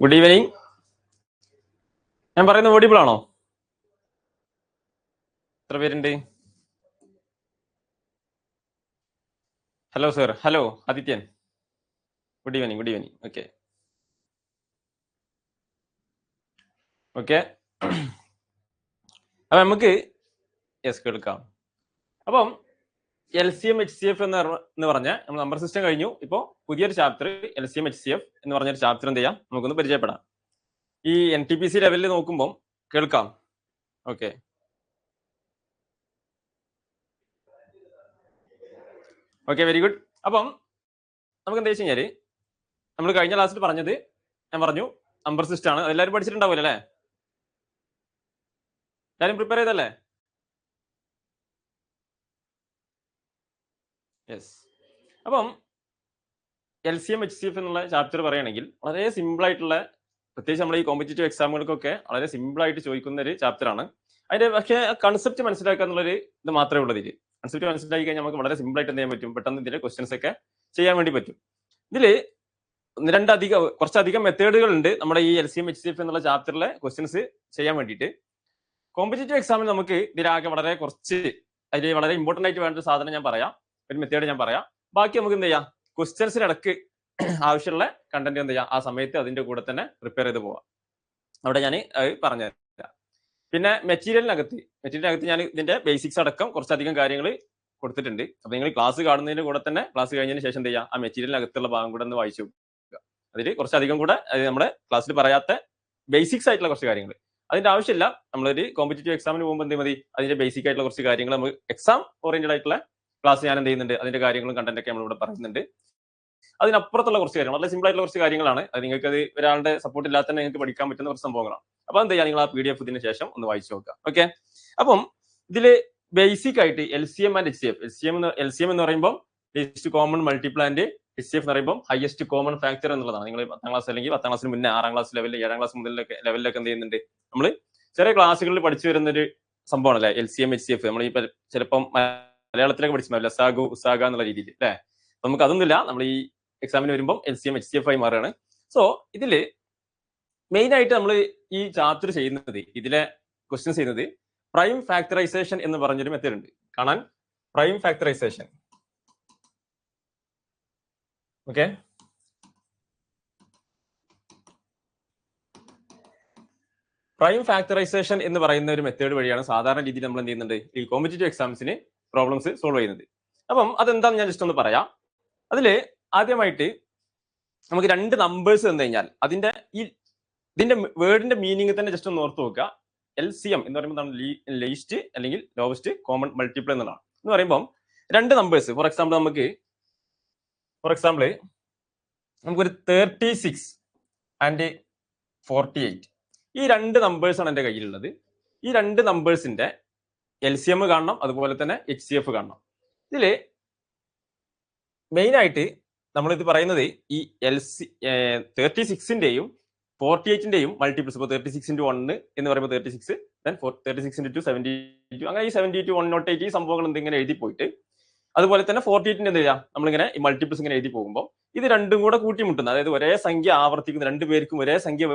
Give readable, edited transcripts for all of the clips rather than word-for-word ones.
Good evening. ഞാൻ പറയുന്നത് audible ആണോ? എത്ര പേരുണ്ട്? Hello sir. Hello Adithyan. Good evening. Good evening. Okay okay അപ്പൊ നമുക്ക് കേൾക്കാം. അപ്പം LCM HCF എന്ന് പറഞ്ഞ നമ്മൾ നമ്പർ സിസ്റ്റം കഴിഞ്ഞു. ഇപ്പോ പുതിയൊരു ചാപ്റ്റർ LCM HCF എന്ന് പറഞ്ഞൊരു ചാപ്റ്റർ എന്ത് ചെയ്യാം, നമുക്കൊന്ന് പരിചയപ്പെടാം. ഈ NTPC ലെവലിൽ നോക്കുമ്പോൾ കേൾക്കാം. Okay okay very good. അപ്പം നമുക്ക് എന്താ വെച്ച് കഴിഞ്ഞാല് നമ്മൾ കഴിഞ്ഞ ക്ലാസ്സിൽ പറഞ്ഞത് ഞാൻ പറഞ്ഞു നമ്പർ സിസ്റ്റം ആണ്. എല്ലാവരും പഠിച്ചിട്ടുണ്ടാവില്ല അല്ലേ? എല്ലാവരും പ്രിപ്പയർ ചെയ്തല്ലേ? യെസ്. അപ്പം LCM HCF എന്നുള്ള ചാപ്റ്റർ പറയുകയാണെങ്കിൽ വളരെ സിമ്പിൾ ആയിട്ടുള്ള, പ്രത്യേകിച്ച് നമ്മൾ ഈ കോമ്പറ്റേറ്റീവ് എക്സാമുകൾക്കൊക്കെ വളരെ സിമ്പിൾ ആയിട്ട് ചോദിക്കുന്ന ഒരു ചാപ്റ്റർ ആണ്. അതിന്റെ പക്ഷേ കൺസെപ്റ്റ് മനസ്സിലാക്കുക എന്നുള്ളൊരു ഇത് മാത്രമേ ഉള്ളത്. ഇതിൽ കൺസെപ്റ്റ് മനസ്സിലാക്കി കഴിഞ്ഞാൽ നമുക്ക് വളരെ സിമ്പിൾ ആയിട്ട് എന്ത് ചെയ്യാൻ പറ്റും, പെട്ടെന്ന് ഇതിന്റെ ക്വസ്റ്റ്യൻസ് ഒക്കെ ചെയ്യാൻ വേണ്ടി പറ്റും. ഇതില് കുറച്ചധികം മെത്തേഡുകൾ ഉണ്ട് നമ്മുടെ ഈ LCM HCF എന്നുള്ള ചാപ്റ്ററിലെ ക്വസ്റ്റ്യൻസ് ചെയ്യാൻ വേണ്ടിയിട്ട്. കോമ്പറ്റേറ്റീവ് എക്സാമിൽ നമുക്ക് ഇതിലാകെ വളരെ കുറച്ച്, അതിൽ വളരെ ഇമ്പോർട്ടന്റ് ആയിട്ട് വേണ്ട ഒരു സാധനം ഞാൻ പറയാം, ഒരു മെത്തേഡ് ഞാൻ പറയാം. ബാക്കി നമുക്ക് എന്ത് ചെയ്യാം, ക്വസ്റ്റ്യൻസിനിടക്ക് ആവശ്യമുള്ള കണ്ടന്റ് എന്ത് ചെയ്യാം, ആ സമയത്ത് അതിന്റെ കൂടെ തന്നെ പ്രിപ്പയർ ചെയ്ത് പോവാം. അവിടെ ഞാൻ പറഞ്ഞു തരാം. പിന്നെ മെറ്റീരിയലിനകത്ത് ഞാൻ ഇതിന്റെ ബേസിക്സ് അടക്കം കുറച്ചധികം കാര്യങ്ങൾ കൊടുത്തിട്ടുണ്ട്. അപ്പൊ നിങ്ങൾ ക്ലാസ് കാണുന്നതിന്റെ കൂടെ തന്നെ ക്ലാസ് കഴിഞ്ഞതിന് ശേഷം എന്ത് ചെയ്യാം, ആ മെറ്റീരിയലിനകത്തുള്ള ഭാഗം കൂടെ ഒന്ന് വായിച്ചു നോക്കുക. അതിൽ കുറച്ചധികം കൂടെ നമ്മുടെ ക്ലാസ്സിൽ പറയാത്ത ബേസിക്സ് ആയിട്ടുള്ള കുറച്ച് കാര്യങ്ങൾ, അതിന്റെ ആവശ്യമില്ല. നമ്മളൊരു കോമ്പറ്റേറ്റീവ് എക്സാമിന് പോകുമ്പോൾ എന്ത് മതി, അതിന്റെ ബേസിക് ആയിട്ടുള്ള കുറച്ച് കാര്യങ്ങൾ നമുക്ക് എക്സാം ഓറിയന്റഡ് ആയിട്ടുള്ള ക്ലാസ് ഞാൻ എന്ത് ചെയ്യുന്നുണ്ട്, അതിന്റെ കാര്യങ്ങളും കണ്ടന്റ് ഒക്കെ നമ്മളിവിടെ പറയുന്നുണ്ട്. അതിനപ്പുറത്തുള്ള കുറച്ച് കാര്യങ്ങൾ, വളരെ സിമ്പിൾ ആയിട്ടുള്ള കുറച്ച് കാര്യങ്ങളാണ്. അത് നിങ്ങൾക്ക് അത് ഒരാളുടെ സപ്പോർട്ട് ഇല്ലാതെ തന്നെ നിങ്ങൾക്ക് പഠിക്കാൻ പറ്റുന്ന കുറച്ച് സംഭവങ്ങളാണ്. അപ്പൊ എന്ത് ചെയ്യാം, നിങ്ങൾ ആ PDF ഇതിന് ശേഷം ഒന്ന് വായിച്ചു നോക്കുക. ഓക്കെ. അപ്പം ഇതില് ബേസിക് ആയിട്ട് LCM ആൻഡ് HCF. LCM എന്ന് പറയുമ്പോൾ least common multiple and HCF എന്ന് പറയുമ്പോൾ ഹയസ്റ്റ് കോമൺ ഫാക്ടർ എന്നുള്ളതാണ്. നിങ്ങൾ 10ാം ക്ലാസ് അല്ലെങ്കിൽ 10ാം ക്ലാസ്സിന് മുന്നേ 6ാം ക്ലാസ് ലെവലിൽ 7ാം ക്ലാസ് മുതലൊക്കെ ലെവലിലൊക്കെ എന്ത് ചെയ്യുന്നുണ്ട്, നമ്മൾ ചെറിയ ക്ലാസ്സുകളിൽ പഠിച്ചു വരുന്ന ഒരു സംഭവമാണ് അല്ലെ LCM HCF. നമ്മൾ ഈ ചിലപ്പം മലയാളത്തിലൊക്കെ പഠിച്ചിട്ടുണ്ടാവില്ല, ഉസാഗ എന്നുള്ള രീതിയിൽ അല്ലെ. നമുക്ക് അതൊന്നുമില്ല, നമ്മൾ ഈ എക്സാമിന് വരുമ്പോൾ LCM HCF ആയി മാറുകയാണ്. സോ ഇതില് മെയിൻ ആയിട്ട് നമ്മൾ ഈ ചാപ്റ്റർ ചെയ്യുന്നത്, ഇതിലെ ക്വസ്റ്റ്യൻസ് ചെയ്യുന്നത് പ്രൈം ഫാക്ടറൈസേഷൻ എന്ന് പറഞ്ഞൊരു മെത്തേഡ് ഉണ്ട് കാണാൻ. Prime factorisation. Okay. Prime factorisation എന്ന് പറയുന്ന ഒരു മെത്തേഡ് വഴിയാണ് സാധാരണ രീതിയിൽ നമ്മൾ എന്ത് ചെയ്യുന്നുണ്ട്, ഈ കോമ്പറ്റേറ്റീവ് എക്സാംസിന് പ്രോബ്ലംസ് സോൾവ് ചെയ്യുന്നത്. അപ്പം അതെന്താന്ന് ഞാൻ ജസ്റ്റ് ഒന്ന് പറയാം. അതില് ആദ്യമായിട്ട് നമുക്ക് രണ്ട് നമ്പേഴ്സ് തന്നു കഴിഞ്ഞാൽ ഇതിന്റെ വേർഡിന്റെ മീനിങ് തന്നെ ജസ്റ്റ് ഒന്ന് ഓർത്ത് നോക്കുക. LCM എന്ന് പറയുമ്പോൾ ലീസ്റ്റ് അല്ലെങ്കിൽ ലോവസ്റ്റ് കോമൺ മൾട്ടിപ്പിൾ എന്നുള്ളതാണ്. എന്ന് പറയുമ്പോൾ രണ്ട് നമ്പേഴ്സ്, ഫോർ എക്സാമ്പിൾ നമുക്കൊരു 36 ആൻഡ് 48, ഈ രണ്ട് നമ്പേഴ്സ് ആണ് എന്റെ കയ്യിലുള്ളത്. ഈ രണ്ട് നമ്പേഴ്സിന്റെ LCM കാണണം, അതുപോലെ തന്നെ HCF കാണണം. ഇതില് മെയിൻ ആയിട്ട് നമ്മൾ ഇത് പറയുന്നത് ഈ 36ന്റെയും 48ന്റെയും മൾട്ടിപ്പിൾസ്. ഇപ്പോൾ 36 into 1 എന്ന് പറയുമ്പോൾ 36, then 36 into 2 72, അങ്ങനെ ഈ 72 108 ഈ സംഭവങ്ങൾ എന്തിങ്ങനെ എഴുതി പോയിട്ട്, അതുപോലെ തന്നെ 48ന്റെ എന്ത് ചെയ്യാം, നമ്മളിങ്ങനെ ഈ മൾട്ടിപ്പിൾസ് ഇങ്ങനെ എഴുതി പോകുമ്പോൾ ഇത് രണ്ടും കൂടെ കൂട്ടിമുട്ടുന്ന, അതായത് ഒരേ സംഖ്യ ആവർത്തിക്കുന്ന, രണ്ടുപേർക്കും ഒരേ സംഖ്യ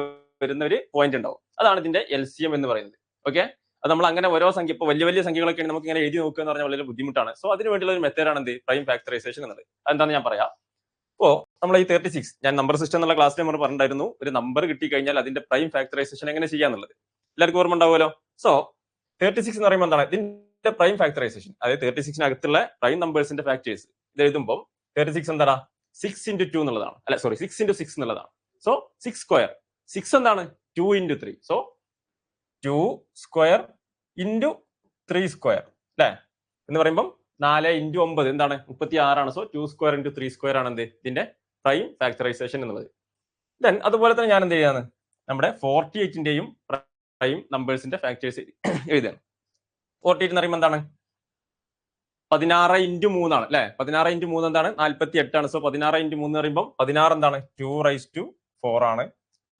വരുന്ന ഒരു പോയിന്റ് ഉണ്ടാവും. അതാണ് ഇതിന്റെ LCM എന്ന് പറയുന്നത്. ഓക്കെ. അത് നമ്മൾ അങ്ങനെ ഓരോ സംഖ്യ, ഇപ്പോൾ വലിയ വലിയ സംഖ്യകളൊക്കെ നമുക്ക് ഇങ്ങനെ എഴുതി നോക്കുക എന്ന് പറഞ്ഞാൽ വളരെ ബുദ്ധിമുട്ടാണ്. സോ അതിന് വേണ്ടിയുള്ള ഒരു മെത്തേഡാണ് എന്ത്, പ്രൈം ഫാക്ടറൈസേഷൻ എന്നത്. അതെന്താന്ന് ഞാൻ പറയാം. ഇപ്പോ നമ്മൾ ഈ 36, ഞാൻ നമ്പർ സിസ്റ്റം എന്നുള്ള ക്ലാസ്സിൽ നമ്മൾ പറഞ്ഞിട്ടുണ്ടായിരുന്നു, ഒരു നമ്പർ കിട്ടി കഴിഞ്ഞാൽ അതിന്റെ പ്രൈം ഫാക്ടറൈസേഷൻ എങ്ങനെ ചെയ്യാന്നുള്ളത് എല്ലാവർക്കും ഓർമ്മ ഉണ്ടാവുമല്ലോ. സോ 36 എന്ന് പറയുമ്പോൾ എന്താണ് ഇതിന്റെ പ്രൈം ഫാക്ടറൈസേഷൻ, അതായത് 36നകത്തുള്ള പ്രൈം നമ്പേഴ്സിന്റെ ഫാക്ടേഴ്സ് ഇത് എഴുതുമ്പോൾ 36 എന്താണ്, 6 into 2 എന്നുള്ളതാണ്. അല്ല സോറി, 6 into 6 എന്നുള്ളതാണ്. സോ 6 സ്ക്വയർ, 6 എന്താണ് 2 into 3, so 2 square into 3 square അല്ലെ. എന്ന് പറയുമ്പോൾ 4 into 9 എന്താണ് 36 സോ 2 സ്ക്വയർ into 3 സ്ക്വയർ ആണ് എന്ത് ഇതിന്റെ പ്രൈം ഫാക്ടറൈസേഷൻ എന്നുള്ളത്. ദെൻ അതുപോലെ തന്നെ ഞാൻ എന്ത് ചെയ്യാണ്, നമ്മുടെ 48ന്റെയും പ്രൈം നമ്പേഴ്സിന്റെ ഫാക്ടേഴ്സ് എഴുതുകയാണ്. 48 എന്ന് പറയുമ്പോൾ എന്താണ് 16 into 3 ആണ് അല്ലെ. 16 into 3 എന്താണ് 48 ആണ്. സോ 16 into 3 എന്ന് പറയുമ്പോൾ 16 എന്താണ് 2 raised to 4 ആണ്.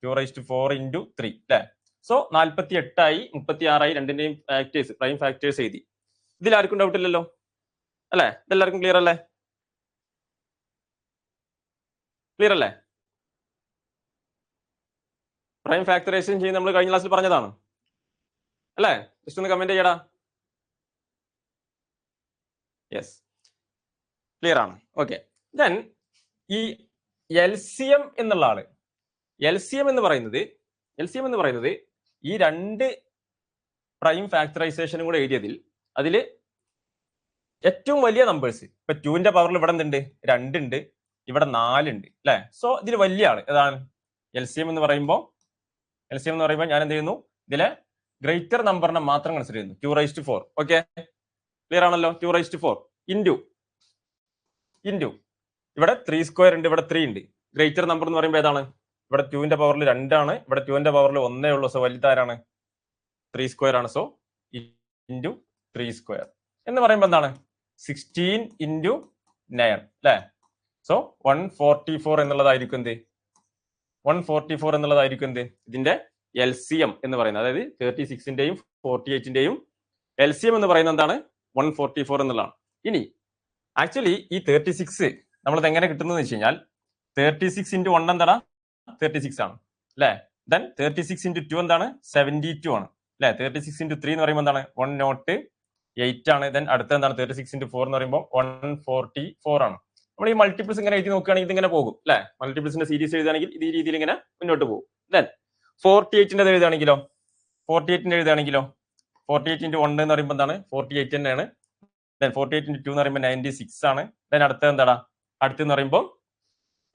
2 raised to 4 into 3 അല്ലെ. സോ 48 ആയി 36 ആയി, രണ്ടിന്റെയും ഫാക്ടേഴ്സ് പ്രൈം ഫാക്ടേഴ്സ് എഴുതി. ഇതിൽ ആർക്കും ഡൗട്ട് ഇല്ലല്ലോ അല്ലെ? ഇതെല്ലാവർക്കും ക്ലിയർ അല്ലേ? ക്ലിയർ അല്ലേ? പ്രൈം ഫാക്ടറൈസേഷൻ ചെയ്യുന്ന നമ്മൾ കഴിഞ്ഞ ക്ലാസ്സിൽ പറഞ്ഞതാണ് അല്ലേ? ജസ്റ്റ് ഒന്ന് കമന്റ് ചെയ്യടാ. യെസ്, ക്ലിയർ ആണ്. ഓക്കെ, ദെൻ ഈ LCM എന്നുള്ള ആള്, LCM എന്ന് പറയുന്നത് ഈ രണ്ട് പ്രൈം ഫാക്ടറൈസേഷനും കൂടെ എഴുതിയതിൽ അതിൽ ഏറ്റവും വലിയ നമ്പേഴ്സ്, ഇപ്പൊ 2ന്റെ പവറിൽ ഇവിടെ എന്തുണ്ട്? 2 ഉണ്ട്, ഇവിടെ 4 ഉണ്ട് അല്ലെ? സോ ഇതിൽ വലിയ ആള് ഏതാണ്? LCM എന്ന് പറയുമ്പോൾ ഞാൻ എന്ത് ചെയ്യുന്നു? ഇതിലെ ഗ്രേറ്റർ നമ്പറിനെ മാത്രം കൺസിഡർ ചെയ്യുന്നു. 2⁴. ഓക്കെ, ക്ലിയർ ആണല്ലോ? 2⁴ ഇൻറ്റു ഇവിടെ 3² ഉണ്ട്, ഇവിടെ 3 ഉണ്ട്. ഗ്രേറ്റർ നമ്പർ എന്ന് പറയുമ്പോൾ ഏതാണ്? ഇവിടെ 2ന്റെ പവറിൽ 2 ആണ്, ഇവിടെ 2ന്റെ പവറിൽ 1 ഉള്ളൂ. സോ വലുതാരാണ്? 3² ആണ്. സോ ഇൻറ്റു 3² എന്ന് പറയുമ്പോൾ എന്താണ്? 16 ഇൻറ്റു 9 അല്ലെ? സോ 144 എന്നുള്ളതായിരിക്കും എന്ത്? 144 എന്നുള്ളതായിരിക്കും എന്ത്? ഇതിന്റെ LCM എന്ന് പറയുന്നത്. അതായത് 36ന്റെയും 48ന്റെയും LCM എന്ന് പറയുന്നത് എന്താണ്? 144 എന്നുള്ളതാണ്. ഇനി ആക്ച്വലി ഈ 36 നമ്മളത് എങ്ങനെ കിട്ടുന്നത് വെച്ച് കഴിഞ്ഞാൽ 36 ഇൻറ്റു 1 എന്താണ്? 36 ആണ് അല്ലെ? ദെൻ 36 ഇൻറ്റു 2 എന്താണ്? 72 ആണ് അല്ലെ? 36 ഇൻറ്റു 3 എന്ന് പറയുമ്പോൾ എന്താണ്? 108 ആണ്. ദെൻ അടുത്ത എന്താണ്? 36 ഇൻറ്റു 4 എന്ന് പറയുമ്പോൾ 144 ആണ്. നമ്മൾ ഈ മൾട്ടിപ്പിൾസ് ഇങ്ങനെ എഴുതി നോക്കുകയാണെങ്കിൽ ഇതിങ്ങനെ പോകും അല്ലെ? മൾട്ടിപ്പിൾസിന്റെ സീരീസ് എഴുതുകയാണെങ്കിൽ ഇത് ഈ രീതിയിൽ ഇങ്ങനെ മുന്നോട്ട് പോകും. ദെൻ 48ന്റെ എഴുതുകയാണെങ്കിലോ 48 ഇൻറ്റു 1 എന്ന് പറയുമ്പോൾ എന്താണ്? 48 തന്നെയാണ്. ദെൻ 48 ഇൻറ്റു 2 എന്ന് പറയുമ്പോൾ 96 ആണ്. ദെൻ അടുത്ത എന്താടാ? അടുത്തെന്ന് പറയുമ്പോൾ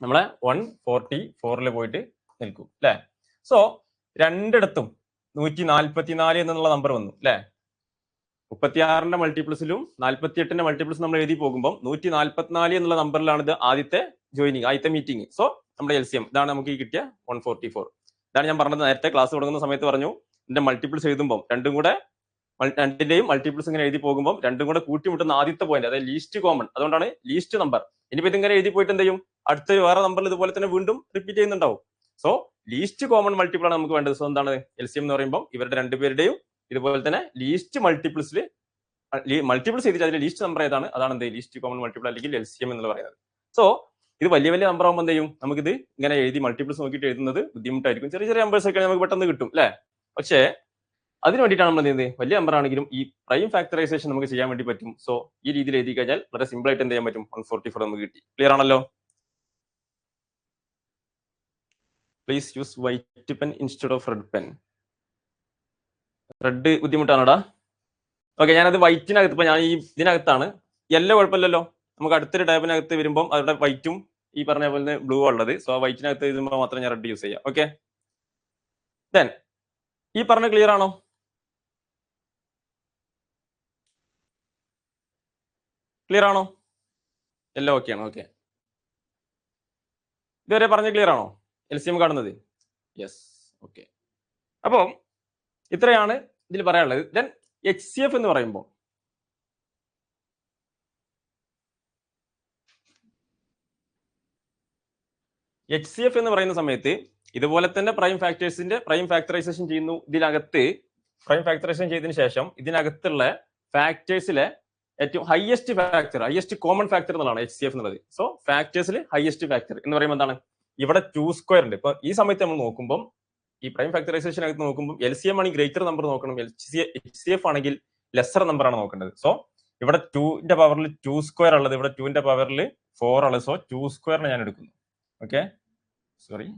നമ്മളെ 144 പോയിട്ട് നിൽക്കും അല്ലെ? സോ രണ്ടിടത്തും 144 എന്നുള്ള നമ്പർ വന്നു അല്ലെ? 36ന്റെ മൾട്ടിപ്പിൾസിലും 48ന്റെ മൾട്ടിപ്പിൾസ് നമ്മൾ എഴുതി പോകുമ്പോൾ 144 എന്നുള്ള നമ്പറിലാണ് ഇത് ആദ്യത്തെ ജോയിനിങ്, ആദ്യത്തെ മീറ്റിംഗ്. സോ നമ്മുടെ LCM ഇതാണ് നമുക്ക് ഈ കിട്ടിയ 144. ഇതാണ് ഞാൻ പറഞ്ഞത് നേരത്തെ ക്ലാസ് തുടങ്ങുന്ന സമയത്ത് പറഞ്ഞു. ഇതിന്റെ മൾട്ടിപ്പിൾസ് എഴുതുമ്പോൾ രണ്ടിന്റെയും മൾട്ടിപ്പിൾസ് ഇങ്ങനെ എഴുതി പോകുമ്പോൾ രണ്ടും കൂടെ കൂട്ടിമുട്ടുന്ന ആദ്യത്തെ പോയിന്റ്, അതായത് ലീസ്റ്റ് കോമൺ. അതുകൊണ്ടാണ് ലീസ്റ്റ് നമ്പർ. ഇനിയിപ്പോ ഇതിങ്ങനെ എഴുതി പോയിട്ട് എന്ത് ചെയ്യും? അടുത്ത വേറെ നമ്പറിൽ ഇതുപോലെ തന്നെ വീണ്ടും റിപ്പീറ്റ് ചെയ്യുന്നുണ്ടാവും. സോ ലീസ്റ്റ് കോമൺ മൾട്ടിപ്പിൾ ആണ് നമുക്ക് വേണ്ടത്. സോ എന്താണ് LCM എന്ന് പറയുമ്പോൾ ഇവരുടെ രണ്ടുപേരുടെയും ഇതുപോലെ തന്നെ ലീസ്റ്റ് മൾട്ടിപ്പിൾസ് ചെയ്തിട്ട് അതിൽ ലീസ്റ്റ് നമ്പർ ഏതാണ്? അതാണ് എന്ത്? ലീസ്റ്റ് കോമൺ മൾട്ടിപ്പിൾ അല്ലെങ്കിൽ LCM എന്ന് പറയുന്നത്. സോ ഇത് വലിയ നമ്പർ ആകുമ്പോൾ എന്ത് ചെയ്യും? നമുക്കിത് ഇങ്ങനെ എഴുതി മൾട്ടിപ്പിൾസ് നോക്കിയിട്ട് എഴുതുന്നത് ബുദ്ധിമുട്ടായിരിക്കും. ചെറിയ നമ്പേഴ്സ് ഒക്കെ നമുക്ക് പെട്ടെന്ന് കിട്ടും അല്ലെ? പക്ഷേ അതിന് വേണ്ടിയിട്ടാണ് നമ്മൾ എന്ത് ചെയ്യുന്നത്? വലിയ നമ്പർ ആണെങ്കിലും ഈ പ്രൈം ഫാക്ടറൈസേഷൻ നമുക്ക് ചെയ്യാൻ വേണ്ടി പറ്റും. സോ ഈ രീതിയിൽ എഴുതി കഴിഞ്ഞാൽ വളരെ സിമ്പിൾ ആയിട്ട് എന്ത് ചെയ്യാൻ പറ്റും? 144 നമുക്ക് കിട്ടി. ക്ലിയർ ആണല്ലോ? Please use white pen instead of red pen. Red ബുദ്ധിമുട്ടാണോടാ? ഓക്കെ, ഞാനത് വൈറ്റിനകത്ത്, ഇപ്പൊ ഞാൻ ഈ ഇതിനകത്താണ്. യെല്ലോ കുഴപ്പമില്ലല്ലോ. നമുക്ക് അടുത്തൊരു ടാബിനകത്ത് വരുമ്പോൾ അവരുടെ വൈറ്റും ഈ പറഞ്ഞ പോലെ ബ്ലൂ ഉള്ളത്. സോ വൈറ്റിനകത്ത് എഴുതുമ്പോൾ മാത്രം ഞാൻ റെഡ് യൂസ് ചെയ്യാം. ഓക്കെ, ദെൻ ഈ പറഞ്ഞ ക്ലിയർ ആണോ? ക്ലിയർ ആണോ? എല്ലാം ഓക്കെ ആണ്. ഓക്കെ, ഇതുവരെ പറഞ്ഞ ക്ലിയർ ആണോ? LCM കാണുന്നത്? Yes, okay. അപ്പോൾ ഇത്രയാണ് ഇതിൽ പറയാനുള്ളത്. ദെൻ HCF എന്ന് പറയുമ്പോൾ HCF എന്ന് പറയുന്ന സമയത്ത് ഇതുപോലെ തന്നെ പ്രൈം ഫാക്ടറൈസേഷൻ ചെയ്യുന്നു. ഇതിനകത്ത് പ്രൈം ഫാക്ടറൈസേഷൻ ചെയ്തതിനു ശേഷം ഇതിനകത്തുള്ള ഫാക്ടേഴ്സിലെ ഏറ്റവും ഹയസ്റ്റ് കോമൺ ഫാക്ടർ എന്നുള്ളതാണ് HCF എന്നുള്ളത്. സോ ഫാക്ടേഴ്സിൽ ഹയസ്റ്റ് ഫാക്ടർ എന്ന് പറയുമ്പോൾ എന്താണ്? ഇവിടെ 2² ഉണ്ട്. ഇപ്പൊ ഈ സമയത്ത് നമ്മൾ നോക്കുമ്പോൾ ഈ പ്രൈം ഫാക്ടറൈസേഷൻ അകത്ത് നോക്കുമ്പോൾ LCM ആണെങ്കിൽ ഗ്രേറ്റർ നമ്പർ നോക്കണം, HCF ആണെങ്കിൽ ലെസർ നമ്പർ ആണ് നോക്കേണ്ടത്. സോ ഇവിടെ 2ന്റെ പവറിൽ 2² ഉള്ളത്, ഇവിടെ 2ന്റെ പവറിൽ 4 ഉള്ളത്. സോ 2² ഞാൻ എടുക്കുന്നു. ഓക്കെ, സോറി,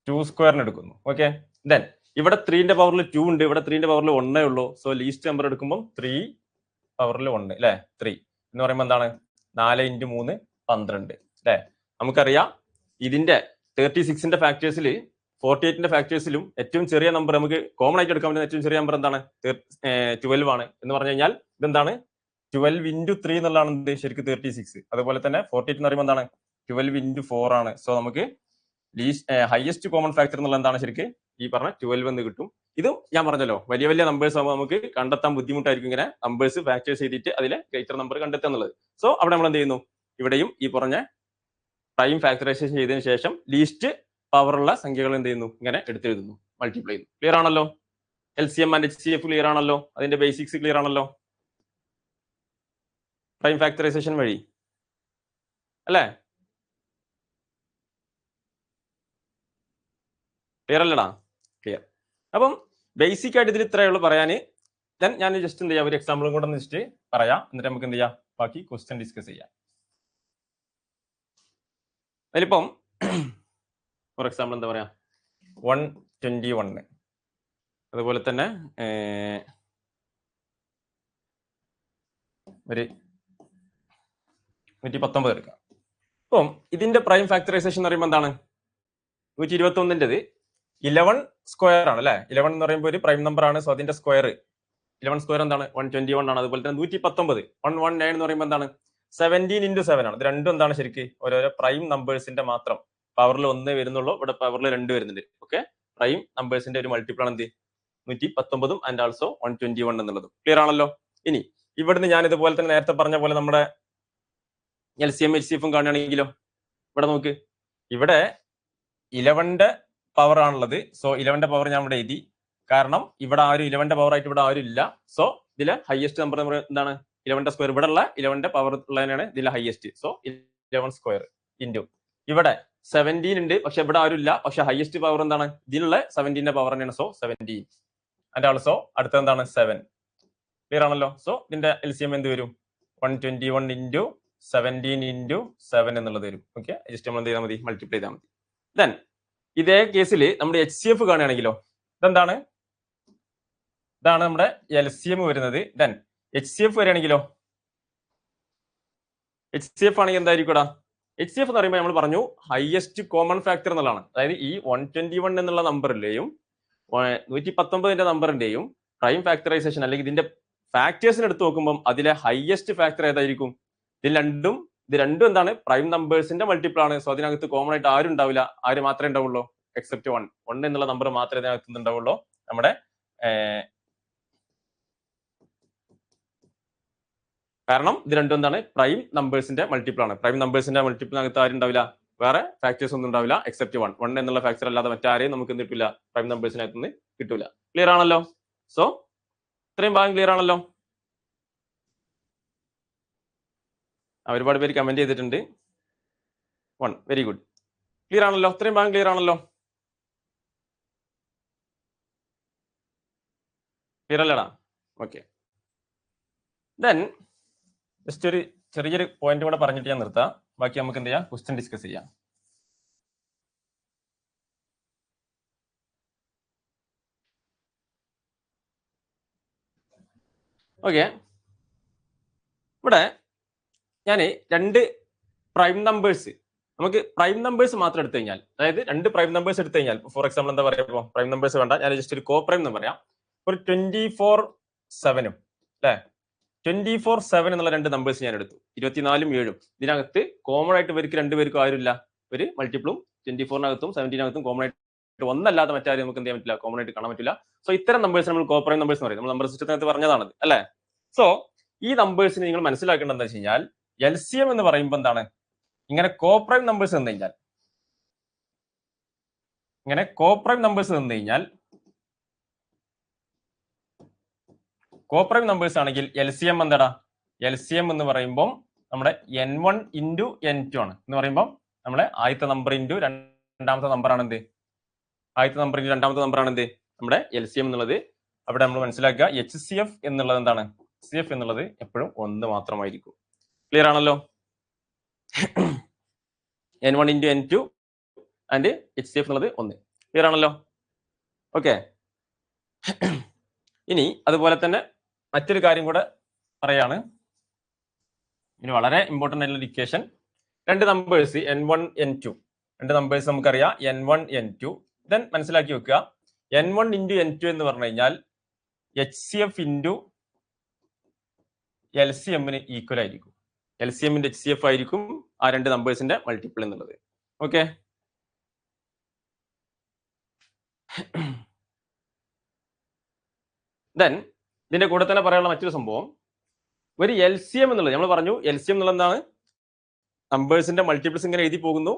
2² എടുക്കുന്നു. ഓക്കെ, ദെൻ ഇവിടെ 3ന്റെ പവറിൽ 2 ഉണ്ട്, ഇവിടെ 3ന്റെ പവറിൽ 1 ഉള്ളൂ. സോ ലീസ്റ്റ് നമ്പർ എടുക്കുമ്പോൾ 3 പവറിൽ 1 അല്ലെ? 3 എന്ന് പറയുമ്പോൾ എന്താണ്? 4 ഇൻറ്റു 3 12 അല്ലെ? നമുക്കറിയാം ഇതിന്റെ 36ന്റെ ഫാക്ടേഴ്സിൽ 48ന്റെ ഫാക്ടേഴ്സിലും ഏറ്റവും ചെറിയ നമ്പർ നമുക്ക് കോമൺ ആയിട്ട് എടുക്കാൻ പറ്റുന്ന ഏറ്റവും ചെറിയ നമ്പർ എന്താണ്? 12 ആണ്. എന്ന് പറഞ്ഞു കഴിഞ്ഞാൽ ഇതെന്താണ്? 12 ഇൻറ്റു 3 എന്നുള്ളതാണ് എന്ത്? ശരിക്കും 36. അതുപോലെ തന്നെ 48 എന്ന് പറയുമ്പോൾ എന്താണ്? 12 ഇൻറ്റു 4 ആണ്. സോ നമുക്ക് ഹയസ്റ്റ് കോമൺ ഫാക്ടർ എന്നുള്ള എന്താണ്? ശരിക്ക് ഈ പറഞ്ഞ 12 എന്ന് കിട്ടും. ഇതും ഞാൻ പറഞ്ഞല്ലോ, വലിയ നമ്പേഴ്സ് ആകുമ്പോൾ നമുക്ക് കണ്ടെത്താൻ ബുദ്ധിമുട്ടായിരിക്കും ഇങ്ങനെ നമ്പേഴ്സ് ഫാക്ടേഴ്സ് ചെയ്തിട്ട് അതിലെ ഗ്രേറ്റർ നമ്പർ കണ്ടെത്തുക എന്നുള്ളത്. സോ അവിടെ നമ്മൾ എന്ത് ചെയ്യുന്നു? ഇവിടെയും ഈ പറഞ്ഞ പ്രൈം ഫാക്ടറൈസേഷൻ ചെയ്തതിനു ശേഷം ലീസ്റ്റ് പവറുള്ള സംഖ്യകൾ എന്ത് ചെയ്യുന്നു? ഇങ്ങനെ എടുത്തെഴുതുന്നു, മൾട്ടിപ്ലൈ ചെയ്യുന്നു. ക്ലിയർ ആണല്ലോ? LCM ആൻഡ് HCF ക്ലിയർ ആണല്ലോ? അതിന്റെ ബേസിക്സ് ക്ലിയർ ആണല്ലോ? പ്രൈം ഫാക്ടറൈസേഷൻ വഴി അല്ലേ? ക്ലിയർ അല്ലടാ? ക്ലിയർ. അപ്പം ബേസിക് ആയിട്ട് ഇതിൽ ഇത്രയേ ഉള്ളൂ പറയാൻ. ദെൻ ഞാൻ ജസ്റ്റ് എന്ത് ചെയ്യാം, ഒരു എക്സാമ്പിളും കൂടെ ജസ്റ്റ് പറയാം, എന്നിട്ട് നമുക്ക് എന്ത് ചെയ്യാം, ബാക്കി ക്വസ്റ്റ്യൻ ഡിസ്കസ് ചെയ്യാം. അതിലിപ്പം ഫോർ എക്സാമ്പിൾ എന്താ പറയാ, 121, അതുപോലെ തന്നെ ഒരു 119 എടുക്കാം. അപ്പം ഇതിന്റെ പ്രൈം ഫാക്ടറൈസേഷൻ എന്ന് പറയുമ്പോൾ എന്താണ്, 121ൻ്റെത് 11 സ്ക്വയർ ആണ് അല്ലെ. 11 എന്ന് പറയുമ്പോൾ ഒരു പ്രൈം നമ്പർ ആണ്. സോ അതിന്റെ സ്ക്വയർ 11 സ്ക്വയർ എന്താണ്, 121 ആണ്. അതുപോലെ തന്നെ 119 119 എന്ന് പറയുമ്പോൾ എന്താണ്, 17 into 7 ആണ്. ഇത് രണ്ടും എന്താണ് ശരിക്ക് ഓരോരോ പ്രൈം നമ്പേഴ്സിന്റെ മാത്രം പവറിൽ 1 വരുന്നുള്ളൂ, ഇവിടെ പവറിൽ 2 വരുന്നുണ്ട്. ഓക്കെ, പ്രൈം നമ്പേഴ്സിന്റെ ഒരു മൾട്ടിപ്പിൾ ആണ് എന്ത്, 119 ആൻഡ് ആൾസോ 121 എന്നുള്ളത്. ക്ലിയർ ആണല്ലോ? ഇനി ഇവിടുന്ന് ഞാൻ ഇതുപോലെ തന്നെ നേരത്തെ പറഞ്ഞ പോലെ നമ്മുടെ LCM HCF കാണുകയാണെങ്കിലോ, ഇവിടെ നോക്ക്, ഇവിടെ 11ന്റെ പവർ ആണുള്ളത്. സോ 11ന്റെ പവർ ഞാൻ ഇവിടെ എഴുതി, കാരണം ഇവിടെ ആരും 11ന്റെ പവർ ആയിട്ട് ഇവിടെ ആരും ഇല്ല. സോ ഇതിലെ ഹയസ്റ്റ് നമ്പർ എന്താണ്, 11ന്റെ സ്ക്വയർ. ഇവിടെ ഉള്ള 11ന്റെ പവർ ഉള്ളതിനാണ് ഇതിലെ ഹയസ്റ്റ്. സോ 11 സ്ക്വയർ ഇൻറ്റു ഇവിടെ 17 ഉണ്ട്, പക്ഷെ ഇവിടെ ആരും ഇല്ല, പക്ഷെ ഹയസ്റ്റ് പവർ എന്താണ്, ഇതിലുള്ള 17ന്റെ പവർ തന്നെയാണ്. സോ 17 ആൻഡ് ആൾസോ അടുത്ത എന്താണ് 7. ക്ലിയർ ആണല്ലോ? സോ ഇതിന്റെ LCM എന്ത് വരും, 121 into 17 into 7 എന്നുള്ളത് വരും. ഓക്കെ, ജസ്റ്റ് നമ്മൾ എന്ത് ചെയ്താൽ മതി, മൾട്ടിപ്ലൈ ചെയ്താൽ മതി. ദെൻ ഇതേ കേസിൽ നമ്മുടെ HCF കാണുകയാണെങ്കിലോ, ഇതെന്താണ്, ഇതാണ് നമ്മുടെ LCM വരുന്നത്. ദെൻ HCF വരികയാണെങ്കിലോ, HCF ആണെങ്കിൽ എന്തായിരിക്കും? HCF എന്ന് പറയുമ്പോൾ നമ്മൾ പറഞ്ഞു ഹയസ്റ്റ് കോമൺ ഫാക്ടർ എന്നുള്ളതാണ്. അതായത് ഈ 121 എന്നുള്ള നമ്പറിന്റെയും 119ന്റെ നമ്പറിന്റെയും പ്രൈം ഫാക്ടറൈസേഷൻ അല്ലെങ്കിൽ ഇതിന്റെ ഫാക്ടേഴ്സിന് എടുത്ത് നോക്കുമ്പോൾ അതിലെ ഹയസ്റ്റ് ഫാക്ടർ ഏതായിരിക്കും? ഇത് രണ്ടും എന്താണ്, പ്രൈം നമ്പേഴ്സിന്റെ മൾട്ടിപ്പിൾ ആണ്. സോ അതിനകത്ത് കോമൺ ആയിട്ട് ആരും ഉണ്ടാവില്ല. ആര് മാത്രമേ ഉണ്ടാവുള്ളൂ, എക്സെപ്റ്റ് 1 എന്നുള്ള നമ്പർ മാത്രമേ അതിനകത്ത് ഉണ്ടാവുള്ളൂ. നമ്മുടെ കാരണം ഇത് രണ്ടും എന്താണ്, പ്രൈം നമ്പേഴ്സിന്റെ മൾട്ടിപ്പിൾ ആണ്. പ്രൈം നമ്പേഴ്സിന്റെ മൾട്ടിപ്പിളിനകത്ത് ആരും ഉണ്ടാവില്ല, വേറെ ഫാക്ടേഴ്സ് ഒന്നും ഉണ്ടാവില്ല എക്സെപ്റ്റ് 1 എന്നുള്ള ഫാക്ടർ അല്ലാതെ മറ്റാരെയും നമുക്ക് എന്ത് കിട്ടില്ല, പ്രൈം നമ്പേഴ്സിനകത്ത് നിന്ന് കിട്ടൂല. ക്ലിയർ ആണല്ലോ? സോ ഇത്രയും ഭാഗം ക്ലിയർ ആണല്ലോ? ഒരുപാട് പേര് കമന്റ് ചെയ്തിട്ടുണ്ട്. 1 വെരി ഗുഡ്. ക്ലിയർ ആണല്ലോ? ഇത്രയും ഭാഗം ക്ലിയർ ആണല്ലോ? ക്ലിയർ അല്ലടാ? ഓക്കെ. ദെൻ ജസ്റ്റ് ഒരു ചെറിയൊരു പോയിന്റ് കൂടെ പറഞ്ഞിട്ട് ഞാൻ നിർത്താം. ബാക്കി നമുക്ക് എന്ത് ചെയ്യാം, ക്വസ്റ്റ്യൻ ഡിസ്കസ് ചെയ്യാം. ഓക്കെ, ഇവിടെ ഞാൻ 2 പ്രൈം നമ്പേഴ്സ്, നമുക്ക് പ്രൈം നമ്പേഴ്സ് മാത്രം എടുത്തു കഴിഞ്ഞാൽ, അതായത് 2 പ്രൈം നമ്പേഴ്സ് എടുത്തു കഴിഞ്ഞാൽ, ഫോർ എക്സാമ്പിൾ എന്താ പറയുക, പ്രൈം നമ്പേഴ്സ് വേണ്ട, ഞാൻ ജസ്റ്റ് ഒരു കോ പ്രൈം എന്ന് പറയാം. ഒരു 24/7 അല്ലെ, 24/7 എന്നുള്ള 2 നമ്പേഴ്സ് ഞാൻ എടുത്തു, 24ഉം 7ഉം. ഇതിനകത്ത് കോമൺ ആയിട്ട് ഇവർക്ക് 2 പേർക്കും ആരുമില്ല, ഒരു മൾട്ടിപ്പിളും 24നകത്തും 17നകത്തും കോമൺ ആയിട്ട് ഒന്നല്ലാതെ മറ്റാരും നമുക്ക് എന്ത് ചെയ്യാൻ പറ്റില്ല, കോമൺ ആയിട്ട് കാണാൻ പറ്റില്ല. സോ ഇത്തരം നമ്പേഴ്സ് നമ്മൾ കോ പ്രൈം നമ്പേഴ്സ് എന്ന് പറയും. നമ്മൾ നമ്പർ സിസ്റ്റത്തിനകത്ത് പറഞ്ഞതാണ് അല്ലെ. സോ ഈ നമ്പേഴ്സിന് നിങ്ങൾ മനസ്സിലാക്കേണ്ടത് എന്താ വെച്ച് കഴിഞ്ഞാൽ, LCM എന്ന് പറയുമ്പോൾ എന്താണ്, ഇങ്ങനെ കോ പ്രൈം നമ്പേഴ്സ് തന്നു കഴിഞ്ഞാൽ, ഇങ്ങനെ കോ പ്രൈം നമ്പേഴ്സ് തന്നു കഴിഞ്ഞാൽ, കോ പ്രൈം നമ്പേഴ്സ് ആണെങ്കിൽ LCM എന്താടാ, LCM എന്ന് പറയുമ്പോൾ നമ്മുടെ N1 into N2 ആണ്. എന്ന് പറയുമ്പോൾ നമ്മുടെ ആദ്യത്തെ നമ്പർ ഇൻറ്റു രണ്ടാമത്തെ നമ്പർ ആണ് എന്ത്, ആദ്യത്തെ നമ്പർ ഇൻറ്റു രണ്ടാമത്തെ നമ്പർ ആണ് എന്ത്, നമ്മുടെ LCM എന്നുള്ളത്. അവിടെ നമ്മൾ മനസ്സിലാക്കുക HCF എന്നുള്ളത് എന്താണ്, HCF എന്നുള്ളത് എപ്പോഴും 1 മാത്രമായിരിക്കും. ക്ലിയർ ആണല്ലോ? N1 into N2 and HCF എന്നുള്ളത് 1. ക്ലിയർ ആണല്ലോ? ഓക്കെ. ഇനി അതുപോലെ തന്നെ മറ്റൊരു കാര്യം കൂടെ പറയാണ്. ഇനി വളരെ ഇമ്പോർട്ടന്റ് ആയിട്ടുള്ള equation, 2 numbers N1 N2, 2 numbers നമുക്കറിയാം N1 N2. ദെൻ മനസ്സിലാക്കി വെക്കുക, N1 into N2 എന്ന് പറഞ്ഞു കഴിഞ്ഞാൽ HCF into LCM-ന് ഈക്വൽ ആയിരിക്കും. LCM into HCF ആയിരിക്കും ആ 2 നമ്പേഴ്സിന്റെ മൾട്ടിപ്പിൾ എന്നുള്ളത്. ഓക്കെ, ദെൻ ഇതിന്റെ കൂടെ തന്നെ പറയാനുള്ള മറ്റൊരു സംഭവം, ഒരു LCM എന്നുള്ളത് നമ്മൾ പറഞ്ഞു, LCM എന്നുള്ളത് എന്താണ്, നമ്പേഴ്സിന്റെ മൾട്ടിപ്പിൾസ് ഇങ്ങനെ എഴുതി പോകുന്നു,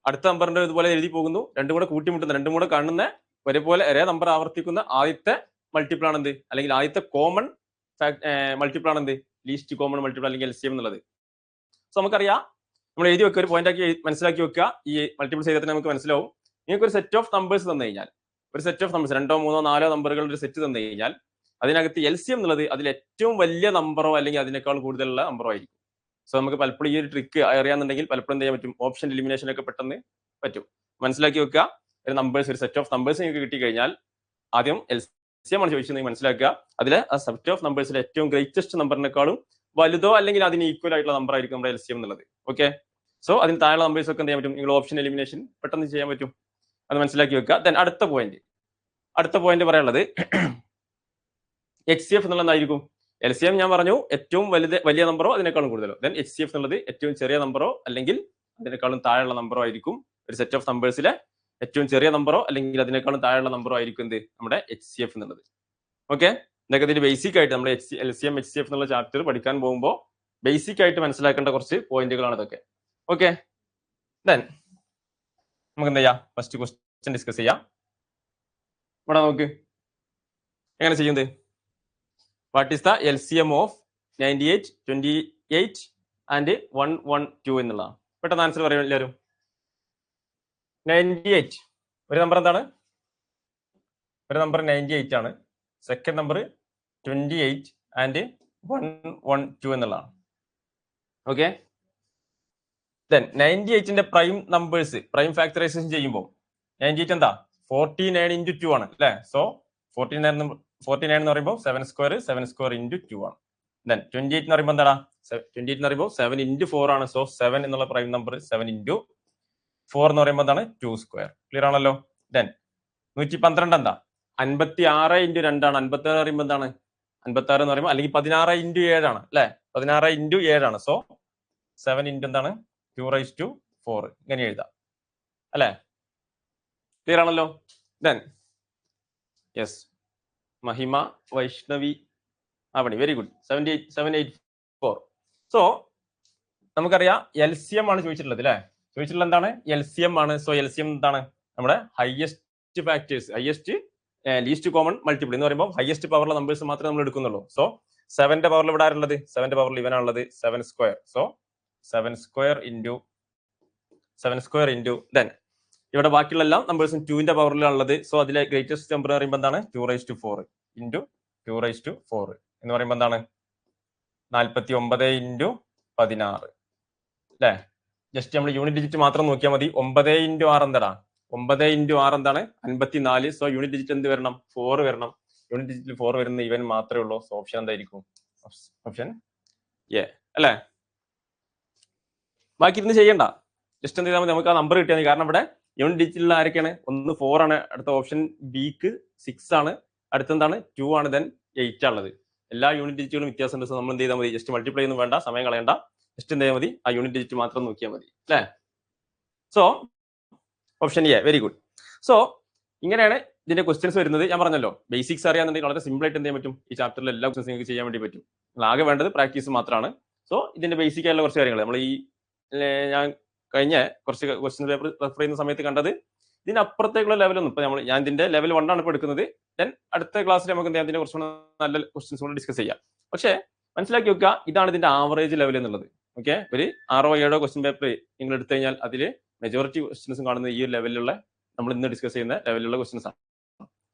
അടുത്ത നമ്പറിന്റെ ഇതുപോലെ എഴുതി പോകുന്നു, രണ്ടും കൂടെ കൂട്ടിമുട്ടുന്ന, രണ്ടും കൂടെ കാണുന്ന ഒരേപോലെ ഒരേ നമ്പർ ആവർത്തിക്കുന്ന ആദ്യത്തെ മൾട്ടിപ്പിൾ ആണ് എന്ത്, അല്ലെങ്കിൽ ആദ്യത്തെ കോമൺ മൾട്ടിപ്പിൾ ആണ് എന്ത്, ലീസ്റ്റ് കോമൺ മൾട്ടിപ്പിൾ അല്ലെങ്കിൽ LCM എന്നുള്ളത്. സോ നമുക്കറിയാം, നമ്മൾ എഴുതി വെക്കുക, ഒരു പോയിന്റ് ആക്കി മനസ്സിലാക്കി വെക്കുക. ഈ മൾട്ടിപ്പിൾസ് ചെയ്തിട്ട് നമുക്ക് മനസ്സിലാവും നിങ്ങൾക്ക് ഒരു സെറ്റ് ഓഫ് നമ്പേഴ്സ് തന്നു കഴിഞ്ഞാൽ, ഒരു സെറ്റ് ഓഫ് നമ്പേഴ്സ് 2, 3, 4 നമ്പറുകളുടെ ഒരു സെറ്റ് തന്നു കഴിഞ്ഞാൽ അതിനകത്ത് LCM എന്നുള്ളത് അതിൽ ഏറ്റവും വലിയ നമ്പറോ അല്ലെങ്കിൽ അതിനേക്കാൾ കൂടുതലുള്ള നമ്പറോ ആയിരിക്കും. സോ നമുക്ക് പലപ്പോഴും ഈ ഒരു ട്രിക്ക് അറിയാന്നുണ്ടെങ്കിൽ പലപ്പോഴും എന്ത് ചെയ്യാൻ പറ്റും, ഓപ്ഷൻ എലിമിനേഷൻ ഒക്കെ പെട്ടെന്ന് പറ്റും. മനസ്സിലാക്കി വെക്കുക. ഒരു നമ്പേഴ്സ്, ഒരു സെറ്റ് ഓഫ് നമ്പേഴ്സ് നിങ്ങൾക്ക് കിട്ടി കഴിഞ്ഞാൽ ആദ്യം LCM ആണ് ചോദിച്ചത് മനസ്സിലാക്കുക. അതിലെ ആ സെറ്റ് ഓഫ് നമ്പേഴ്സിലെ ഏറ്റവും ഗ്രേറ്റസ്റ്റ് നമ്പറിനേക്കാളും വലുതോ അല്ലെങ്കിൽ അതിന് ഈക്വൽ ആയിട്ടുള്ള നമ്പർ ആയിരിക്കും നമ്മുടെ LCM എന്നുള്ളത്. ഓക്കെ, സോ അതിന് താഴെ നമ്പേഴ്സ് ഒക്കെ എന്ത് ചെയ്യാൻ പറ്റും, നിങ്ങൾ ഓപ്ഷൻ എലിമിനേഷൻ പെട്ടെന്ന് ചെയ്യാൻ പറ്റും. അത് മനസ്സിലാക്കി വെക്കുക. ദെൻ അടുത്ത പോയിന്റ് പറയാനുള്ളത് HCF എന്നുള്ളതായിരിക്കും. LCM ഞാൻ പറഞ്ഞു ഏറ്റവും വലിയ നമ്പറോ അതിനേക്കാളും കൂടുതലോ. ദെൻ HCF എന്നുള്ളത് ഏറ്റവും ചെറിയ നമ്പറോ അല്ലെങ്കിൽ അതിനേക്കാളും താഴെയുള്ള നമ്പറോ ആയിരിക്കും. ഒരു സെറ്റ് ഓഫ് നമ്പേഴ്സിലെ ഏറ്റവും ചെറിയ നമ്പറോ അല്ലെങ്കിൽ അതിനേക്കാളും താഴെയുള്ള നമ്പറോ ആയിരിക്കും എന്ത്, നമ്മുടെ HCF എന്നുള്ളത്. ഓക്കെ, ഇതൊക്കെ ഇതിന്റെ ബേസിക് ആയിട്ട് നമ്മൾ LCM HCF എന്നുള്ള ചാപ്റ്റർ പഠിക്കാൻ പോകുമ്പോൾ ബേസിക് ആയിട്ട് മനസ്സിലാക്കേണ്ട കുറച്ച് പോയിന്റുകളാണ് ഇതൊക്കെ. ഓക്കെ, ദെൻ നമുക്ക് എന്ത് ചെയ്യാം, ഫസ്റ്റ് ക്വസ്റ്റ്യൻ ഡിസ്കസ് ചെയ്യാം. ഇവിടെ നോക്ക് എങ്ങനെ ചെയ്യുന്നത്. What is the LCM of 98, 28 and 112 എന്നുള്ളതാണ്. പെട്ടെന്ന് ആൻസർ പറയും എല്ലാവരും. 98 ഒരു നമ്പർ എന്താണ്, ഒരു നമ്പർ 98 ആണ്. സെക്കൻഡ് നമ്പർ 28 ആൻഡ് 112 എന്നുള്ളതാണ്. ഓക്കെ, ദെൻ 98ന്റെ പ്രൈം നമ്പേഴ്സ് പ്രൈം ഫാക്ടറൈസേഷൻ ചെയ്യുമ്പോൾ 98 എന്താ 49 into 2 ആണ് അല്ലെ. സോ 49 എന്ന് പറയുമ്പോൾ 7 square into 2 ആണ്. ദെൻ 28 എന്ന് പറയുമ്പോൾ എന്താ 28 എന്ന് പറയുമ്പോൾ 7 into 4 ആണ്. സോ 7 എന്നുള്ള പ്രൈം നമ്പർ 7 into 4 എന്ന് പറയുമ്പോൾ എന്താണ് 2 square. ക്ലിയർ ആണല്ലോ. ദെൻ 112 എന്താ 56 into 2 ആണ്. 56 പറയുമ്പോൾ എന്താണ് 56 എന്ന് പറയുമ്പോൾ അല്ലെങ്കിൽ 16 into 7 ആണ് അല്ലെ. 16 into 7 ആണ്. സോ 7 into എന്താണ് 2⁴. ഇങ്ങനെ എഴുതാം അല്ലെ. ക്ലിയർ ആണല്ലോ. ദെൻ യെസ്, മഹിമ Vaishnavi Avani, very good. 784. So നമുക്കറിയാം LCM ആണ് ചോദിച്ചിട്ടുള്ളത് അല്ലെ. ചോദിച്ചിട്ടുള്ളത് എന്താണ്, LCM ആണ്. സോ LCM എന്താണ്, നമ്മുടെ highest factors, highest least common multiple എന്ന് പറയുമ്പോൾ ഹയസ്റ്റ് പവറുള്ള നമ്പേഴ്സ് മാത്രമേ നമ്മൾ എടുക്കുന്നുള്ളൂ. സോ 7ന്റെ പവറിൽ ഇവിടെ ആരുള്ളത്, 7ന്റെ പവറിൽ ഇവനാണുള്ളത് 7 square. So 7 square into then ഇവിടെ ബാക്കിയുള്ള എല്ലാ നമ്പേഴ്സും 2ന്റെ പവറിലാണുള്ളത്. സോ അതിലെ ഗ്രേറ്റസ്റ്റ് നമ്പർ പറയുമ്പോൾ എന്താണ് 2⁴ into 2⁴ എന്ന് പറയുമ്പോൾ എന്താണ് 49 into 16 അല്ലെ. ജസ്റ്റ് നമ്മൾ യൂണിറ്റ് ഡിജിറ്റ് മാത്രം നോക്കിയാൽ മതി. 9 into 6 എന്താ 9 into 6 എന്താണ് 54. സോ യൂണിറ്റ് ഡിജിറ്റ് എന്ത് വരണം 4 വരണം. യൂണിറ്റ് ഡിജിറ്റിൽ 4 വരുന്ന ഇവൻ മാത്രമേ ഉള്ളൂ. സോ ഓപ്ഷൻ എന്തായിരിക്കും, ഓപ്ഷൻ എ അല്ലെ. ബാക്കി ഇരുന്ന് ചെയ്യണ്ട, ജസ്റ്റ് എന്ത് ചെയ്താൽ മതി, നമുക്ക് ആ നമ്പർ കിട്ടിയാൽ മതി. കാരണം ഇവിടെ യൂണിറ്റ് ഡിജിറ്റിൽ ആരൊക്കെയാണ്, ഒന്ന് 4 ആണ്, അടുത്ത ഓപ്ഷൻ ബിക്ക് 6 ആണ്, അടുത്തെന്താണ് 2 ആണ്, ദെൻ 8 ആണുള്ളത്. എല്ലാ യൂണിറ്റ് ഡിജിറ്റുകളും വ്യത്യാസം ഉണ്ട്. സോ നമ്മൾ എന്ത് ചെയ്താൽ മതി, ജസ്റ്റ് മൾട്ടിപ്ലൈ ഒന്നും വേണ്ട, സമയം കളയണ്ട, ജസ്റ്റ് എന്ത് ചെയ്യാൽ മതി, ആ യൂണിറ്റ് ഡിജിറ്റ് മാത്രം നോക്കിയാൽ മതി അല്ലേ. So option A, very good. So ഇങ്ങനെയാണ് ഇതിന്റെ ക്വസ്റ്റ്യൻസ് വരുന്നത്. ഞാൻ പറഞ്ഞല്ലോ ബേസിക്സ് അറിയാന്നുണ്ടെങ്കിൽ വളരെ സിമ്പിൾ ആയിട്ട് എന്ത് ചെയ്യാൻ പറ്റും, ഈ ചാപ്റ്ററിൽ എല്ലാ ക്വസ്റ്റ്യൻസ് നിങ്ങൾക്ക് ചെയ്യാൻ വേണ്ടി പറ്റും. ആകെ വേണ്ടത് പ്രാക്ടീസ് മാത്രമാണ്. സോ ഇതിന്റെ ബേസിക് ആയിട്ടുള്ള കുറച്ച് കാര്യങ്ങൾ നമ്മൾ ഈ ഞാൻ കഴിഞ്ഞ കുറച്ച് ക്വസ്റ്റ്യൻ പേപ്പർ റെഫർ ചെയ്യുന്ന സമയത്ത് കണ്ടത്, ഇതിനപ്പുറത്തേക്കുള്ള ലെവലൊന്നും ഇപ്പൊ ഞാൻ ഇതിന്റെ ലെവൽ 1 ആണ് ഇപ്പോൾ എടുക്കുന്നത്. ദെൻ അടുത്ത ക്ലാസ്സിൽ നമുക്ക് എന്ത് ചെയ്യാം, ഇതിന്റെ കുറച്ചുകൂടെ നല്ല ക്വസ്റ്റ്യൻസ് കൂടെ ഡിസ്കസ് ചെയ്യാം. പക്ഷേ മനസ്സിലാക്കി വെക്കുക, ഇതാണ് ഇതിന്റെ ആവറേജ് ലെവൽ എന്നുള്ളത്. ഓക്കെ, ഒരു 6 or 7 ക്വസ്റ്റ്യൻ പേപ്പർ നിങ്ങൾ എടുത്തു കഴിഞ്ഞാൽ അതിൽ മെജോറിറ്റി ക്വസ്റ്റ്യൻസും കാണുന്നത് ഈ ഒരു ലെവലിലുള്ള, നമ്മൾ ഇന്ന് ഡിസ്കസ് ചെയ്യുന്ന ലെവലിലുള്ള ക്വസ്റ്റ്യൻസ് ആണ്.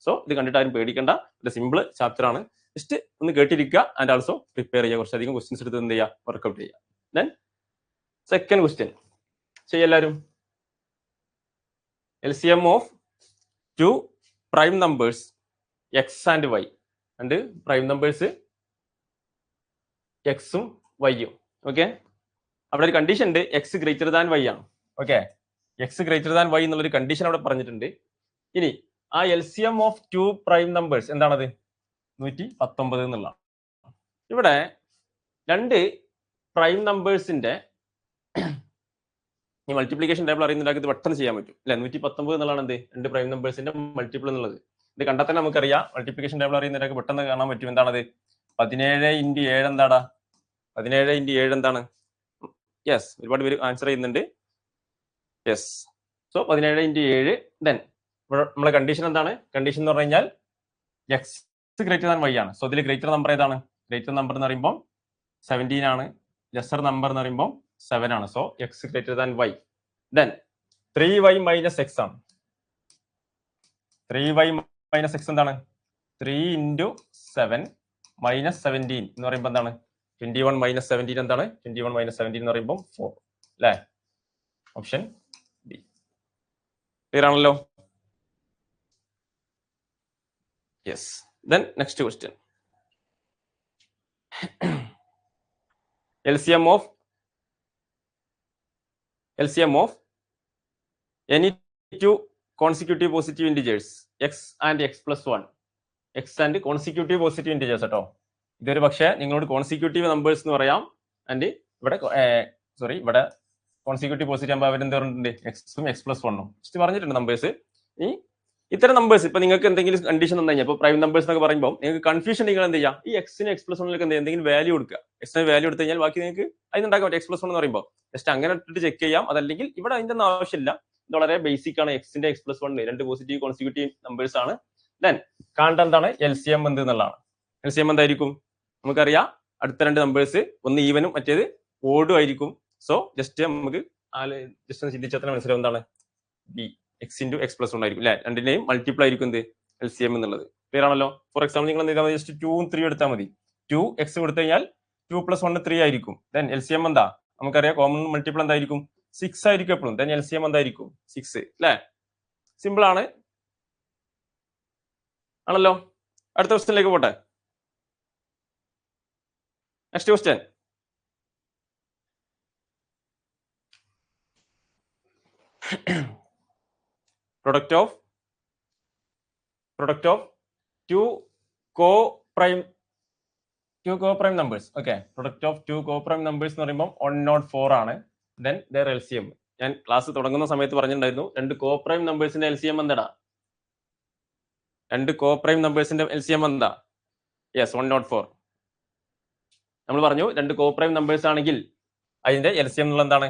സോ ഇത് കണ്ടിട്ട് ആരും പേടിക്കേണ്ട, ഒരു സിമ്പിൾ ചാപ്റ്റർ ആണ്. ജസ്റ്റ് ഒന്ന് കേട്ടിരിക്കുക ആൻഡ് ആൾസോ പ്രിപ്പയർ ചെയ്യുക. കുറച്ചധികം ക്വസ്റ്റ്യൻസ് എടുത്ത് എന്ത് ചെയ്യുക, വർക്ക്ഔട്ട് ചെയ്യുക. ദെൻ സെക്കൻഡ് ക്വസ്റ്റ്യൻ ചെയ്യെല്ലാരും. LCM of 2 prime numbers X and Y. രണ്ട് പ്രൈം നമ്പേഴ്സ് എക്സും വൈയും. ഓക്കെ, അവിടെ ഒരു കണ്ടീഷൻ ഉണ്ട്, X ഗ്രേറ്റർ ദാൻ Y ആണ്. Okay, X greater than Y എന്നുള്ളൊരു കണ്ടീഷൻ അവിടെ പറഞ്ഞിട്ടുണ്ട്. ഇനി ആ LCM ഓഫ് 2 പ്രൈം നമ്പേഴ്സ് എന്താണത്, 119 എന്നുള്ള. ഇവിടെ രണ്ട് പ്രൈം നമ്പേഴ്സിന്റെ ഈ മൾട്ടിപ്ലിക്കേഷൻ ടേബിൾ അറിയുന്നതിലേക്ക് ഇത് പെട്ടെന്ന് ചെയ്യാൻ പറ്റും അല്ലെ. 119 എന്നുള്ളതാണ് എന്ത്, രണ്ട് പ്രൈം നമ്പേഴ്സിന്റെ മൾട്ടിപ്പിൾ എന്നുള്ളത്. ഇത് കണ്ടാൽ തന്നെ നമുക്കറിയാം, മൾട്ടിപ്ലിക്കേഷൻ ടേബിൾ അറിയുന്നതിലേക്ക് പെട്ടെന്ന് കാണാൻ പറ്റും. എന്താണത്, 17 into 7 എന്താടാ, 17 into 7 എന്താണ്, യെസ്, ഒരുപാട് പേര് ആൻസർ ചെയ്യുന്നുണ്ട്. Yes, so 17 into 7. ദെൻ നമ്മളെ കണ്ടീഷൻ എന്താണ്, കണ്ടീഷൻ എന്ന് പറഞ്ഞു കഴിഞ്ഞാൽ X ഗ്രേറ്റർ ദാൻ Y ആണ്. സോ ഇതിൽ ഗ്രേറ്റർ നമ്പർ ഏതാണ്, ഗ്രേറ്റർ നമ്പർ എന്ന് പറയുമ്പോൾ 17 ആണ്, ലെസർ നമ്പർ എന്ന് പറയുമ്പോൾ 7 ആണ്. So X greater than Y. Then 3Y - X ആണ്. 3y മൈനസ് എക്സ് എന്താണ് 3 × 7 മൈനസ് 17 എന്ന് പറയുമ്പോൾ എന്താണ് 21 മൈനസ് 17 എന്താണ് 21 മൈനസ് 17 എന്ന് പറയുമ്പോൾ 4 അല്ലേ ഓപ്ഷൻ ബി ക്ലിയർ ആണല്ലോ yes then next question LCM of any two consecutive positive integers x and x plus 1 x and consecutive positive integers കേട്ടോ ഇതൊരു പക്ഷേ നിങ്ങളോട് കോൺസിക്യൂട്ടീവ് നമ്പേഴ്സ് എന്ന് പറയാം ആൻഡ് ഇവിടെ ഇവിടെ കോൺസിക്യൂട്ടീവ് പോസിറ്റീവ് ആകുമ്പോൾ അവരെന്ത് പറഞ്ഞിട്ടുണ്ട് എക്സും എക്സ് പ്ലസ് വണ്ണും ജസ്റ്റ് പറഞ്ഞിട്ടുണ്ട് നമ്പേഴ്സ് ഈ ഇത്തരം നമ്പേഴ്സ് ഇപ്പൊ നിങ്ങൾക്ക് എന്തെങ്കിലും കണ്ടീഷൻ തന്നു കഴിഞ്ഞാൽ ഇപ്പൊ പ്രൈം നമ്പേഴ്സ് എന്നൊക്കെ പറയുമ്പോൾ നിങ്ങൾക്ക് കൺഫ്യൂഷൻ നിങ്ങൾ എന്ത് ചെയ്യാം ഈ എക്സിന് എക്സ് പ്ലസ് വണ്ണിലേക്ക് എന്തെങ്കിലും വാല്യൂ കൊടുക്കുക എക്സിന് വാല്യൂ എടുത്തു കഴിഞ്ഞാൽ ബാക്കി നിങ്ങൾക്ക് അതിനുണ്ടാക്കാൻ പറ്റും എക്സ് പ്ലസ് വൺ എന്ന് പറയുമ്പോൾ ജസ്റ്റ് അങ്ങനെ ഇട്ടിട്ട് ചെക്ക് ചെയ്യാം അതല്ലെങ്കിൽ ഇവിടെ അതിന്റെ ഒന്നും ആവശ്യമില്ല ഇത് വളരെ ബേസിക് ആണ് എക്സിന്റെ എക്സ് പ്ലസ് വൺ രണ്ട് പോസിറ്റീവ് കോൺസിക്യൂട്ടീവ് നമ്പേഴ്സ് ആണ് ദെൻ കാണേണ്ട എന്താണ് LCM എന്ത് എന്നുള്ളതാണ് LCM എന്തായിരിക്കും നമുക്കറിയാം അടുത്ത രണ്ട് നമ്പേഴ്സ് ഒന്ന് ഈവനും മറ്റേത് ഓഡും ആയിരിക്കും സോ ജസ്റ്റ് നമുക്ക് ജസ്റ്റ് ചിന്തിച്ചാൽ തന്നെ മനസ്സിലാവും എന്താണ് B X into X plus one ആയിരിക്കും അല്ലെ രണ്ടിന്റെയും മൾട്ടിപ്പിൾ ആയിരിക്കും എന്ത് LCM എന്നുള്ളത് ക്ലിയർ ആണല്ലോ ഫോർ എക്സാമ്പിൾ നിങ്ങൾ എന്ത് ചെയ്താൽ ജസ്റ്റ് 2 ഉം 3 എടുത്താൽ മതി 2x കൊടുത്തു കഴിഞ്ഞാൽ 2 + 1 3 ആയിരിക്കും ദെൻ LCM എന്താ നമുക്കറിയാം കോമൺ മൾട്ടിപ്പിൾ എന്തായിരിക്കും 6 ആയിരിക്കും എപ്പോഴും ദെൻ LCM എന്തായിരിക്കും 6 അല്ലെ സിമ്പിൾ ആണ് ആണല്ലോ അടുത്ത ക്വസ്റ്റ്യനിലേക്ക് പോട്ടെ next question product of two co-prime numbers. Okay, product of two co-prime numbers എന്ന് പറയുമ്പോൾ 104 ആണ്. Then their LCM. ഞാൻ ക്ലാസ് തുടങ്ങുന്ന സമയത്ത് പറഞ്ഞിട്ടുണ്ടായിരുന്നു രണ്ട് co-prime നമ്പേഴ്സിന്റെ LCM എന്താടാ രണ്ട് co-prime നമ്പേഴ്സിന്റെ LCM എന്താ യെസ് 104 നമ്മൾ പറഞ്ഞു രണ്ട് co-prime നമ്പേഴ്സ് ആണെങ്കിൽ അതിന്റെ LCM എന്നുള്ള എന്താണ്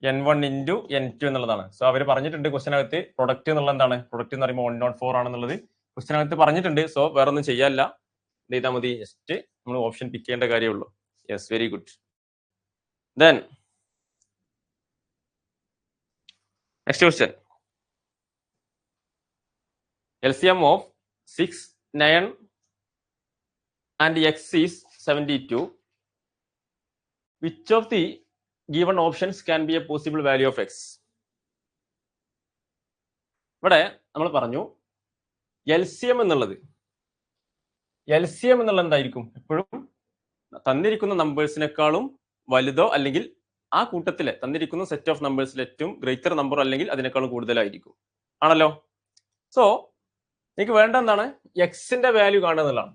n1 into n2 എന്നുള്ളതാണ് സോ അവർ പറഞ്ഞിട്ടുണ്ട് ക്വസ്റ്റ്യൻ അകത്ത് പ്രൊഡക്റ്റ് എന്നുള്ള എന്താണ് പ്രൊഡക്റ്റ് എന്ന് പറയുമ്പോൾ 104 ആണെന്നുള്ളത് ക്വസ്റ്റ്യൻ അകത്ത് പറഞ്ഞിട്ടുണ്ട് സോ വേറെ ഒന്നും ചെയ്യാനില്ല എന്ത് ചെയ്താൽ മതി ജസ്റ്റ് നമ്മൾ ഓപ്ഷൻ പിക്ക് ചെയ്യേണ്ട കാര്യമുള്ളൂ yes very good then next question LCM of 6, 9 and x is 72 which of the given options can be a possible value of x ഇവിടെ നമ്മൾ പറഞ്ഞു LCM എന്നുള്ളത് എന്തായിരിക്കും എപ്പോഴും തന്നിരിക്കുന്ന നമ്പേഴ്സിനേക്കാളും വലുതോ അല്ലെങ്കിൽ ആ കൂട്ടത്തിലെ തന്നിരിക്കുന്ന സെറ്റ് ഓഫ് നമ്പേഴ്സിൽ ഏറ്റവും ഗ്രേറ്റർ നമ്പർ അല്ലെങ്കിൽ അതിനേക്കാളും കൂടുതലായിരിക്കും ആണല്ലോ സോ എനിക്ക് വേണ്ട എന്താണ് എക്സിന്റെ വാല്യൂ കാണുക എന്നുള്ളതാണ്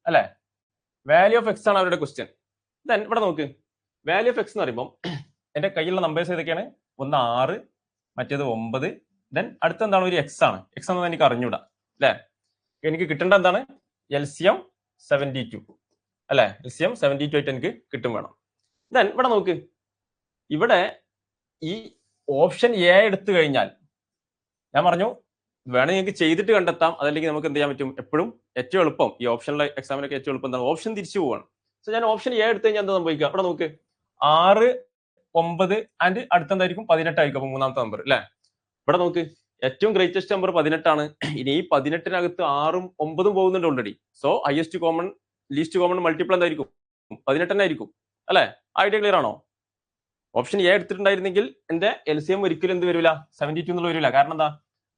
അല്ലെ വാല്യൂ ഓഫ് എക്സ് ആണ് അവരുടെ ക്വസ്റ്റ്യൻ ദെൻ ഇവിടെ നോക്ക് വാല്യൂ ഓഫ് എക്സ് എന്ന് പറയുമ്പോൾ എന്റെ കയ്യിലുള്ള നമ്പേഴ്സ് ഏതൊക്കെയാണ് ഒന്ന് 6 മറ്റേത് 9 ദെൻ അടുത്ത എന്താണ് ഒരു എക്സ് ആണ് എക്സ് എന്നത് എനിക്ക് അറിഞ്ഞൂടാ അല്ലെ എനിക്ക് കിട്ടേണ്ട എന്താണ് LCM 72 അല്ലെ LCM 72 ആയിട്ട് എനിക്ക് കിട്ടും വേണം ദെൻ ഇവിടെ നോക്ക് ഇവിടെ ഈ ഓപ്ഷൻ എ എടുത്തു കഴിഞ്ഞാൽ ഞാൻ പറഞ്ഞു വേണമെങ്കിൽ നിങ്ങൾക്ക് ചെയ്തിട്ട് കണ്ടെത്താം അതല്ലെങ്കിൽ നമുക്ക് എന്ത് ചെയ്യാൻ പറ്റും എപ്പോഴും ഏറ്റവും എളുപ്പം ഈ ഓപ്ഷനിലെ എക്സാമിനൊക്കെ ഏറ്റവും എളുപ്പം എന്താണ് ഓപ്ഷൻ തിരിച്ചു പോവാണ് സോ ഞാൻ ഓപ്ഷൻ എ എടുത്തു കഴിഞ്ഞാൽ എന്താ സംഭവിക്കുക ഇവിടെ നോക്ക് 6 9 ആൻഡ് അടുത്തെന്തായിരിക്കും 18 ആയിരിക്കും അപ്പൊ മൂന്നാമത്തെ നമ്പർ അല്ലെ ഇവിടെ നോക്ക് ഏറ്റവും ഗ്രേറ്റസ്റ്റ് നമ്പർ 18 ആണ് ഇനി ഈ 18-നകത്ത് 6ഉം 9ഉം പോകുന്നുണ്ട് already so least common multiple എന്തായിരിക്കും 18 തന്നെ ആയിരിക്കും അല്ലെ ഐഡിയ ക്ലിയർ ആണോ ഓപ്ഷൻ എ എടുത്തിട്ടുണ്ടായിരുന്നെങ്കിൽ എന്റെ LCM ഒരിക്കലും എന്ത് വരില്ല 72 എന്നുള്ള വരില്ല കാരണം എന്താ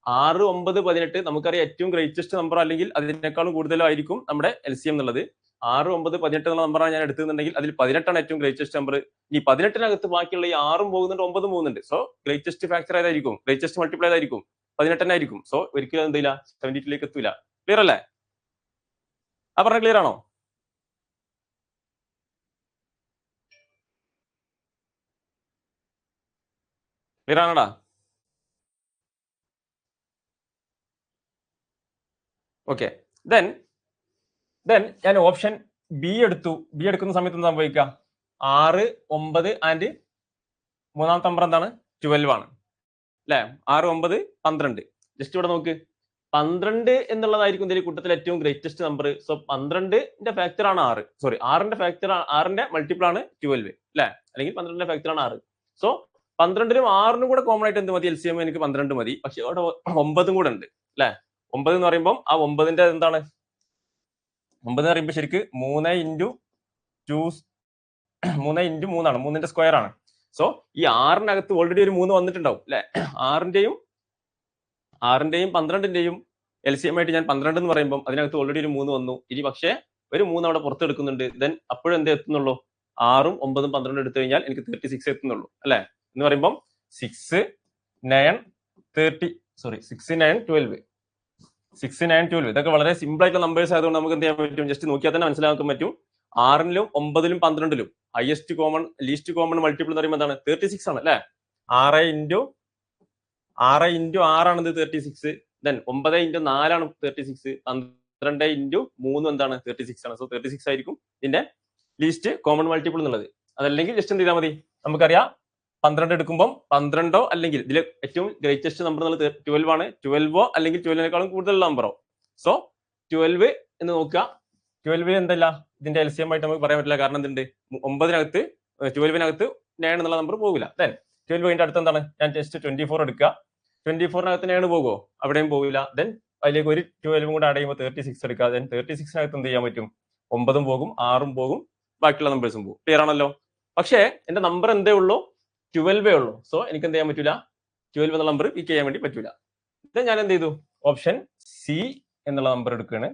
6 9 18 നമുക്കറിയാം ഏറ്റവും ഗ്രേറ്റസ്റ്റ് നമ്പർ അല്ലെങ്കിൽ അതിനേക്കാളും കൂടുതലായിരിക്കും നമ്മുടെ LCM എന്നുള്ളത് 6 9 18 എന്നുള്ള നമ്പറാണ് ഞാൻ എടുത്തിട്ടുണ്ടെങ്കിൽ അതിൽ 18 ആണ് ഏറ്റവും ഗ്രേറ്റസ്റ്റ് നമ്പർ ഈ 18-നകത്ത് ബാക്കിയുള്ള ഈ 6ഉം പോകുന്നുണ്ട് 9ഉം പോകുന്നുണ്ട് സോ ഗ്രേറ്റസ്റ്റ് ഫാക്ടർ ഏതായിരിക്കും ഗ്രേറ്റസ്റ്റ് മൾട്ടിപ്പിൾ ഏതായിരിക്കും 18 തന്നെ ആയിരിക്കും സോ ഒരിക്കലും എന്തില്ല 72 എത്തൂല ക്ലിയർ അല്ലേ ആ പറഞ്ഞ ക്ലിയർ ആണോ ക്ലിയർ ആണോടാ ഓക്കെ ദെൻ ഞാൻ ഓപ്ഷൻ ബി എടുക്കുന്ന സമയത്ത് എന്താ സംഭവിക്കുക 6 9 ആൻഡ് മൂന്നാമത്തെ നമ്പർ എന്താണ് 12 ആണ് അല്ലെ 6 9 12 ജസ്റ്റ് ഇവിടെ നോക്ക് 12 എന്നുള്ളതായിരിക്കും ഇതിന്റെ കൂട്ടത്തിൽ ഏറ്റവും ഗ്രേറ്റസ്റ്റ് നമ്പർ സോ 12ന്റെ ഫാക്ടർ ആണ് 6 സോറി 6ന്റെ ഫാക്ടർ 6ന്റെ മൾട്ടിപ്പിൾ ആണ് 12 അല്ലെ അല്ലെങ്കിൽ 12ന്റെ ഫാക്ടർ ആണ് 6 സോ 12നും 6നും കൂടെ കോമൺ ആയിട്ട് എന്ത് മതി? LCM എനിക്ക് 12 മതി. പക്ഷെ അവിടെ 9 കൂടെ ഉണ്ട് അല്ലെ? 9 എന്ന് പറയുമ്പോൾ ആ 9ന്റെ എന്താണ്? 9 എന്ന് പറയുമ്പോൾ ശരിക്ക് 3 ഇൻറ്റു 2 3 ഇൻറ്റു 3 ആണ്. 3ന്റെ സ്ക്വയർ ആണ്. സോ ഈ 6നകത്ത് ഓൾറെഡി ഒരു 3 വന്നിട്ടുണ്ടാവും അല്ലെ? 6ന്റെയും 12ന്റെയും LCM ആയിട്ട് ഞാൻ 12 എന്ന് പറയുമ്പോൾ അതിനകത്ത് ഓൾറെഡി ഒരു 3 വന്നു. ഇനി പക്ഷേ ഒരു 3 അവിടെ പുറത്തെടുക്കുന്നുണ്ട്. ദെൻ അപ്പോഴും എന്തേ എത്തുന്നുള്ളൂ? 6ഉം 9ഉം 12 എടുത്തു കഴിഞ്ഞാൽ എനിക്ക് 36 എത്തുന്നുള്ളൂ അല്ലെ? എന്ന് പറയുമ്പോൾ 6, 9, 12 ഇതൊക്കെ വളരെ സിമ്പിൾ ആയിട്ടുള്ള നമ്പേഴ്സ് ആയതുകൊണ്ട് നമുക്ക് എന്ത് ചെയ്യാൻ പറ്റും? ജസ്റ്റ് നോക്കിയാൽ തന്നെ മനസ്സിലാക്കാൻ പറ്റും. 6ലും 9ലും 12ലും highest common least common multiple എന്ന് പറയുമ്പോൾ എന്താണ്? 36 ആണ് അല്ലെ? 6 ഇൻറ്റു 6 ആണിത് 36. ദെൻ 9 ഇൻറ്റു 4 ആണ് 36. 12 ഇൻറ്റു 3 എന്താണ്? 36 ആണ്. സോ 36 ആയിരിക്കും ഇതിന്റെ ലീസ്റ്റ് കോമൺ മൾട്ടിപ്പിൾ എന്നുള്ളത്. അതല്ലെങ്കിൽ ജസ്റ്റ് എന്ത് ചെയ്താൽ മതി? നമുക്കറിയാം 12 എടുക്കുമ്പോൾ 12ഓ അല്ലെങ്കിൽ ഇതിൽ ഏറ്റവും ഗ്രേറ്റസ്റ്റ് നമ്പർ എന്നുള്ളത് 12 ആണ്. 12ഓ അല്ലെങ്കിൽ 12നേക്കാളും കൂടുതൽ നമ്പറോ. സോ 12 എന്ന് നോക്കുക. 12 എന്തല്ല ഇതിന്റെ LCM ആയിട്ട് നമുക്ക് പറയാൻ പറ്റില്ല. കാരണം എന്തുണ്ട്? 9നകത്ത് 12നകത്ത് 9 എന്നുള്ള നമ്പർ പോകില്ല. ദെൻ 12 കഴിഞ്ഞിട്ട് അടുത്ത് എന്താണ്? ഞാൻ ജസ്റ്റ് 24 എടുക്കുക. 24നകത്ത് 9 പോകുമോ? അവിടെയും പോകില്ല. ദെൻ അതിലേക്ക് ഒരു 12 കൂടെ ആഡ് ചെയ്യുമ്പോൾ 36 എടുക്കുക. ദെൻ 36നകത്ത് എന്ത് ചെയ്യാൻ പറ്റും? 9ഉം പോകും, 6ഉം പോകും, ബാക്കിയുള്ള നമ്പേഴ്സും പോകും. ക്ലിയർ ആണല്ലോ? പക്ഷേ എന്റെ നമ്പർ എന്തേ ഉള്ളൂ? 12 ഉള്ളൂ. സോ എനിക്ക് എന്ത് ചെയ്യാൻ പറ്റില്ല? 12 എന്ന നമ്പർ പിക്ക് ചെയ്യാൻ വേണ്ടി പറ്റില്ല. ദെൻ ഞാൻ എന്ത് ചെയ്തു? ഓപ്ഷൻ സി എന്നുള്ള നമ്പർ എടുക്കുകയാണ്.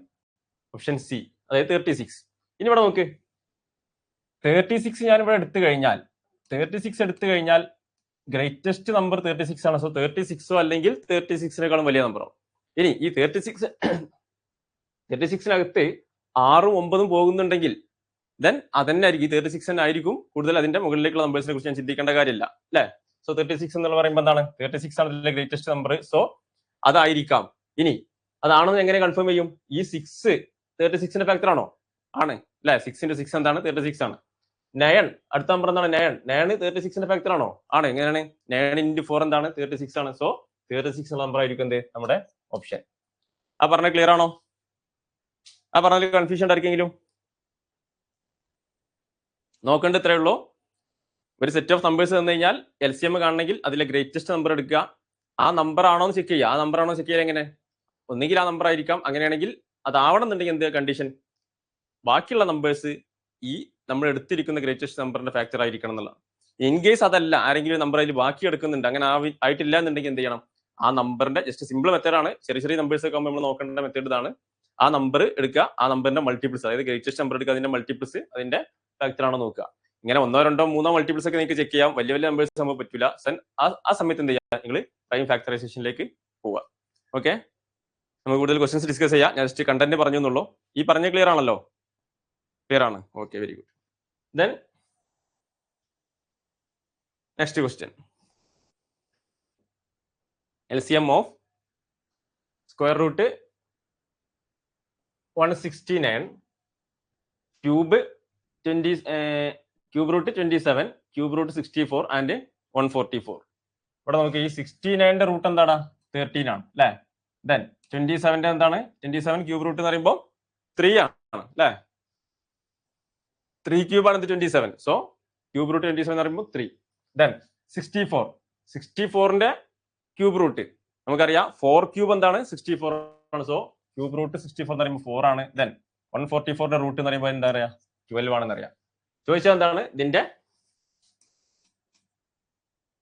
ഓപ്ഷൻ സി, അതായത് 36. ഇനി ഇവിടെ നോക്ക്, 36 ഞാൻ ഇവിടെ എടുത്തു കഴിഞ്ഞാൽ ഗ്രേറ്റസ്റ്റ് നമ്പർ 36 ആണ്. സോ 36ഓ അല്ലെങ്കിൽ 36നേക്കാളും വലിയ നമ്പറോ. ഇനി ഈ 36നകത്ത് 6ഉം 9ഉം പോകുന്നുണ്ടെങ്കിൽ ദെൻ അതന്നെ ആയിരിക്കും, 36 തന്നെ ആയിരിക്കും കൂടുതൽ. അതിന്റെ മുകളിലേക്കുള്ള നമ്പേഴ്സിനെ കുറിച്ച് ഞാൻ ചിന്തിക്കേണ്ട കാര്യമില്ല അല്ലെ? സോ 36 എന്നുള്ള പറയുമ്പോൾ എന്താണ്? 36 ആണ് ഇതിലെ ഗ്രേറ്റസ്റ്റ് നമ്പർ. സോ അതായിരിക്കാം. ഇനി അതാണെന്ന് എങ്ങനെ കൺഫേം ചെയ്യും? ഈ 6 36ന്റെ ഫാക്ടർ ആണോ? ആണ് അല്ലെ? 6 × 6 എന്താണ്? 36 ആണ്. 9 അടുത്ത നമ്പർ എന്താണ്? 9 36ന്റെ ഫാക്ടർ ആണോ? ആണ്. എങ്ങനെയാണ്? 9 × 4 എന്താണ്? 36 ആണ്. സോ 36 എന്ന നമ്പർ ആയിരിക്കും എന്ത്? നമ്മുടെ ഓപ്ഷൻ. ആ പറഞ്ഞ ക്ലിയർ ആണോ? ആ പറഞ്ഞതിൽ കൺഫ്യൂഷൻ ഉണ്ടായിരിക്കെങ്കിലും നോക്കേണ്ട ഇത്രേ ഉള്ളൂ. ഒരു സെറ്റ് ഓഫ് നമ്പേഴ്സ് തന്നു കഴിഞ്ഞാൽ LCM കാണണമെങ്കിൽ അതിലെ ഗ്രേറ്റസ്റ്റ് നമ്പർ എടുക്കുക. ആ നമ്പർ ആണോ എന്ന് ചെക്ക് ചെയ്യുക. ആ നമ്പർ ആണോ ചെക്ക് ചെയ്യാൻ എങ്ങനെ? ഒന്നുകിൽ ആ നമ്പർ ആയിരിക്കാം. അങ്ങനെയാണെങ്കിൽ അതാവണമെന്നുണ്ടെങ്കിൽ എന്ത് കണ്ടീഷൻ? ബാക്കിയുള്ള നമ്പേഴ്സ് ഈ നമ്മൾ എടുത്തിരിക്കുന്ന ഗ്രേറ്റസ്റ്റ് നമ്പറിന്റെ ഫാക്ടർ ആയിരിക്കണം എന്നുള്ള. ഇൻ കേസ് അതല്ല, ആരെങ്കിലും നമ്പർ അതിൽ ബാക്കി എടുക്കുന്നുണ്ട്, അങ്ങനെ ആയിട്ടില്ല എന്നുണ്ടെങ്കിൽ എന്ത് ചെയ്യണം? ആ നമ്പറിന്റെ ജസ്റ്റ് സിമ്പിൾ മെത്തേഡാണ്. ചെറിയ നമ്പേഴ്സ് ഒക്കെ നമ്മൾ നോക്കേണ്ട മെത്തേഡ് ഇതാണ്. ആ നമ്പർ എടുക്കുക, ആ നമ്പറിന്റെ മൾട്ടിപ്പിൾസ്, അതായത് ഗ്രേറ്റസ്റ്റ് നമ്പർ എടുക്കുക, അതിന്റെ മൾട്ടിപ്പിൾസ് അതിന്റെ ഫാക്ടർ ആണോ നോക്കുക. ഇങ്ങനെ 1, 2, 3 മൾട്ടിപ്പിൾസ് ഒക്കെ നിങ്ങൾക്ക് ചെക്ക് ചെയ്യാം. വലിയ നമ്പേഴ്സ് നമുക്ക് പറ്റില്ല. ആ സമയത്ത് എന്ത് ചെയ്യുക? നിങ്ങൾ പ്രൈം ഫാക്ടറൈസേഷനിലേക്ക് പോവുക. ഓക്കെ, നമുക്ക് കൂടുതൽ ക്വസ്റ്റ്യൻസ് ഡിസ്കസ് ചെയ്യാം. ഞാൻ ജസ്റ്റ് കണ്ടന്റ് പറഞ്ഞു എന്നുള്ളൂ. ഈ പറഞ്ഞ ക്ലിയർ ആണല്ലോ? ക്ലിയർ ആണ്. Okay, very good. Then next question. LCM of square root 169, cube 20, cube root 27, cube root 64 and 144. ഇവിടെ നമുക്ക് ഈ 69ന്റെ റൂട്ട് എന്താണ്? 13 ആണ് അല്ലെ? ദെൻ 27ന്റെ എന്താണ്? 27 ക്യൂബ് റൂട്ട് എന്ന് പറയുമ്പോൾ 3 ആണ് അല്ലെ? 3 ക്യൂബ് ആണ് 27. സോ ക്യൂബ് റൂട്ട് 27 എന്ന് പറയുമ്പോൾ 3. ദെൻ 64ന്റെ ക്യൂബ് റൂട്ട് നമുക്കറിയാം 4 ക്യൂബ് എന്താണ്? 64 ആണ്. സോ ക്യൂബ് റൂട്ട് 64 എന്ന് പറയുമ്പോൾ 4 ആണ്. ദെൻ 144ന്റെ റൂട്ട് എന്ന് പറയുമ്പോൾ എന്താ പറയാ? 12 ആണെന്ന് അറിയാം. ചോദിച്ചാൽ എന്താണ് ഇതിന്റെ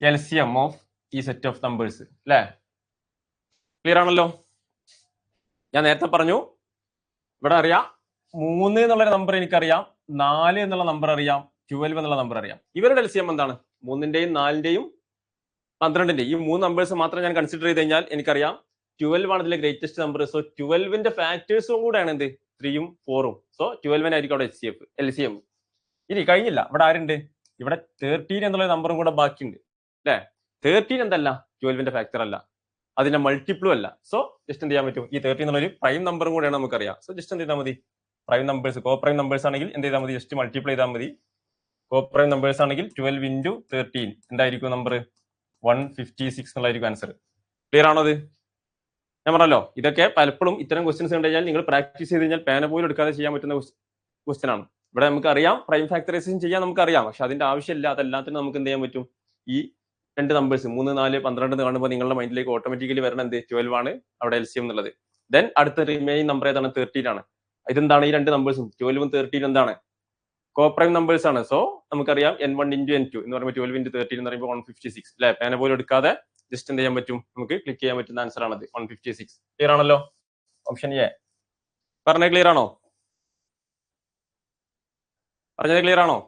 LCM ഓഫ് ഈ സെറ്റ് ഓഫ് നമ്പേഴ്സ് അല്ലെ? ക്ലിയർ ആണല്ലോ? ഞാൻ നേരത്തെ പറഞ്ഞു, ഇവിടെ അറിയാം 3 എന്നുള്ള നമ്പർ എനിക്കറിയാം, 4 എന്നുള്ള നമ്പർ അറിയാം, 12 എന്നുള്ള നമ്പർ അറിയാം. ഇവരുടെ LCM എന്താണ്? 3ന്റെയും 4ന്റെയും 12ന്റെയും ഈ 3 നമ്പേഴ്സ് മാത്രം ഞാൻ കൺസിഡർ ചെയ്ത് കഴിഞ്ഞാൽ എനിക്കറിയാം 12 ആണ് ഇതിലെ ഗ്രേറ്റസ്റ്റ് നമ്പർ. സോ 12ന്റെ ഫാക്ടേഴ്സും കൂടെയാണ് എന്ത്? 3ഉം 4ഉം. സോ 12നായിരിക്കും അവിടെ LCM. ഇനി കഴിഞ്ഞില്ല, ഇവിടെ ആരുണ്ട്? ഇവിടെ 13 എന്നുള്ള നമ്പറും കൂടെ ബാക്കിയുണ്ട് അല്ലെ? 13 എന്തല്ല? 12ന്റെ ഫാക്ടർ അല്ല, അതിന്റെ മൾട്ടിപ്പിളും അല്ല. സോ ജസ്റ്റ് എന്ത് ചെയ്യാൻ പറ്റും? ഈ 13 എന്നുള്ളൊരു പ്രൈം നമ്പറും കൂടെയാണ് നമുക്കറിയാം. സോ ജസ്റ്റ് എന്ത് ചെയ്താൽ മതി? പ്രൈം നമ്പേഴ്സ്, കോ പ്രൈം നമ്പേഴ്സ് ആണെങ്കിൽ എന്ത് ചെയ്താൽ മതി? ജസ്റ്റ് മൾട്ടിപ്ലൈ ചെയ്താൽ മതി. കോ പ്രൈം നമ്പേഴ്സ് ആണെങ്കിൽ 12 × 13 എന്തായിരിക്കും നമ്പർ? 156 എന്നുള്ളതായിരിക്കും ആൻസർ. ക്ലിയർ ആണോ? അത് ഞാൻ പറഞ്ഞല്ലോ, ഇതൊക്കെ പലപ്പോഴും ഇത്തരം ക്വസ്റ്റ്യൻസ് കണ്ടു കഴിഞ്ഞാൽ നിങ്ങൾ പ്രാക്ടീസ് ചെയ്ത് കഴിഞ്ഞാൽ പേന പോലും എടുക്കാതെ ചെയ്യാൻ പറ്റുന്ന ക്വസ്റ്റ്യൻ ആണ്. ഇവിടെ നമുക്ക് അറിയാം പ്രൈം ഫാക്ടറൈസേഷൻ ചെയ്യാൻ നമുക്കറിയാം, പക്ഷെ അതിന്റെ ആവശ്യമില്ല. അതെല്ലാത്തിനും നമുക്ക് എന്ത് ചെയ്യാൻ പറ്റും? ഈ രണ്ട് നമ്പേഴ്സ് 3, 4, 12 എന്ന് കാണുമ്പോൾ നിങ്ങളുടെ മൈൻഡിലേക്ക് ഓട്ടോമാറ്റിക്കലി വരണം എന്ത് 12 ആണ് അവിടെ LCM എന്നുള്ളത്. ദെൻ അടുത്ത റിമൈനിങ് നമ്പർ ഏതാണ് 13 ആണ്. ഇതെന്താണ് ഈ രണ്ട് നമ്പേഴ്സും 12ഉം 13 എന്താണ് കോപ്രൈം നമ്പേഴ്സ് ആണ്. സോ നമുക്കറിയാം N1 into N2 എന്ന് പറയുമ്പോൾ 12 into 13 എന്ന് പറയുമ്പോൾ 156 അല്ലെ. പേന പോലും എടുക്കാതെ ജസ്റ്റ് എന്ത് ചെയ്യാൻ പറ്റും, നമുക്ക് ക്ലിക്ക് ചെയ്യാൻ പറ്റുന്ന ആൻസർ ആണത് 156. ക്ലിയർ ആണല്ലോ? ഓപ്ഷൻ എ പറഞ്ഞത് ക്ലിയർ ആണോ? പറഞ്ഞത് ക്ലിയർ ആണോ?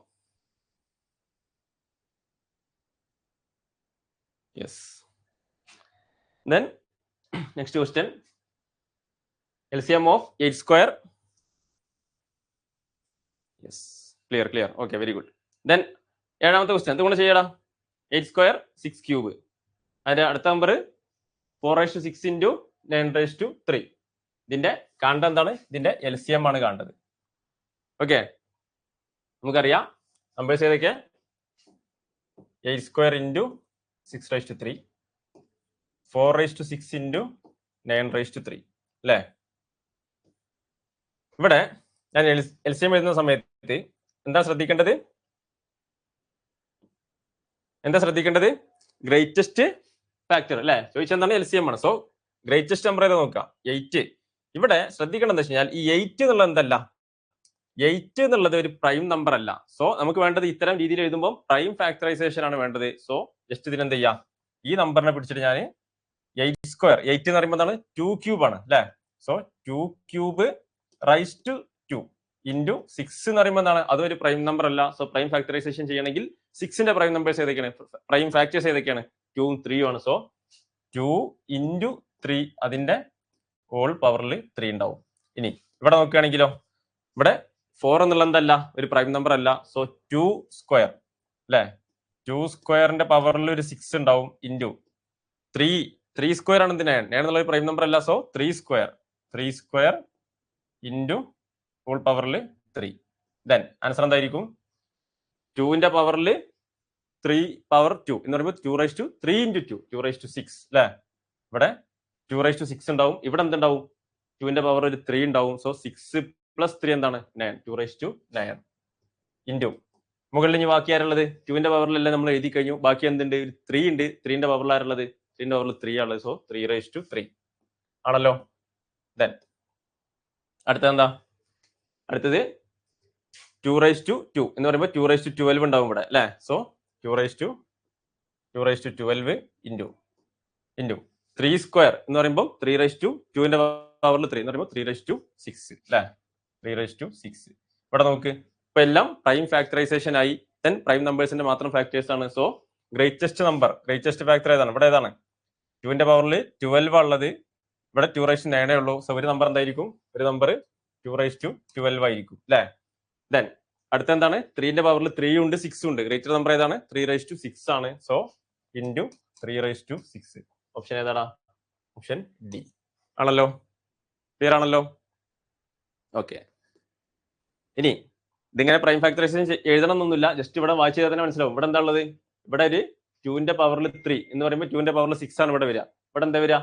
Yes. Then next question, LCM of 8 square. Yes, clear. Okay, very good. Then ഏഴാമത്തെ ക്വസ്റ്റ്യൻ എന്തുകൊണ്ട് ചെയ്യടാ? 8 square 6 cube. അതിന്റെ അടുത്ത നമ്പർ 4/6 into 9/3. ഇതിന്റെ കാണേണ്ടത് എന്താണ്? ഇതിന്റെ LCM ആണ് കാണേണ്ടത്. ഓക്കെ, നമുക്കറിയാം നമ്പേഴ്സ് ഏതൊക്കെ? 8 square into 6/3, 4/6 into 9/3 അല്ലേ? ഇവിടെ ഞാൻ LCM എഴുതുന്ന സമയത്ത് എന്താ ശ്രദ്ധിക്കേണ്ടത്? ഗ്രേറ്റസ്റ്റ് ഫാക്ടർ അല്ലെ ചോദിച്ചെന്താണ്? LCM ആണ്. സോ ഗ്രേറ്റസ്റ്റ് നമ്പർ ഏതാ നോക്കാം? 8. ഇവിടെ ശ്രദ്ധിക്കേണ്ടത് എന്താ വെച്ച് കഴിഞ്ഞാൽ ഈ 8 എന്നുള്ളത് എന്തല്ല, 8 എന്നുള്ളത് ഒരു പ്രൈം നമ്പർ അല്ല. സോ നമുക്ക് വേണ്ടത് ഇത്തരം രീതിയിൽ എഴുതുമ്പോൾ പ്രൈം ഫാക്ടറൈസേഷൻ ആണ് വേണ്ടത്. സോ ജസ്റ്റ് ഇതിനെന്ത് ചെയ്യാം, ഈ നമ്പറിനെ പിടിച്ചിട്ട് ഞാൻ 8 സ്ക്വയർ, 8 എന്ന് പറയുമ്പോൾ എന്താണ് 2 ക്യൂബ് ആണ് അല്ലെ. So 2 cube raise to 2 into 6 എന്ന് പറയുമ്പോൾ എന്താണ്, അതൊരു പ്രൈം നമ്പർ അല്ല. സോ പ്രൈം ഫാക്ടറൈസേഷൻ ചെയ്യണമെങ്കിൽ 6ന്റെ പ്രൈം നമ്പേഴ്സ് ഏതൊക്കെയാണ്, പ്രൈം ഫാക്ടേഴ്സ് ഏതൊക്കെയാണ്? 2ഉം 3ഉം ആണ്. സോ 2 ഇൻറ്റു 3 അതിന്റെ ഹോൾ പവറിൽ 3 ഉണ്ടാവും. ഇനി ഇവിടെ നോക്കുകയാണെങ്കിലോ, ഇവിടെ 4 എന്നുള്ള എന്തല്ല, ഒരു പ്രൈം നമ്പർ അല്ല. സോ 2 സ്ക്വയർ അല്ലെ, 2 സ്ക്വയറിന്റെ പവറിൽ ഒരു 6 ഉണ്ടാവും ഇൻറ്റു 3 സ്ക്വയർ ആണ്. 9 എന്നുള്ള പ്രൈം നമ്പർ അല്ല. സോ 3 സ്ക്വയർ ഇൻറ്റു ഹോൾ പവറിൽ 3. ദെൻ ആൻസർ എന്തായിരിക്കും? 2ന്റെ പവറിൽ 3 പവർ 2 എന്ന് പറയുമ്പോൾ 2/3 into 2, 2/6 അല്ലെ. ഇവിടെ 2/6 ഉണ്ടാവും. ഇവിടെ എന്തുണ്ടാവും? 2ന്റെ പവർ ഒരു 3 ഉണ്ടാവും. സോ 6 plus 3 എന്താണ്? 9, 2/9 ഇൻറ്റു മുകളിൽ ഇനി ബാക്കി ആരുള്ളത്? 2ന്റെ പവറിലല്ലേ നമ്മൾ എഴുതി കഴിഞ്ഞു. ബാക്കി എന്തുണ്ട്? 3 ഉണ്ട്. 3ന്റെ പവറിൽ ആരുള്ളത്? 3ന്റെ പവറിൽ 3 ആണുള്ളത്. സോ 3/3 ആണല്ലോ. ദെൻ അടുത്തത് എന്താ? അടുത്തത് 2/2 എന്ന് പറയുമ്പോൾ 2/12 ഉണ്ടാവും ഇവിടെ അല്ലെ. സോ 2/12 ഇൻറ്റു 3 സ്ക്വയർ എന്ന് പറയുമ്പോൾ 3/2ന്റെ പവറിൽ 3 എന്ന് പറയുമ്പോൾ 3/6 അല്ലെ. 3/6 ഇവിടെ നോക്ക്, ഇപ്പൊ എല്ലാം പ്രൈം ഫാക്ടറൈസേഷൻ ആയി. ദെൻ പ്രൈം നമ്പേഴ്സിന്റെ മാത്രം ഫാക്ടേഴ്സ് ആണ്. സോ ഗ്രേറ്റസ്റ്റ് ഫാക്ടർ ഏതാണ്? ഇവിടെ ഏതാണ്? 2ന്റെ പവറിൽ 12 ഉള്ളത്. ഇവിടെ 2/9 ഉള്ളൂ. സോ ഒരു നമ്പർ എന്തായിരിക്കും? ഒരു നമ്പർ 2/12 ആയിരിക്കും അല്ലെ. ദെൻ അടുത്ത എന്താണ്? 3ന്റെ പവറിൽ 3 ഉണ്ട് 6 ഉണ്ട്. ഗ്രേറ്റർ നമ്പർ ഏതാണ്? 3/6 ആണ്. So into 3/6. ഓപ്ഷൻ ഏതാടാ? ഓപ്ഷൻ ഡി ആണല്ലോ. ക്ലിയർ ആണല്ലോ? ഓക്കെ, ഇനി ഇതിങ്ങനെ പ്രൈം ഫാക്ടറൈസേഷൻ എഴുതണം എന്നൊന്നുമില്ല. ജസ്റ്റ് ഇവിടെ വായിച്ച് ചെയ്താൽ തന്നെ മനസ്സിലാവും. ഇവിടെ എന്താ ഉള്ളത്? ഇവിടെ ഒരു 2ന്റെ പവറിൽ 3 എന്ന് പറയുമ്പോൾ 2ന്റെ പവറിൽ 6 ആണ് ഇവിടെ വരിക. ഇവിടെ എന്താ വരിക?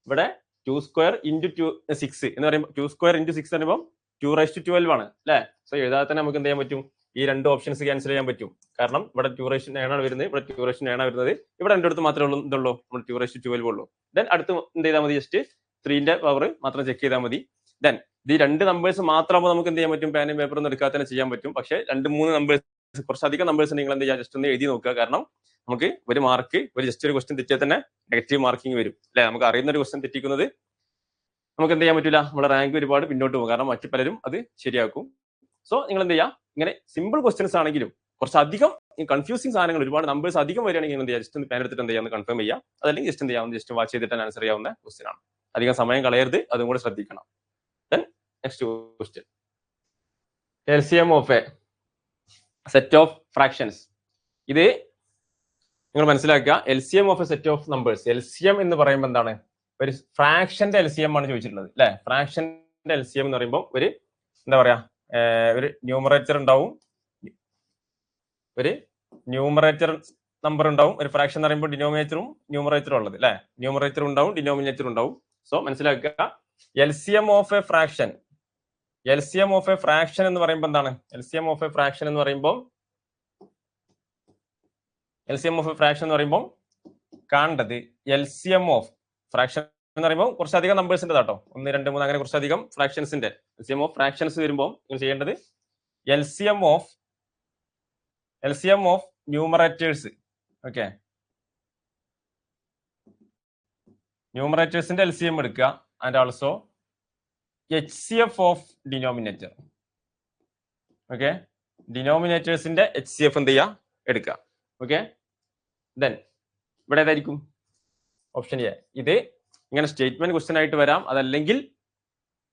ഇവിടെ 2 സ്ക്വയർ ഇൻറ്റു 6 എന്ന് പറയുമ്പോൾ 2 സ്ക്വയർ ഇൻറ്റു 6 എന്ന് പറയുമ്പോൾ 2/12 ആണ് അല്ലെ. സോ എഴുതാതെ തന്നെ നമുക്ക് എന്ത് ചെയ്യാൻ പറ്റും? ഈ രണ്ട് ഓപ്ഷൻസ് ക്യാൻസൽ ചെയ്യാൻ പറ്റും. കാരണം ഇവിടെ 2/9 ആണ് വരുന്നത്, ഇവിടെ 2/9 ആണ് വരുന്നത്. ഇവിടെ രണ്ടു അടുത്ത് മാത്രമേ ഇതുള്ളൂ, നമ്മൾ 2/12 ഉള്ളൂ. ദെൻ അടുത്ത് എന്ത് ചെയ്താൽ മതി? ജസ്റ്റ് 3ന്റെ പവർ മാത്രം ചെക്ക് ചെയ്താൽ മതി. ദെൻ ഈ രണ്ട് നമ്പേഴ്സ് മാത്രമാകുമ്പോൾ നമുക്ക് എന്ത് ചെയ്യാൻ പറ്റും? പേനും പേപ്പറും ഒന്നും എടുക്കാതെ തന്നെ ചെയ്യാൻ പറ്റും. പക്ഷേ 2-3 നമ്പേഴ്സ്, കുറച്ചധികം നമ്പേഴ്സ് നിങ്ങൾ എന്ത് ചെയ്യുക? ജസ്റ്റ് ഒന്ന് എഴുതി നോക്കുക. കാരണം നമുക്ക് ഒരു മാർക്ക്, ജസ്റ്റ് ഒരു ക്വസ്റ്റ്യൻ തെറ്റിയാൽ തന്നെ നെഗറ്റീവ് മാർക്കിംഗ് വരും അല്ലെ. നമുക്ക് അറിയുന്ന ഒരു ക്വസ്റ്റ്യൻ തെറ്റിക്കുന്നത് നമുക്ക് എന്ത് ചെയ്യാൻ പറ്റില്ല, നമ്മുടെ റാങ്ക് ഒരുപാട് പിന്നോട്ട് പോകും. കാരണം മറ്റു പലരും അത് ശരിയാക്കും. സോ നിങ്ങൾ എന്ത് ചെയ്യുക? ഇങ്ങനെ സിമ്പിൾ ക്വസ്റ്റ്യൻസ് ആണെങ്കിലും കുറച്ചധികം കൺഫ്യൂസിംഗ് സാധനങ്ങൾ, ഒരുപാട് നമ്പേഴ്സ് അധികം വരികയാണെങ്കിൽ എന്ത് ചെയ്യുക? ജസ്റ്റ് ഒന്ന് പേൻ എടുത്തിട്ട് എന്ത് ചെയ്യാം? കൺഫേം ചെയ്യുക. അതല്ലെങ്കിൽ ജസ്റ്റ് എന്ത് ചെയ്യാം? ജസ്റ്റ് വാച്ച് ചെയ്തിട്ട് ആൻസർ ചെയ്യാവുന്ന ക്വസ്റ്റ്യൻ ആണ്. അധികം സമയം കളയരുത്, അതും കൂടെ ശ്രദ്ധിക്കണം. Then next question, LCM of A set of fractions. ഇത് നിങ്ങൾ മനസ്സിലാക്കുക. LCM of A set of numbers. LCM എന്ന് പറയുമ്പോൾ എന്താണ്? ഒരു ഫ്രാക്ഷന്റെ LCM ആണ് ചോദിച്ചിട്ടുള്ളത് അല്ലെ. ഫ്രാക്ഷന്റെ LCM എന്ന് പറയുമ്പോൾ ഒരു എന്താ പറയാ, ഒരു ന്യൂമറേറ്റർ ഉണ്ടാവും, ഒരു ന്യൂമറേറ്റർ നമ്പർ ഉണ്ടാവും. ഒരു ഫ്രാക്ഷൻ എന്ന് പറയുമ്പോൾ ഡിനോമിനേറ്ററും ന്യൂമറേറ്ററും ഉള്ളത് അല്ലെ. ന്യൂമറേറ്റർ ഉണ്ടാവും, ഡിനോമിനേറ്റർ ഉണ്ടാവും. സോ മനസ്സിലാക്കുക, LCM ഓഫ് എ ഫ്രാക്ഷൻ എന്ന് പറയുമ്പോൾ എന്താണ്? LCM ഓഫ് എ ഫ്രാക്ഷൻ എന്ന് പറയുമ്പോൾ കാണേണ്ടത് LCM ഓഫ് ഫ്രാക്ഷൻ എന്ന് പറയുമ്പോൾ കുറച്ചധികം നമ്പേഴ്സിന്റെ കേട്ടോ, 1, 2, 3 അങ്ങനെ കുറച്ചധികം ഫ്രാക്ഷൻസിന്റെ LCM ഓഫ് ഫ്രാക്ഷൻസ് വരുമ്പോൾ നിങ്ങൾ ചെയ്യേണ്ടത് LCM ഓഫ് ന്യൂമറേറ്റേഴ്സ്. ഓക്കെ, ന്യൂമറേറ്റേഴ്സിന്റെ LCM എടുക്കുക and also HCF of denominator. Okay, ഡിനോമിനേറ്റേഴ്സിന്റെ HCF എന്ത് ചെയ്യുക, എടുക്കുക. ഓക്കെ, ദെൻ ഇവിടെ ഏതായിരിക്കും ഓപ്ഷൻ എ. ഇത് ഇങ്ങനെ സ്റ്റേറ്റ്മെന്റ് ക്വസ്റ്റ്യൻ ആയിട്ട് വരാം, അതല്ലെങ്കിൽ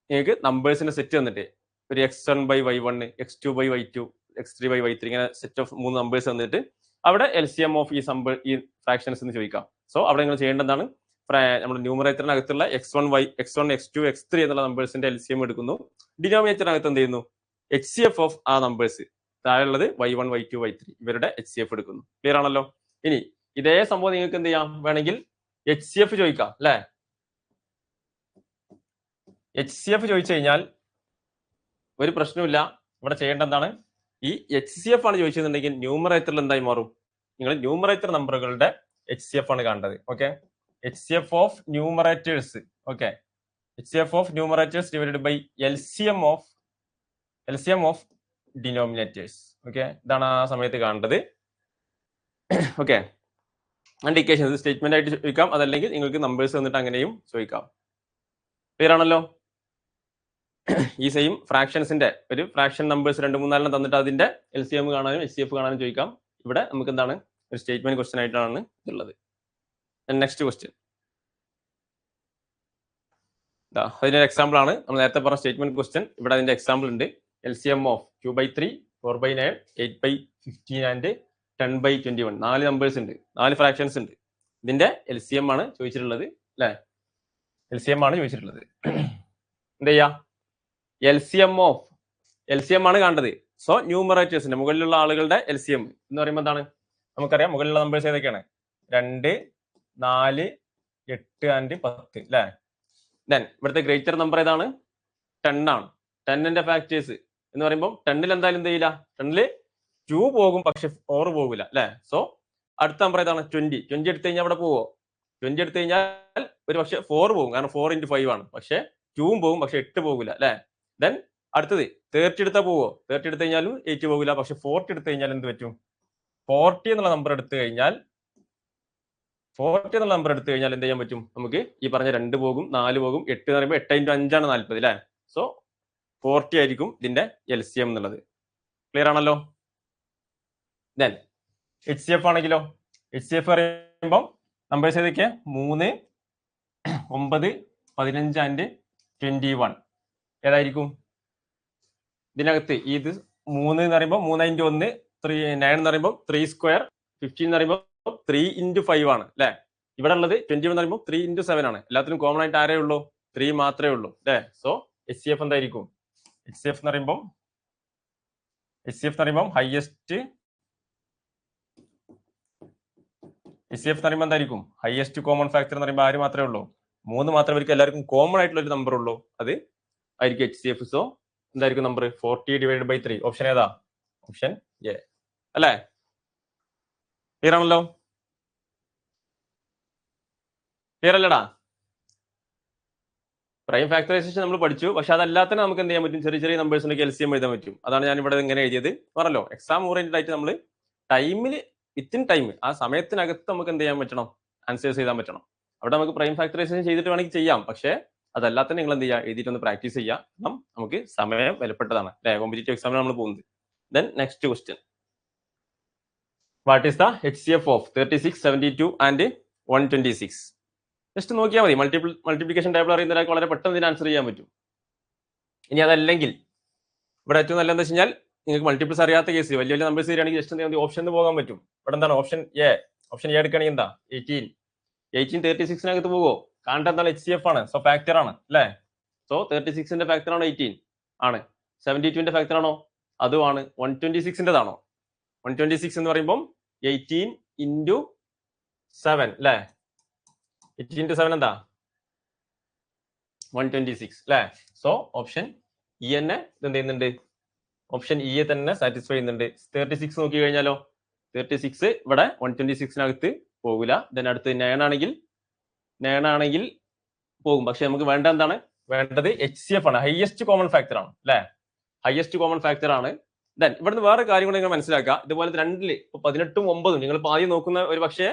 നിങ്ങൾക്ക് നമ്പേഴ്സിന്റെ സെറ്റ് തന്നിട്ട് ഒരു x1/y1, x2/y2, x3/y3 ഇങ്ങനെ സെറ്റ് ഓഫ് 3 നമ്പേഴ്സ് തന്നിട്ട് അവിടെ LCM ഓഫ് ഈ ഫ്രാക്ഷൻസ് എന്ന് ചോദിക്കാം. സോ അവിടെ നിങ്ങൾ ചെയ്യേണ്ടതാണ്, നമ്മുടെ ന്യൂമറേറ്ററിനകത്തുള്ള x1, x2, x3 എന്നുള്ള നമ്പേഴ്സിന്റെ LCM എടുക്കുന്നു. ഡിനോമിനേറ്ററിനകത്ത് എന്ത് ചെയ്യുന്നു, HCF ഓഫ് ആ നമ്പേഴ്സ് താഴെയുള്ളത് y1, y2, y3 ഇവരുടെ HCF എടുക്കുന്നു. ക്ലിയർ ആണല്ലോ? ഇനി ഇതേ സംഭവം നിങ്ങൾക്ക് എന്ത് ചെയ്യാം, വേണമെങ്കിൽ HCF ചോദിക്കാം അല്ലെ. HCF ചോദിച്ചു കഴിഞ്ഞാൽ ഒരു പ്രശ്നമില്ല. ഇവിടെ ചെയ്യേണ്ട എന്താണ്, ഈ HCF ആണ് ചോദിച്ചിട്ടുണ്ടെങ്കിൽ ന്യൂമറേറ്ററിൽ എന്തായി മാറും, നിങ്ങൾ ന്യൂമറേറ്റർ നമ്പറുകളുടെ HCF ആണ് കാണേണ്ടത്. Okay, HCF of numerators. Okay, HCF of numerators divided by LCM of denominators. Okay, ഇതാണ് ആ സമയത്ത് കാണേണ്ടത്. ഓക്കെ, ഇൻഡിക്കേഷൻ സ്റ്റേറ്റ്മെന്റ് ആയിട്ട് ചോദിക്കാം, അതല്ലെങ്കിൽ നിങ്ങൾക്ക് നമ്പേഴ്സ് തന്നിട്ട് അങ്ങനെയും ചോദിക്കാം. ക്ലിയർ ആണല്ലോ? ഈ സെയിം ഫ്രാക്ഷൻസിന്റെ ഒരു ഫ്രാക്ഷൻ നമ്പേഴ്സ് 2, 3, 4 തന്നിട്ട് അതിന്റെ LCM കാണാനും HCF കാണാനും ചോദിക്കാം. ഇവിടെ നമുക്ക് എന്താണ്, ഒരു സ്റ്റേറ്റ്മെന്റ് ക്വസ്റ്റ്യൻ ആയിട്ടാണ് ഇതുള്ളത്. നെക്സ്റ്റ് ക്വസ്റ്റ്യൻ അതിന്റെ എക്സാമ്പിൾ ആണ്. നമ്മൾ നേരത്തെ പറഞ്ഞ സ്റ്റേറ്റ്മെന്റ് ക്വസ്റ്റ്യൻ ഇവിടെ അതിന്റെ എക്സാമ്പിൾ ഉണ്ട്. LCM of 2/3, 4/9, 8/15 and 10/21. 4 നമ്പേഴ്സ് ഉണ്ട്, 4 ഫ്രാക്ഷൻസ് ഉണ്ട്. ഇതിന്റെ LCM ആണ് ചോദിച്ചിട്ടുള്ളത് അല്ലെ. LCM ആണ് ചോദിച്ചിട്ടുള്ളത്. എന്ത് ചെയ്യാ, LCM ആണ് കാണേണ്ടത്. സോ ന്യൂമറേറ്റേഴ്സിന്റെ മുകളിലുള്ള ആളുകളുടെ LCM എന്ന് പറയുമ്പോൾ എന്താണ്, നമുക്കറിയാം മുകളിലുള്ള നമ്പേഴ്സ് ഏതൊക്കെയാണ്, 2, 4, 8 ആൻഡ് 10 അല്ലെ. ദെൻ ഇവിടുത്തെ ഗ്രേറ്റർ നമ്പർ ഏതാണ്, 10 ആണ്. 10ന്റെ ഫാക്ടേഴ്സ് എന്ന് പറയുമ്പോൾ 10ൽ എന്തായാലും എന്ത് ചെയ്യില്ല, 10ൽ 2 പോകും പക്ഷെ 4 പോകില്ല അല്ലെ. സോ അടുത്ത നമ്പർ ഏതാണ്, 20 എടുത്തു കഴിഞ്ഞാൽ അവിടെ പോവോ, 20 എടുത്തു കഴിഞ്ഞാൽ ഒരു പക്ഷെ 4 പോകും, കാരണം 4 × 5 ആണ്. പക്ഷെ 2 പോകും പക്ഷെ 8 പോകില്ല അല്ലെ. ദെൻ അടുത്തത് 30 എടുത്താൽ പോവോ, 30 എടുത്തു കഴിഞ്ഞാലും 8 പോകില്ല. പക്ഷെ 40 എടുത്തു കഴിഞ്ഞാൽ എന്ത് പറ്റും, 40 എന്നുള്ള നമ്പർ എടുത്തു കഴിഞ്ഞാൽ എന്ത് ചെയ്യാൻ പറ്റും, നമുക്ക് ഈ പറഞ്ഞ 2 പോകും, 4 പോകും, 8 എന്ന് പറയുമ്പോൾ 8 × 5 ആണ് 40 അല്ലെ. സോ 40 ആയിരിക്കും ഇതിന്റെ LCM എന്നുള്ളത്. ക്ലിയർ ആണല്ലോ? ദെൻ HCF ആണെങ്കിലോ, HCF പറയുമ്പോൾ നമ്പേഴ്സ് ഏതൊക്കെയാ, 3, 9, 15 ആൻഡ് 21 ഏതായിരിക്കും ഇതിനകത്ത്. ഇത് 3 എന്ന് പറയുമ്പോൾ 3 × 1, 9 എന്ന് പറയുമ്പോൾ 3², 15 എന്ന് പറയുമ്പോൾ 3 × 5 ആണ് അല്ലെ. ഇവിടെ ഉള്ളത് 21 എന്ന് പറയുമ്പോൾ 3 × 7 ആണ്. എല്ലാത്തിനും കോമൺ ആയിട്ട് ആരേ ഉള്ളൂ, 3 മാത്രമേ ഉള്ളൂ അല്ലെ. സോ HCF എന്തായിരിക്കും, HCF എന്ന് പറയുമ്പോൾ ഹയസ്റ്റ് എന്തായിരിക്കും, ഹയസ്റ്റ് കോമൺ ഫാക്ടർ എന്ന് പറയുമ്പോൾ ആര് മാത്രമേ ഉള്ളൂ, 3 മാത്രമേ അവർക്ക് എല്ലാവർക്കും കോമൺ ആയിട്ടുള്ള ഒരു നമ്പർ ഉള്ളൂ, അത് ആയിരിക്കും HCF. സോ എന്തായിരിക്കും നമ്പർ, 40/3. ഓപ്ഷൻ ഏതാ, ഓപ്ഷൻ എ അല്ലേ. ക്ലിയർ ആണല്ലോ? ക്ലിയർ അല്ലടാ? പ്രൈം ഫാക്ടറൈസേഷൻ നമ്മൾ പഠിച്ചു, പക്ഷെ അതല്ലാത്ത നമുക്ക് എന്ത് ചെയ്യാൻ പറ്റും, ചെറിയ ചെറിയ നമ്പേഴ്സിനൊക്കെ LCM എഴുതാൻ പറ്റും. അതാണ് ഞാൻ ഇവിടെ ഇങ്ങനെ എഴുതിയത് പറഞ്ഞല്ലോ. എക്സാം ഓറിയന്റഡ് ആയിട്ട് നമ്മൾ ടൈമിൽ വിത്തിൻ ടൈം ആ സമയത്തിനകത്ത് നമുക്ക് എന്ത് ചെയ്യാൻ പറ്റണം, ആൻസേഴ്സ് എഴുതാൻ പറ്റണം. അവിടെ നമുക്ക് പ്രൈം ഫാക്ടറൈസേഷൻ ചെയ്തിട്ട് വേണമെങ്കിൽ ചെയ്യാം, പക്ഷെ അതല്ലാത്ത നിങ്ങൾ എന്ത് ചെയ്യുക, എഴുതിയിട്ടൊന്ന് പ്രാക്ടീസ് ചെയ്യുക. കാരണം നമുക്ക് സമയം വിലപ്പെട്ടതാണ് അല്ലെ, കോമ്പറ്റേറ്റീവ് എക്സാമിന് നമ്മൾ പോകുന്നത്. Then next question, what is the HCF of 36, 72 and 126? Just നോക്കിയാൽ മതി. മൾട്ടിപ്ലിക്കേഷൻ ടേബിൾ അറിയുന്നതിനൊക്കെ വളരെ പെട്ടെന്ന് ഇതിന് ആൻസർ ചെയ്യാൻ പറ്റും. ഇനി അതല്ലെങ്കിൽ ഇവിടെ ഏറ്റവും നല്ല എന്താ വെച്ച് കഴിഞ്ഞാൽ, നിങ്ങൾക്ക് മൾട്ടിപ്പിൾസ് അറിയാത്ത കേസ്, വലിയ വലിയ നമ്പേഴ്സ് വരികയാണെങ്കിൽ ജസ്റ്റ് ഓപ്ഷൻ പോകാൻ പറ്റും. ഇവിടെ എന്താണ് ഓപ്ഷൻ എ എടുക്കുകയാണെങ്കിൽ എന്താ, 18 36നകത്ത് പോവോ, കാണേണ്ട എന്താണ്, HCF ആണ്. സോ ഫാക്ടർ ആണ് അല്ലെ. സോ 36ന്റെ ഫാക്ടർ ആണോ 18 ആണ്, 72ന്റെ ഫാക്ടർ ആണോ അതുമാണ്, 126ന്റെതാണോ, 126 എന്ന് പറയുമ്പോൾ 18 × 7 അല്ലെ. 18 × 7 എന്താ, 126 അല്ലെ. സോ ഓപ്ഷൻ ഇ തന്നെ എന്ത് ചെയ്യുന്നുണ്ട്, ഓപ്ഷൻ ഇ തന്നെ സാറ്റിസ്ഫൈ ചെയ്യുന്നുണ്ട്. 36 നോക്കി കഴിഞ്ഞാലോ, 36 ഇവിടെ 126നകത്ത് പോകില്ല. ദെൻ അടുത്ത് നയൻ ആണെങ്കിൽ പോകും. പക്ഷെ നമുക്ക് വേണ്ട എന്താണ്? വേണ്ടത് HCF ആണ്, ഹയസ്റ്റ് കോമൺ ഫാക്ടർ ആണ് അല്ലെ, ഹയസ്റ്റ് കോമൺ ഫാക്ടർ ആണ്. ദെൻ ഇവിടുന്ന് വേറെ കാര്യങ്ങൾ നിങ്ങൾ മനസ്സിലാക്കുക. ഇതുപോലെ രണ്ടില് 18ഉം 9ഉം നിങ്ങൾ ആദ്യം നോക്കുന്ന ഒരു പക്ഷേ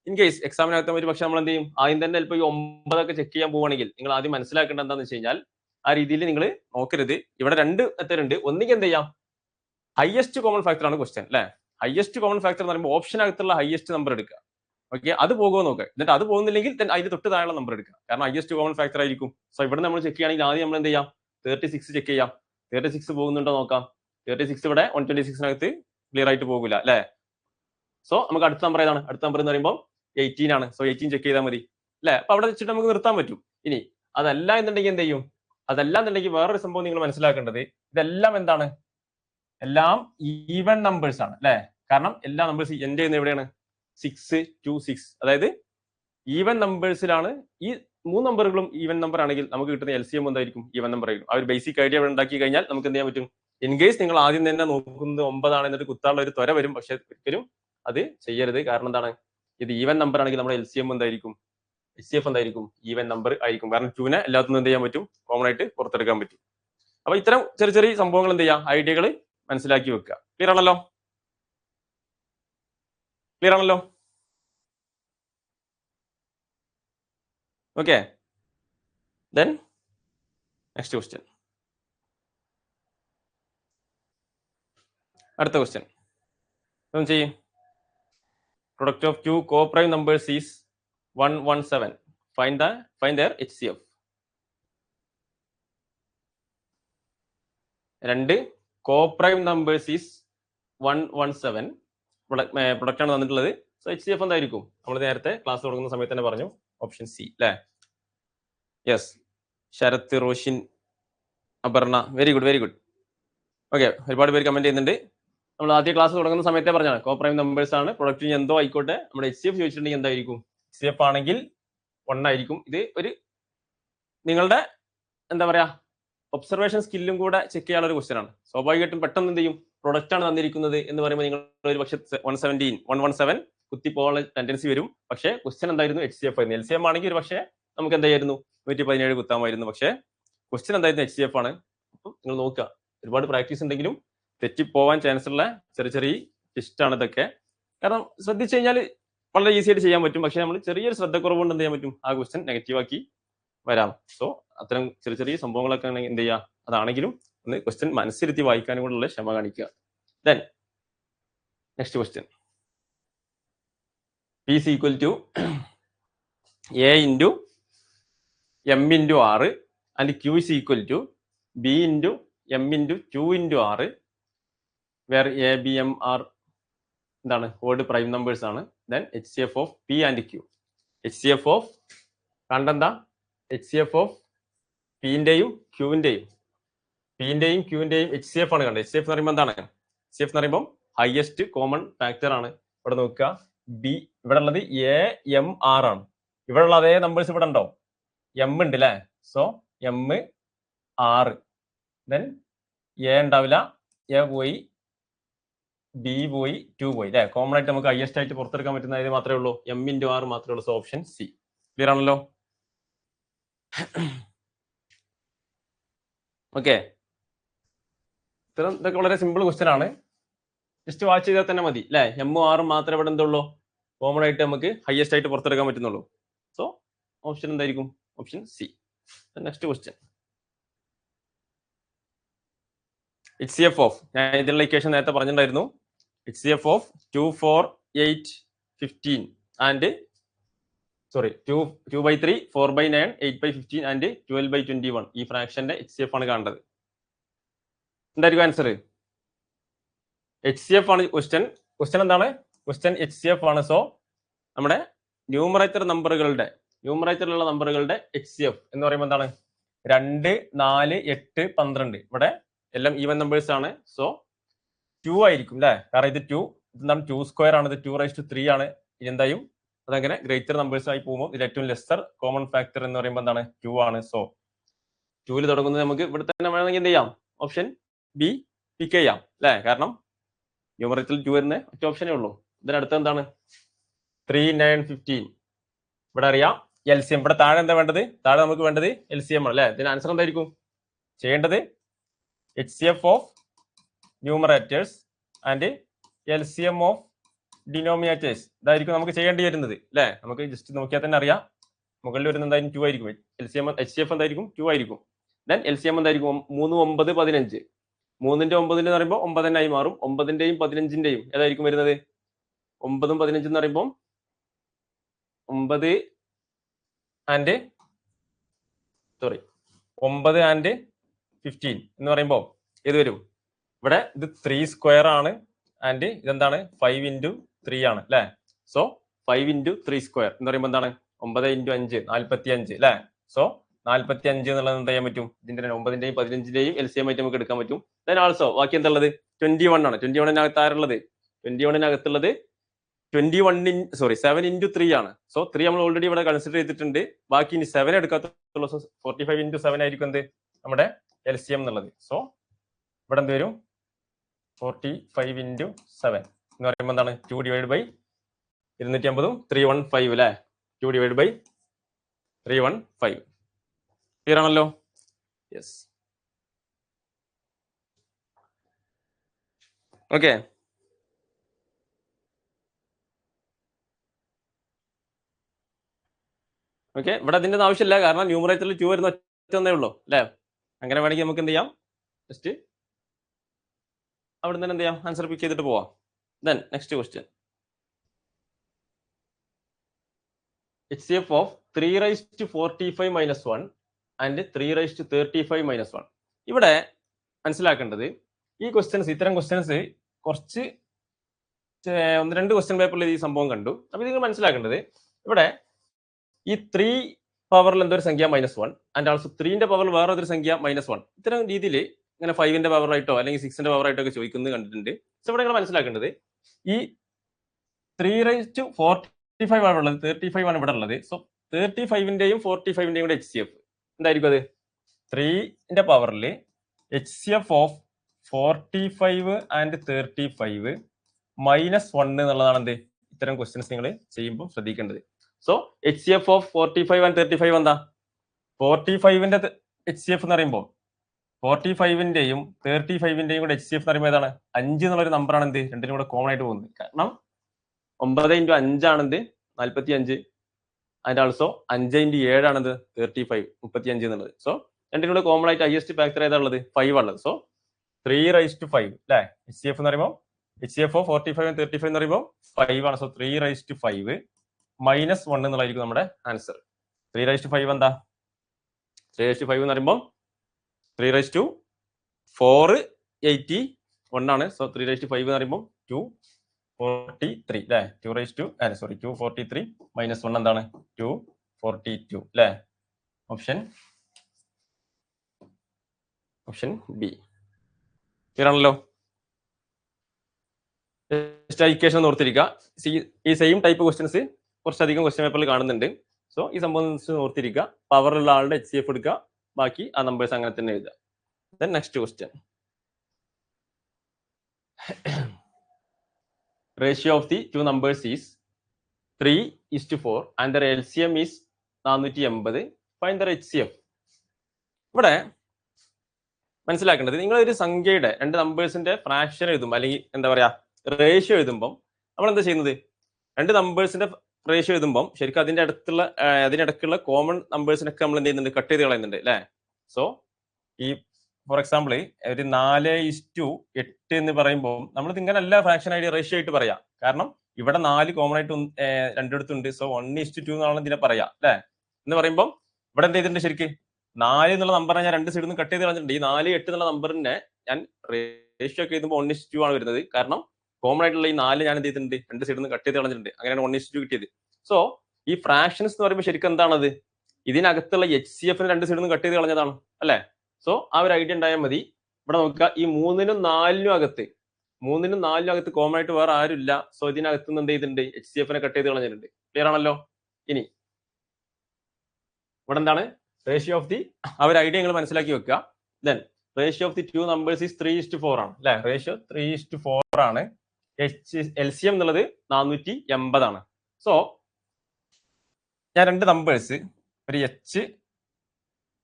ഇൻ കേസ് എക്സാമിനകത്ത് ഒരു പക്ഷെ നമ്മൾ എന്ത് ചെയ്യും, ആദ്യം തന്നെ ചിലപ്പോൾ ഈ 9 ചെക്ക് ചെയ്യാൻ പോവുകയാണെങ്കിൽ നിങ്ങൾ ആദ്യം മനസ്സിലാക്കേണ്ടത് എന്താണെന്ന് വെച്ച് കഴിഞ്ഞാൽ ആ രീതിയിൽ നിങ്ങൾ നോക്കരുത്. ഇവിടെ രണ്ട് മെത്തേഡ് ഉണ്ട്. ഒന്നുകിൽ എന്ത് ചെയ്യാം, ഹയസ്റ്റ് കോമൺ ഫാക്ടർ ആണ് ക്വസ്റ്റ്യൻ അല്ലെ. ഹയസ്റ്റ് കോമൺ ഫാക്ടർ എന്ന് പറയുമ്പോൾ ഓപ്ഷനകത്തുള്ള ഹയസ്റ്റ് നമ്പർ എടുക്കുക. ഓക്കെ, അത് പോകുമോ നോക്കുക. എന്നിട്ട് അത് പോകുന്നില്ലെങ്കിൽ അതിന് തൊട്ട് താഴെയുള്ള നമ്പർ എടുക്കുക. കാരണം ഹയസ്റ്റ് കോമൺ ഫാക്ടർ ആയിരിക്കും. സോ ഇവിടെ നമ്മൾ ചെക്ക് ചെയ്യുകയാണെങ്കിൽ ആദ്യം നമ്മൾ എന്ത് ചെയ്യാം, 36 ചെക്ക് ചെയ്യാം. 36 പോകുന്നുണ്ടോ നോക്കാം. 36 ഇവിടെ 126നകത്ത് ക്ലിയർ ആയിട്ട് പോകില്ല അല്ലെ. സോ നമുക്ക് അടുത്ത നമ്പർ ഏതാണ്? അടുത്ത നമ്പർ എന്ന് പറയുമ്പോൾ 18 ആണ്. സോ 18 ചെക്ക് ചെയ്താൽ മതി അല്ലെ. അപ്പൊ അവിടെ വെച്ചിട്ട് നമുക്ക് നിർത്താൻ പറ്റും. ഇനി അതല്ല എന്നുണ്ടെങ്കിൽ എന്ത് ചെയ്യും, അതല്ല എന്നുണ്ടെങ്കിൽ വേറൊരു സംഭവം നിങ്ങൾ മനസ്സിലാക്കേണ്ടത്, ഇതെല്ലാം എന്താണ്, എല്ലാം ഈവൻ നമ്പേഴ്സ് ആണ് അല്ലെ. കാരണം എല്ലാ നമ്പേഴ്സ് എൻഡ് ചെയ്യുന്നത് എവിടെയാണ്? 6 to 6. അതായത് ഈവൻ നമ്പേഴ്സിലാണ്. ഈ 3 നമ്പറുകളും ഈവൻ നമ്പർ ആണെങ്കിൽ നമുക്ക് കിട്ടുന്ന LCM എന്തായിരിക്കും? ഈവൻ നമ്പർ ആയിരിക്കും. ആ ഒരു ബേസിക് ഐഡിയ ഇവിടെ ഉണ്ടാക്കി കഴിഞ്ഞാൽ നമുക്ക് എന്ത് ചെയ്യാൻ പറ്റും. ഇൻ കേസ് നിങ്ങൾ ആദ്യം തന്നെ നോക്കുന്നത് 9 ആണ് എന്നിട്ട് കുത്താനുള്ള ഒരു ത്വര വരും. പക്ഷെ ഒരിക്കലും അത് ചെയ്യരുത്. കാരണം എന്താണ്, ഇത് ഈവൻ നമ്പർ ആണെങ്കിൽ നമ്മുടെ LCM എന്തായിരിക്കും, HCF എന്തായിരിക്കും? ഈവൻ നമ്പർ ആയിരിക്കും. കാരണം 2നെ എല്ലാത്തുനിന്നും എന്ത് ചെയ്യാൻ പറ്റും, കോമൺ ആയിട്ട് പുറത്തെടുക്കാൻ പറ്റും. അപ്പൊ ഇത്തരം ചെറിയ ചെറിയ സംഭവങ്ങൾ എന്ത് ചെയ്യാം, ഐഡിയകൾ മനസ്സിലാക്കി വെക്കുക. ക്ലിയർ ആണല്ലോ? ക്ലിയർ ആണല്ലോ? Okay, then next question. അടുത്ത ക്വസ്റ്റ്യൻ ഒന്ന് ചെയ്യും. Product of 2 co-prime numbers is 117. Find their HCF. രണ്ട് co-prime numbers is 117. പ്രൊഡക്റ്റ് ആണ് തന്നിട്ടുള്ളത്. സോ HCF എന്തായിരിക്കും? നമ്മൾ നേരത്തെ ക്ലാസ് തുടങ്ങുന്ന സമയത്ത് തന്നെ പറഞ്ഞു, ഓപ്ഷൻ സി അല്ലെ. Yes, Sharath, Roshin, Aparna, very good very good. Okay, ഒരുപാട് പേര് കമന്റ് ചെയ്യുന്നുണ്ട്. നമ്മൾ ആദ്യ ക്ലാസ് തുടങ്ങുന്ന സമയത്തെ പറഞ്ഞാണ് co-prime numbers ആണ്. പ്രൊഡക്റ്റ് എന്തോ ആയിക്കോട്ടെ, നമ്മുടെ HCF ചോദിച്ചിട്ടുണ്ടെങ്കിൽ എന്തായിരിക്കും? HCF ആണെങ്കിൽ 1 ആയിരിക്കും. ഇത് ഒരു നിങ്ങളുടെ എന്താ പറയാ ഒബ്സർവേഷൻ സ്കില്ലും കൂടെ ചെക്ക് ചെയ്യാനുള്ള ഒരു ക്വസ്റ്റ്യൻ ആണ്. സ്വാഭാവികമായിട്ടും പെട്ടെന്ന് എന്ത് ചെയ്യും, പ്രൊഡക്റ്റ് ആണ് തന്നിരിക്കുന്നത് എന്ന് പറയുമ്പോൾ നിങ്ങൾ ഒരു പക്ഷേ 117 കുത്തിപ്പോകാനുള്ള ടെൻഡൻസി വരും. പക്ഷേ ക്വസ്റ്റ്യൻ എന്തായിരുന്നു? HCF ആയിരുന്നു. LCM ആണെങ്കിൽ ഒരു പക്ഷേ നമുക്ക് എന്തായിരുന്നു, 117 കുത്താമായിരുന്നു. പക്ഷേ ക്വസ്റ്റ്യൻ എന്തായിരുന്നു? HCF ആണ്. അപ്പം നിങ്ങൾ നോക്കുക, ഒരുപാട് പ്രാക്ടീസ് ഉണ്ടെങ്കിലും തെറ്റിപ്പോവാൻ ചാൻസ് ഉള്ള ചെറിയ ചെറിയ ടിസ്റ്റ് ആണ് ഇതൊക്കെ. കാരണം ശ്രദ്ധിച്ചു കഴിഞ്ഞാൽ വളരെ ഈസി ആയിട്ട് ചെയ്യാൻ പറ്റും. പക്ഷെ നമ്മൾ ചെറിയൊരു ശ്രദ്ധക്കുറവ് കൊണ്ട് എന്ത് ചെയ്യാൻ പറ്റും, ആ ക്വസ്റ്റ്യൻ നെഗറ്റീവ് ആക്കി വരാം. സോ അത്തരം ചെറിയ ചെറിയ സംഭവങ്ങളൊക്കെ എന്ത് ചെയ്യുക, അതാണെങ്കിലും ഒന്ന് ക്വസ്റ്റ്യൻ മനസ്സിരുത്തി വായിക്കാനും കൂടെയുള്ള ക്ഷമ കാണിക്കുക. Then next question. P is equal to A into M into R and Q is equal to B into M into 2 into R, where A, B, M, R എന്താണ്, ഓഡ് പ്രൈം നമ്പേഴ്സ് ആണ്. Then HCF of P and Q. HCF of കണ്ടെന്താ, HCF of പിന്റെയും ക്യൂവിന്റെയും HCF ആണ് കണ്ടത്. HCF എന്ന് പറയുമ്പോൾ എന്താണ്? HCF എന്ന് പറയുമ്പോൾ ഹയസ്റ്റ് കോമൺ ഫാക്ടർ ആണ്. ഇവിടെ നോക്കുക, ബി ഇവിടെ ഉള്ളത് AMR ആണ്. ഇവിടെ ഉള്ള അതേ നമ്പേഴ്സ് ഇവിടെ ഉണ്ടോ? M ഉണ്ട് അല്ലെ. So MR. ദെൻ A ഉണ്ടാവില്ല, A പോയി, B പോയി, 2 പോയി അല്ലെ. കോമൺ ആയിട്ട് നമുക്ക് ഹയസ്റ്റ് ആയിട്ട് പുറത്തെടുക്കാൻ പറ്റുന്ന ഇത് മാത്രമേ ഉള്ളൂ, M into R മാത്രമേ ഉള്ളൂ. So option C. ക്ലിയർ ആണല്ലോ? ഓക്കെ, ഇതൊക്കെ വളരെ സിമ്പിൾ ക്വസ്റ്റ്യൻ ആണ്. ജസ്റ്റ് വാച്ച് ചെയ്താൽ തന്നെ മതി അല്ലെ. MR മാത്രമേ ഇവിടെ എന്തുള്ളൂ, കോമൺ ആയിട്ട് നമുക്ക് ഹയസ്റ്റ് ആയിട്ട് പുറത്തെടുക്കാൻ പറ്റുന്നുള്ളൂ. സോ ഓപ്ഷൻ എന്തായിരിക്കും? Option C. Next question. HCF of, ഞാൻ ഇതിനുള്ള ഇക്വേഷൻ നേരത്തെ പറഞ്ഞിട്ടുണ്ടായിരുന്നു. HCF of 2, 4, 8, 15 and 2/3, 4/9, 8/15 and 12/21. ഈ ഫ്രാക്ഷന്റെ HCF ആണ് കാണേണ്ടത്. എന്തായിരിക്കും ആൻസർ? HCF ആണ് ക്വസ്റ്റ്യൻ. ക്വസ്റ്റ്യൻ എന്താണ്? ക്വസ്റ്റ്യൻ HCF ആണ്. സോ നമ്മുടെ ന്യൂമറേറ്ററിലുള്ള നമ്പറുകളുടെ HCF എന്ന് പറയുമ്പോൾ എന്താണ്? 2, 4, 8, 12. ഇവിടെ എല്ലാം ഈവൻ നമ്പേഴ്സ് ആണ്. സോ 2 ആയിരിക്കും അല്ലെ. കാരണം ഇത് 2 എന്താണ്, 2 സ്ക്വയർ ആണ്. ഇത് 2/3 ആണ്. ഇനി എന്തായും അതങ്ങനെ ഗ്രേറ്റർ നമ്പേഴ്സ് ആയി പോകുമ്പോൾ ഇതിൽ ഏറ്റവും ലെസ്സർ കോമൺ ഫാക്ടർ എന്ന് പറയുമ്പോൾ എന്താണ്? 2 ആണ്. സോ 2ൽ തുടങ്ങുന്നത് നമുക്ക് ഇവിടെ തന്നെ വേണമെങ്കിൽ എന്ത് ചെയ്യാം, ഓപ്ഷൻ ബി പിക്ക് ചെയ്യാം അല്ലെ. കാരണം ന്യൂമറേറ്ററിൽ 2 വരുന്ന ഒറ്റ ഓപ്ഷനേ ഉള്ളൂ. ഇതിനടുത്ത് എന്താണ്? 3915. ഇവിടെ അറിയാം LCM. ഇവിടെ താഴെ എന്താ വേണ്ടത്? താഴെ നമുക്ക് വേണ്ടത് LCM ആണ് അല്ലെ? ഇതിന് ആൻസർ എന്തായിരിക്കും ചെയ്യേണ്ടത്? HCF of numerators and LCM of denominators. ഇതായിരിക്കും നമുക്ക് ചെയ്യേണ്ടി വരുന്നത് അല്ലെ? നമുക്ക് ജസ്റ്റ് നോക്കിയാൽ തന്നെ അറിയാം. മുകളിൽ വരുന്ന എന്തായാലും 2 ആയിരിക്കും. HCF എന്തായിരിക്കും? 2 ആയിരിക്കും. ദെൻ LCM എന്തായിരിക്കും? 3, 9, 15. 3ന്റെ 9 എന്ന് പറയുമ്പോൾ 9 തന്നെ ആയി മാറും. 9ന്റെയും 15ന്റെയും ഏതായിരിക്കും വരുന്നത്? 9ഉം 15 എന്ന് പറയുമ്പോൾ 9 and 15 എന്ന് പറയുമ്പോൾ ഏത് വരും? ഇവിടെ ഇത് 3 സ്ക്വയർ ആണ് ആൻഡ് ഇതെന്താണ്? 5 into 3 ആണ് അല്ലെ? സോ 5 into 3 സ്ക്വയർ എന്ന് പറയുമ്പോൾ എന്താണ്? 9 into 5 45 അല്ലെ? സോ 45 എന്നുള്ളത് എന്താ ചെയ്യാൻ പറ്റും? ഇതിന്റെ 9ന്റെയും 15ന്റെയും LCM ആയിട്ട് നമുക്ക് എടുക്കാൻ പറ്റും. ദെൻ ആൾസോ ബാക്കി എന്താ ഉള്ളത്? 21 ആണ്. 21നകത്ത് ആരുള്ളത്? 21നകത്തുള്ളത് 7 into 3 ആണ്. സോ 3 നമ്മൾ ഓൾറെഡി ഇവിടെ കൺസിഡർ ചെയ്തിട്ടുണ്ട്. ബാക്കി ഇനി 7 എടുക്കാത്തുള്ളൂ. സോ 45 into 7 ആയിരിക്കും എന്ത്? നമ്മുടെ LCM എന്നുള്ളത്. സോ ഇവിടെ എന്ത് വരും? 45 into 7 എന്ന് പറയുമ്പോൾ എന്താണ്? 2 divided by 250 315 അല്ലെ? 2 divided by 315. ക്ലിയർ ആണല്ലോ? യെസ്. ഓക്കെ. ഓക്കെ, ഇവിടെ അതിൻ്റെ ആവശ്യമില്ല. കാരണം ന്യൂമറേറ്ററിൽ 2 വരുന്ന ഒറ്റേ ഉള്ളൂ അല്ലേ? അങ്ങനെ വേണമെങ്കിൽ നമുക്ക് എന്ത് ചെയ്യാം? ജസ്റ്റ് അവിടെ തന്നെ എന്ത് ചെയ്യാം? ആൻസർ പിക്ക് ചെയ്തിട്ട് പോവാം. Then next question. HCF of 3⁻45 - 1 and 3⁻35 - 1. ഇവിടെ മനസ്സിലാക്കേണ്ടത് ഈ ക്വസ്റ്റ്യൻസ്, ഇത്തരം ക്വസ്റ്റ്യൻസ് കുറച്ച് 1-2 ക്വസ്റ്റ്യൻ പേപ്പറിൽ ഈ സംഭവം കണ്ടു. അപ്പൊ നിങ്ങൾ മനസ്സിലാക്കേണ്ടത് ഇവിടെ ഈ 3 പവറിൽ എന്തൊരു സംഖ്യ -1 ആൻഡ് ആൾസോ 3ന്റെ പവറിൽ വേറെ ഒരു സംഖ്യ -1. ഇത്തരം രീതിയിൽ ഇങ്ങനെ 5ന്റെ പവറായിട്ടോ അല്ലെങ്കിൽ 6ന്റെ പവറായിട്ടോ ഒക്കെ ചോദിക്കുന്നത് കണ്ടിട്ടുണ്ട്. സോ ഇവിടെ നിങ്ങൾ മനസ്സിലാക്കേണ്ടത് ഈ 3⁻45 ആണ് ഉള്ളത്, 35 ആണ് ഇവിടെ ഉള്ളത്. സോ 35ന്റെയും 45ന്റെയും കൂടെ HCF എന്തായിരിക്കും? അത് 3ന്റെ പവറിൽ HCF ഓഫ് 45 ആൻഡ് 35 -1 എന്നുള്ളതാണ് എന്ത്? ഇത്തരം ക്വസ്റ്റ്യൻസ് നിങ്ങൾ ചെയ്യുമ്പോൾ ശ്രദ്ധിക്കേണ്ടത്. സോ HCF ഓഫ് 45 ആൻഡ് 35 എന്താ? 45ന്റെ HCF എന്ന് പറയുമ്പോൾ 45ന്റെയും 35ന്റെയും കൂടെ HCF എന്ന് പറയുമ്പോൾ ഏതാണ്? 5 എന്നുള്ളൊരു നമ്പറാണ് എന്ത്? രണ്ടിനും കൂടെ കോമൺ ആയിട്ട് പോകുന്നത്. കാരണം 9 into 5 ആണെന്ത്? 45 and also 5 into 7 ആണെന്ത്? 35 35 എന്നുള്ളത്. സോ രണ്ടിനും കൂടെ കോമൺ ആയിട്ട് ഹൈയസ്റ്റ് ഫാക്ടർ ഏതാണുള്ളത്? 5 ഉള്ളത്. സോ 3⁻5 അല്ലെ? HCF എന്ന് പറയുമ്പോൾ HCF ഓഫ് 45 and 35 എന്ന് പറയുമ്പോൾ 5 ആണ്. സോ 3⁻5 -1 എന്നുള്ളതായിരിക്കും നമ്മുടെ ആൻസർ. 3⁻5 എന്താ? 3⁻5 എന്ന് പറയുമ്പോൾ 3⁻481 ആണ്. സോ 3⁻5 എന്ന് പറയുമ്പോൾ 243 അല്ലെ? 243 -1 എന്താണ്? 242 അല്ലെ? Option B. ക്ലിയർ ആണല്ലോ? ഇക്വേഷൻ ഓർത്തിരിക്കുക. ഈ സെയിം ടൈപ്പ് ക്വസ്റ്റ്യൻസ് കുറച്ചധികം ക്വസ്റ്റ്യൻ പേപ്പറിൽ കാണുന്നുണ്ട്. സോ ഈ സംഭവം ഓർത്തിരിക്കുക. പവറുള്ള ആളുടെ HCF എടുക്കുക, ബാക്കി ആ നമ്പേഴ്സ് അങ്ങനെ തന്നെ എഴുതുക. Then next question. Ratio of the 2 numbers is 3:4 and their LCM is 480. Find their HCF. ഇവിടെ മനസ്സിലാക്കേണ്ടത്, നിങ്ങൾ ഒരു സംഖ്യയുടെ 2 നമ്പേഴ്സിന്റെ ഫ്രാക്ഷൻ എഴുതുമ്പോൾ അല്ലെങ്കിൽ എന്താ പറയാ റേഷ്യോ എഴുതുമ്പോൾ നമ്മൾ എന്താ ചെയ്യുന്നത്? 2 നമ്പേഴ്സിന്റെ റേഷ്യോ എഴുതുമ്പോൾ ശരിക്കും അതിനിടക്കുള്ള കോമൺ നമ്പേഴ്സിനൊക്കെ നമ്മൾ എന്ത് ചെയ്യുന്നുണ്ട്? കട്ട് ചെയ്ത് കളയുന്നുണ്ട് അല്ലെ? സോ ഈ ഫോർ എക്സാമ്പിൾ ഒരു 4:8 എന്ന് പറയുമ്പോൾ നമ്മൾ ഇങ്ങനെ അല്ല ഫ്രാക്ഷൻ ആയിട്ട് റേഷ്യോ ആയിട്ട് പറയാം. കാരണം ഇവിടെ 4 കോമൺ ആയിട്ട് രണ്ടിടത്തുണ്ട്. സോ 1:2 എന്നാണ് ഇതിനെ പറയാ അല്ലെ? എന്ന് പറയുമ്പോൾ ഇവിടെ എന്ത് ചെയ്തിട്ടുണ്ട്? ശരിക്കും 4 എന്നുള്ള നമ്പറിനെ ഞാൻ 2 സൈഡിൽ നിന്ന് കട്ട് ചെയ്ത് കളഞ്ഞിട്ടുണ്ട്. ഈ 4:8 എന്നുള്ള നമ്പറിനെ ഞാൻ റേഷ്യോ ഒക്കെ എഴുതുമ്പോൾ 1:2 ആണ് വരുന്നത്. കാരണം കോമൺ ആയിട്ടുള്ള ഈ 4 ഞാൻ എന്ത് ചെയ്തിട്ടുണ്ട്? 2 സൈഡിൽ നിന്ന് കട്ട് ചെയ്ത് കളഞ്ഞിട്ടുണ്ട്. അങ്ങനെയാണ് 1:2 കിട്ടിയത്. സോ ഈ ഫ്രാക്ഷൻസ് എന്ന് പറയുമ്പോൾ ശരിക്കും എന്താണത്? ഇതിനകത്തുള്ള HCFന് 2 സൈഡിൽ നിന്ന് കട്ട് ചെയ്ത് കളഞ്ഞതാണ് അല്ലെ? സോ ആ ഒരു ഐഡിയ ഉണ്ടായാൽ മതി. ഇവിടെ നോക്കുക, ഈ 3നും 4നും അകത്ത് കോമൺ ആയിട്ട് വേറെ ആരും ഇല്ല. സോ ഇതിനകത്ത് നിന്ന് എന്ത് ചെയ്തിട്ടുണ്ട്? HCFനെ കട്ട് ചെയ്ത് കളഞ്ഞിട്ടുണ്ട്. ക്ലിയർ ആണല്ലോ? ഇനി ഇവിടെ എന്താണ്? റേഷ്യോ ഓഫ് ദി ആ ഒരു ഐഡിയ നിങ്ങൾ മനസ്സിലാക്കി വെക്കുക. Then ratio of the 2 numbers is 3:4 ആണ് അല്ലെ? റേഷ്യോ 3:4 ആണ്. LCM എന്നുള്ളത് 480 ആണ്. സോ ഞാൻ രണ്ട് നമ്പേഴ്സ്, ഒരു എച്ച്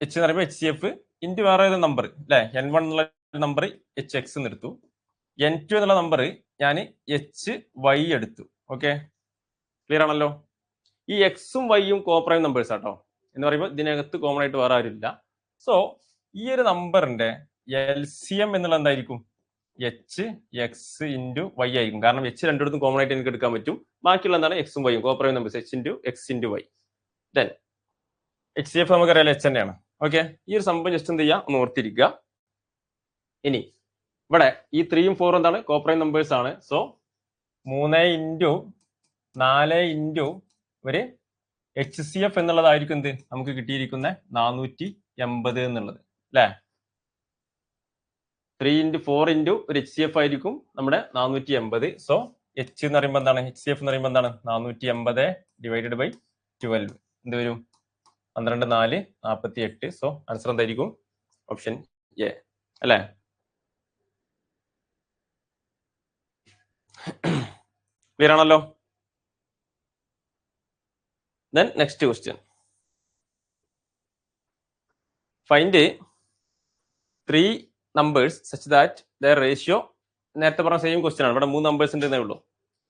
എന്ന് പറയുമ്പോൾ HCF ഇൻറ്റു വേറെ ഏത് നമ്പർ അല്ലെ, N1 എന്നുള്ള നമ്പർ HX എന്ന് എടുത്തു, N2 എന്നുള്ള നമ്പർ ഞാൻ HY എടുത്തു. ഓക്കെ, ക്ലിയർ ആണല്ലോ. ഈ എക്സും വൈയും കോപ്രൈം നമ്പേഴ്സ് ആട്ടോ എന്ന് പറയുമ്പോൾ ഇതിനകത്ത് കോമൺ ആയിട്ട് വേറെ ആരുമില്ല. സോ ഈ ഒരു നമ്പറിന്റെ LCM എന്നുള്ള എന്തായിരിക്കും? HX ഇൻറ്റു വൈ ആയിരിക്കും. കാരണം H രണ്ടിടത്തും കോമൺ ആയിട്ട് എനിക്ക് എടുക്കാൻ പറ്റും. ബാക്കിയുള്ള എന്താണ്? എക്സും വൈയും, coprime numbers H into x into y. Then HCF നമുക്കറിയാം H തന്നെയാണ്. ഓക്കെ, ഈ ഒരു സംഭവം ജസ്റ്റ് എന്ത് ചെയ്യുക, ഒന്ന് ഓർത്തിരിക്കുക. ഇനി ഇവിടെ ഈ 3ഉം 4ഉം എന്താണ്? കോപ്രൈം നമ്പേഴ്സ് ആണ്. സോ 3 ഇൻറ്റു 4 ഇൻറ്റു ഒരു HCF എന്നുള്ളതായിരിക്കും എന്ത് നമുക്ക് കിട്ടിയിരിക്കുന്ന 480 എന്നുള്ളത് അല്ലെ. 3 ഇൻറ്റു 4 ഇൻറ്റു ഒരു HCF ആയിരിക്കും നമ്മുടെ 480. സോ H എന്ന് പറയുമ്പോൾ എന്താണ്? HCF എന്ന് പറയുമ്പോൾ എന്താണ്? 480 ഡിവൈഡഡ് ബൈ 12 എന്ത് വരും? 12 4 48. സോ ആൻസർ എന്തായിരിക്കും? ഓപ്ഷൻ എ അല്ലെ. ക്ലിയർ ആണല്ലോ. Then next question. Find 3 numbers such that their ratio, നേരത്തെ പറഞ്ഞ സെയിം ക്വസ്റ്റ്യൻ ആണ്, ഇവിടെ 3 നമ്പേഴ്സ് ഉണ്ടെന്നേ ഉള്ളൂ.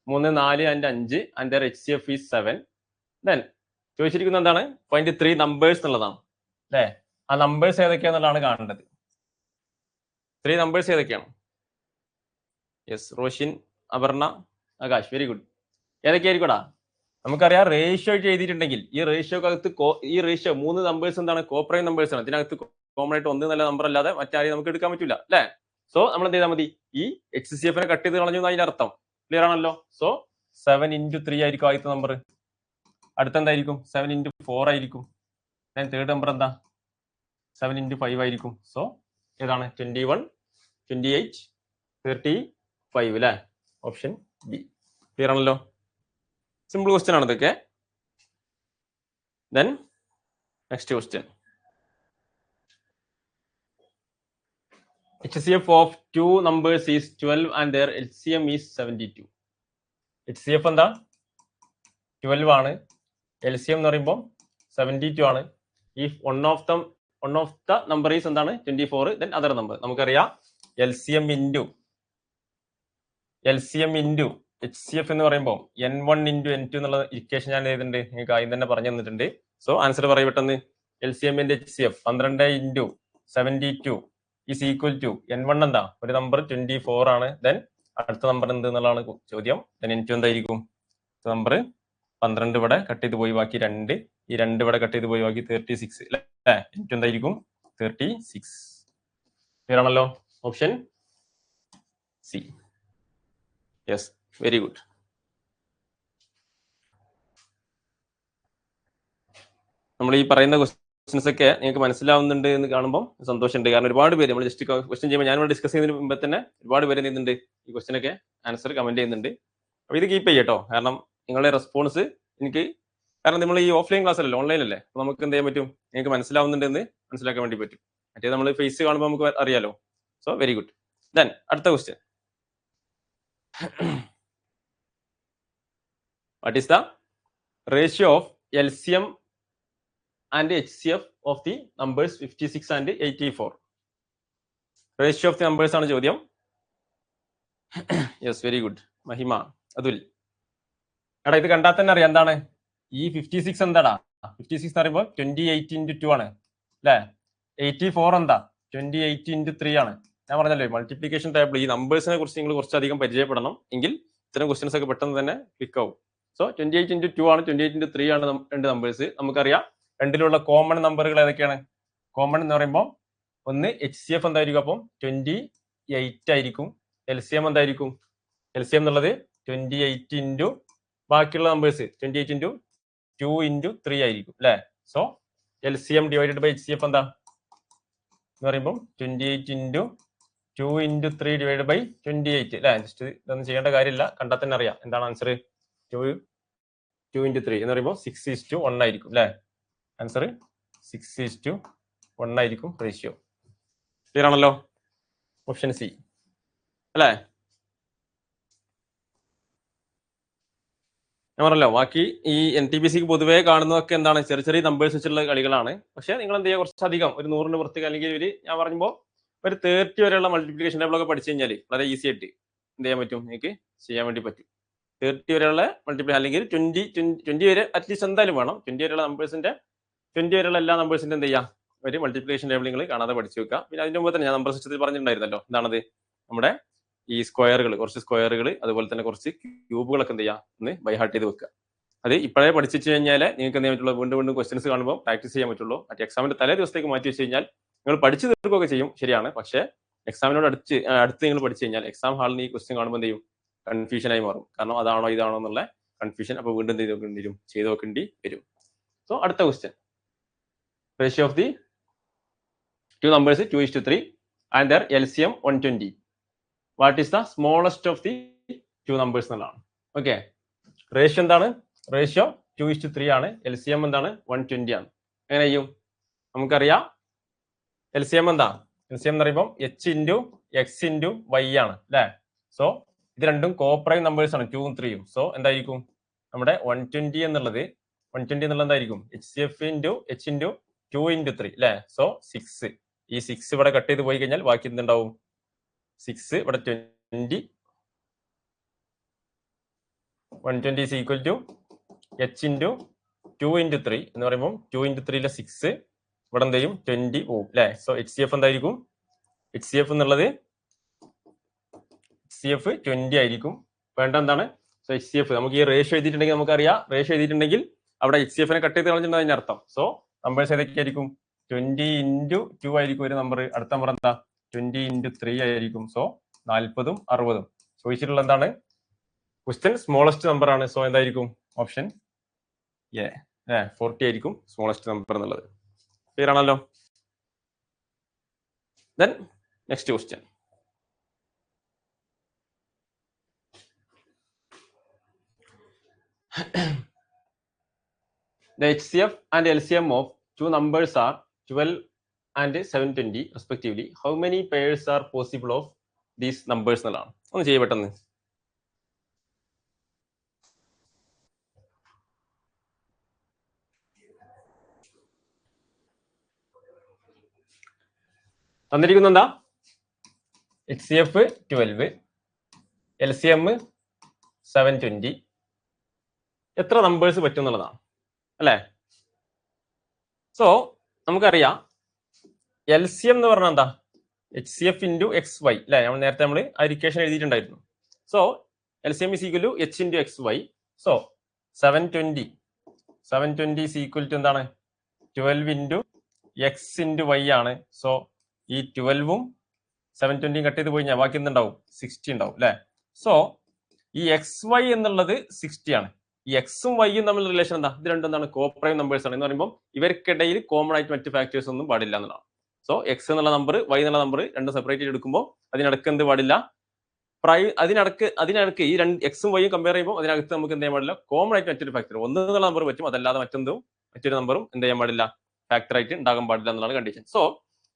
3, 4 and 5 and their HCF is 7. Then ചോദിച്ചിരിക്കുന്നത് എന്താണ്? Find 3 numbers എന്നുള്ളതാണ് അല്ലേ. ആ നമ്പേഴ്സ് ഏതൊക്കെയാന്നുള്ളതാണ് കാണേണ്ടത്. 3 നമ്പേഴ്സ് ഏതൊക്കെയാണ്? Yes, Roshin, Aparna, Akash, very good. ഏതൊക്കെയായിരിക്കടാ? നമുക്കറിയാം റേഷ്യോ ആയിട്ട് എഴുതിയിട്ടുണ്ടെങ്കിൽ ഈ റേഷ്യോക്കകത്ത് ഈ റേഷ്യോ 3 നമ്പേഴ്സ് എന്താണ്? കോപ്രൈം നമ്പേഴ്സ് ആണ്. ഇതിനകത്ത് കോമൺ ആയിട്ട് 1 നല്ല നമ്പർ അല്ലാതെ മറ്റാരെയും നമുക്ക് എടുക്കാൻ പറ്റില്ല അല്ലെ. സോ നമ്മൾ എന്ത് ചെയ്താൽ മതി? ഈ HCF-നെ കട്ട് ചെയ്ത് കളഞ്ഞു അതിന്റെ അർത്ഥം. ക്ലിയർ ആണല്ലോ. സോ 7 ഇൻറ്റു 3 ആയിരിക്കും ആദ്യത്തെ നമ്പർ. അടുത്തെന്തായിരിക്കും? 7 ഇൻറ്റു 4 ആയിരിക്കും. ഞാൻ തേർഡ് നമ്പർ എന്താ? 7 ഇൻറ്റു 5 ആയിരിക്കും. സോ ഏതാണ്? 21, 28, 35 അല്ലെ. Option B. ക്ലിയർ ആണല്ലോ. സിമ്പിൾ ക്വസ്റ്റ്യൻ ആണ് ഇതൊക്കെ. Then next question. HCF of 2 numbers is 12 and their LCM is 72. HCF എന്താ? 12 ആണ്. LCM എന്ന് പറയുമ്പോൾ 72 ആണ്. If one of the number is എന്താണ്? 24, then other number. നമുക്കറിയാം LCM into HCF എന്ന് പറയുമ്പോൾ N1 into N2 എന്നുള്ള ഇക്വേഷൻ ഞാൻ എഴുതുന്നുണ്ട്. നിങ്ങൾക്ക് ആദ്യം തന്നെ പറഞ്ഞു തന്നിട്ടുണ്ട്. സോ ആൻസർ പറയും പെട്ടെന്ന്. LCM into HCF 12 into 72 is equal to N1 എന്താ? ഒരു നമ്പർ 24 ആണ്. ദെൻ അടുത്ത നമ്പർ എന്ത് എന്നുള്ളതാണ് ചോദ്യം. ദെൻ N2 എന്തായിരിക്കും? നമ്പർ 12 ഇവിടെ കട്ട് ചെയ്ത് പോയി, ബാക്കി 2. ഈ 2 ഇവിടെ കട്ട് ചെയ്ത് പോയി, ബാക്കി 36 അല്ലേ. N2 എന്തായിരിക്കും? 36. ക്ലിയർ ആണല്ലോ. Option C. Yes, very good. നമ്മൾ ഈ പറയുന്ന ക്വസ്റ്റ്യൻസ് ഒക്കെ നിങ്ങൾക്ക് മനസ്സിലാവുന്നുണ്ട് എന്ന് കാണുമ്പോൾ സന്തോഷമുണ്ട്. കാരണം ഒരുപാട് പേര് നമ്മൾ ജസ്റ്റ് ക്വസ്റ്റ്യൻ ചെയ്യുമ്പോൾ ഞാനിവിടെ ഡിസ്കസ് ചെയ്യുന്നതിന് മുമ്പ് തന്നെ ഒരുപാട് പേര് ചെയ്യുന്നുണ്ട് ഈ ക്വസ്റ്റ്യൻ ഒക്കെ ആൻസർ കമന്റ് ചെയ്യുന്നുണ്ട്. അപ്പൊ ഇത് കീപ്പ് ചെയ്യട്ടോ. കാരണം നിങ്ങളുടെ റെസ്പോൺസ് എനിക്ക്, കാരണം നമ്മൾ ഈ ഓഫ്ലൈൻ ക്ലാസ് അല്ലല്ലോ, ഓൺലൈൻ അല്ലേ. അപ്പൊ നമുക്ക് എന്ത് ചെയ്യാൻ പറ്റും? നിങ്ങൾക്ക് മനസ്സിലാവുന്നുണ്ട് എന്ന് മനസ്സിലാക്കാൻ വേണ്ടി പറ്റും. മറ്റേ നമ്മൾ ഫേസ് കാണുമ്പോൾ നമുക്ക് അറിയാലോ. So very good. ദെൻ അടുത്ത question. What is the ratio of LCM and HCF of the numbers 56 and 84? Ratio of the numbers ആണ് ചോദ്യം. Yes, very good. മഹിമ, അതുൽ. എടാ ഇത് കണ്ടാൽ തന്നെ അറിയാം എന്താണ് ഈ 56 എന്താടാ? 56 എന്ന് പറയുമ്പോൾ 28 into 2 ആണ് അല്ലെ. 84 എന്താ? 28 into 3 ആണ്. ഞാൻ പറഞ്ഞല്ലോ മൾട്ടിപ്ലിക്കേഷൻ ടേബിൾ ഈ നമ്പേഴ്സിനെ കുറിച്ച് നിങ്ങൾ കുറച്ചധികം പരിചയപ്പെടണം, എങ്കിൽ ഇത്തരം ക്വസ്റ്റ്യൻസ് ഒക്കെ പെട്ടെന്ന് തന്നെ ക്ലിക്ക് ആവും. സോ 28 into 2 ആണ്, 28 into 3 ആണ് രണ്ട് നമ്പേഴ്സ്. നമുക്കറിയാം രണ്ടിലുള്ള കോമൺ നമ്പറുകൾ ഏതൊക്കെയാണ്? കോമൺ എന്ന് പറയുമ്പോൾ ഒന്ന് HCF എന്തായിരിക്കും? അപ്പം 28 ആയിരിക്കും. LCM എന്തായിരിക്കും? LCM എന്നുള്ളത് 28 ഇൻറ്റു ബാക്കിയുള്ള നമ്പേഴ്സ് 28 ഇൻറ്റു 2 ഇൻറ്റു 3 ആയിരിക്കും അല്ലെ. So LCM divided by HCF എന്താ എന്ന് പറയുമ്പോൾ 28 ഇൻറ്റു 2 ഇൻറ്റു 3 ഡിവൈഡ് ബൈ 28 അല്ലെ. ജസ്റ്റ് ഇതൊന്നും ചെയ്യേണ്ട കാര്യമില്ല, കണ്ടാൽ തന്നെ അറിയാം എന്താണ് ആൻസർ. 2 ഇൻറ്റു 3 എന്ന് പറയുമ്പോൾ 6:1 ആയിരിക്കും അല്ലെ. ആൻസർ 6:1 ആയിരിക്കും റേഷ്യോ. ക്ലിയർ ആണല്ലോ. ഓപ്ഷൻ സി അല്ലേ. ഞാൻ പറഞ്ഞല്ലോ ബാക്കി ഈ NTPCക്ക് പൊതുവേ കാണുന്നതൊക്കെ എന്താണ് ചെറിയ ചെറിയ നമ്പേഴ്സ് വെച്ചുള്ള കളികളാണ്. പക്ഷെ നിങ്ങൾ എന്ത് ചെയ്യുക, കുറച്ചധികം ഒരു 100ന്റെ പുറത്തേക്ക് അല്ലെങ്കിൽ ഒരു ഞാൻ പറയുമ്പോൾ ഒരു 30 വരെയുള്ള മൾട്ടിപ്ലിക്കേഷൻ ടേബിളൊക്കെ പഠിച്ചു കഴിഞ്ഞാൽ വളരെ ഈസി ആയിട്ട് എന്ത് ചെയ്യാൻ പറ്റും, നിങ്ങൾക്ക് ചെയ്യാൻ വേണ്ടി പറ്റും. 30 വരെയുള്ള മൾട്ടിപ്ലൈ അല്ലെങ്കിൽ 20 വരെ അറ്റ്ലീസ്റ്റ് എന്തായാലും വേണം. 20 വരെയുള്ള നമ്പേഴ്സിന്റെ 20 വരെയുള്ള എല്ലാ നമ്പേഴ്സിന്റെ എന്ത് ചെയ്യാം, ഒരു മൾട്ടിപ്ലിക്കേഷൻ ടേബിൾ നിങ്ങൾ കാണാതെ പഠിച്ചു വെക്കുക. പിന്നെ അതിന്റെ മുമ്പ് തന്നെ ഞാൻ നമ്പർ സിസ്റ്റത്തിൽ പറഞ്ഞിട്ടുണ്ടായിരുന്നല്ലോ, എന്താണത് നമ്മുടെ ഈ സ്ക്വയറുകൾ, കുറച്ച് സ്ക്വയറുകൾ അതുപോലെ തന്നെ കുറച്ച് ക്യൂബുകളൊക്കെ എന്ത് ചെയ്യാം ഒന്ന് ബൈ ഹാർട്ട് ചെയ്ത് വെക്കുക. അത് ഇപ്പോഴേ പഠിച്ചു കഴിഞ്ഞാൽ നിങ്ങൾക്ക് എന്ത് ചെയ്യാൻ പറ്റുള്ളൂ, വീണ്ടും വീണ്ടും ക്വസ്റ്റൻസ് കാണുമ്പോൾ പ്രാക്ടീസ് ചെയ്യാൻ പറ്റുള്ളൂ. മറ്റേ എക്സാമിന്റെ തലേ ദിവസത്തേക്ക് മാറ്റി വെച്ച് കഴിഞ്ഞാൽ നിങ്ങൾ പഠിച്ചു തീർക്കുകയൊക്കെ ചെയ്യും, ശരിയാണ്. പക്ഷേ എക്സാമിനോട് അടുത്ത് നിങ്ങൾ പഠിച്ചു കഴിഞ്ഞാൽ എക്സാം ഹാളിൽ ഈ ക്വസ്റ്റ്യൻ കാണുമ്പോൾ എന്ത് ചെയ്യും, കൺഫ്യൂഷൻ ആയി മാറും. കാരണം അതാണോ ഇതാണോ എന്നുള്ള കൺഫ്യൂഷൻ അപ്പോൾ വീണ്ടും എന്ത് ചെയ്ത് നോക്കേണ്ടി വരും. സോ അടുത്ത question, ratio of the two numbers 2:3 and there LCM 120. What is the smallest of the two numbers എന്നുള്ളതാണ്. ഓക്കെ, റേഷ്യോ എന്താണ്? റേഷ്യോ 2:3 ആണ്. LCM എന്താണ്? 120 ആണ്. എങ്ങനെ ചെയ്യും? നമുക്കറിയാം LCM എന്താ? LCM എന്ന് പറയുമ്പോൾ H × X × Y ആണ് അല്ലെ. സോ ഇത് രണ്ടും കോപ്രൈം നമ്പേഴ്സ് ആണ്, 2 ഉം 3 ഉം. സോ എന്തായിരിക്കും നമ്മുടെ 120 എന്നുള്ളത് എന്തായിരിക്കും? HCF × H × 2 × 3 അല്ലെ. സോ 6. ഈ 6 ഇവിടെ കട്ട് ചെയ്ത് പോയി കഴിഞ്ഞാൽ ബാക്കി എന്തുണ്ടാവും? 6 ഇവിടെ 20. 120 is equal to H × 2 × 3 എന്ന് പറയുമ്പോൾ 2 × 3 6 ഇവിടെ എന്ത് ചെയ്യും? 20 പോവും അല്ലെ. സോ HCF എന്തായിരിക്കും? HCF എന്നുള്ളത് 20 ആയിരിക്കും. വേണ്ട എന്താണ്? സോ HCF നമുക്ക് ഈ റേഷ്യോ എഴുതിയിട്ടുണ്ടെങ്കിൽ നമുക്കറിയാം, റേഷ്യോ എഴുതിയിട്ടുണ്ടെങ്കിൽ അവിടെ HCF-നെ കട്ട് ചെയ്ത് കളഞ്ഞിട്ടുണ്ട് അതിന്റെ അർത്ഥം. So numbers ഏതൊക്കെയായിരിക്കും? 20 × 2 ആയിരിക്കും ഒരു നമ്പർ. അടുത്ത നമ്പർ എന്താ? 20 × 3 ആയിരിക്കും. സോ 40ഉം 60ഉം. ചോദിച്ചിട്ടുള്ള എന്താണ്? ക്വസ്റ്റ്യൻ സ്മോളസ്റ്റ് നമ്പർ ആണ്. സോ എന്തായിരിക്കും? ഓപ്ഷൻ എ 40 ആയിരിക്കും സ്മോളസ്റ്റ് നമ്പർ എന്നുള്ളത്. ക്ലിയർ ആണല്ലോ? Then next question, the HCF and LCM of two numbers are 12 and 720 respectively. How many pairs are possible of these numbers എന്നുള്ളതാണ്. ഒന്ന് ചെയ്യ പെട്ടെന്ന്. തന്നിരിക്കുന്ന എന്താ? HCF 12, LCM 720. എത്ര നമ്പേഴ്സ് പറ്റും എന്നുള്ളതാണ് അല്ലേ. സോ നമുക്കറിയാം LCM എന്ന് പറഞ്ഞാൽ എന്താ? HCF × XY അല്ലെ. നേരത്തെ നമ്മൾ ആ ഇക്വേഷൻ എഴുതിയിട്ടുണ്ടായിരുന്നു. So LCM is equal to H × XY. So 720 is equal to എന്താണ്? 12 × X × Y ആണ്. സോ ഈ 12ഉം 720 കട്ട് ചെയ്ത് പോയി കഴിഞ്ഞാൽ ബാക്കി എന്തുണ്ടാവും? 60 ഉണ്ടാവും അല്ലെ. സോ ഈ XY എന്നുള്ളത് 60 ആണ്. ഈ എക്സും വൈയും തമ്മിലുള്ള റിലേഷൻ എന്താ? ഇത് രണ്ടും എന്താണ്? കോപ്രൈം നമ്പേഴ്സ് ആണ് എന്ന് പറയുമ്പോൾ ഇവർക്കിടയിൽ കോമൺ ആയിട്ട് മറ്റ് ഫാക്ടേഴ്സ് ഒന്നും പാടില്ല എന്നുള്ളതാണ്. സോ എക്സ് എന്നുള്ള നമ്പർ വൈ എന്നുള്ള നമ്പർ രണ്ടും സെപ്പറേറ്റ് ചെയ്ത് എടുക്കുമ്പോൾ അതിനടക്ക് എന്ത് പാടില്ല? അതിനടക്ക് ഈ രണ്ട് എക്സും വൈയും കമ്പയർ ചെയ്യുമ്പോൾ അതിനകത്ത് നമുക്ക് എന്ത് ചെയ്യാൻ പാടില്ല? കോമൺ ആയിട്ട് മറ്റൊരു ഫാക്ടർ ഒന്നുള്ള നമ്പർ പറ്റും, അതല്ലാതെ മറ്റൊരു നമ്പറും എന്ത് ചെയ്യാൻ പാടില്ല? ഫാക്ടർ ആയിട്ട് ഉണ്ടാകാൻ പാടില്ല എന്നുള്ളതാണ് കണ്ടീഷൻ. സോ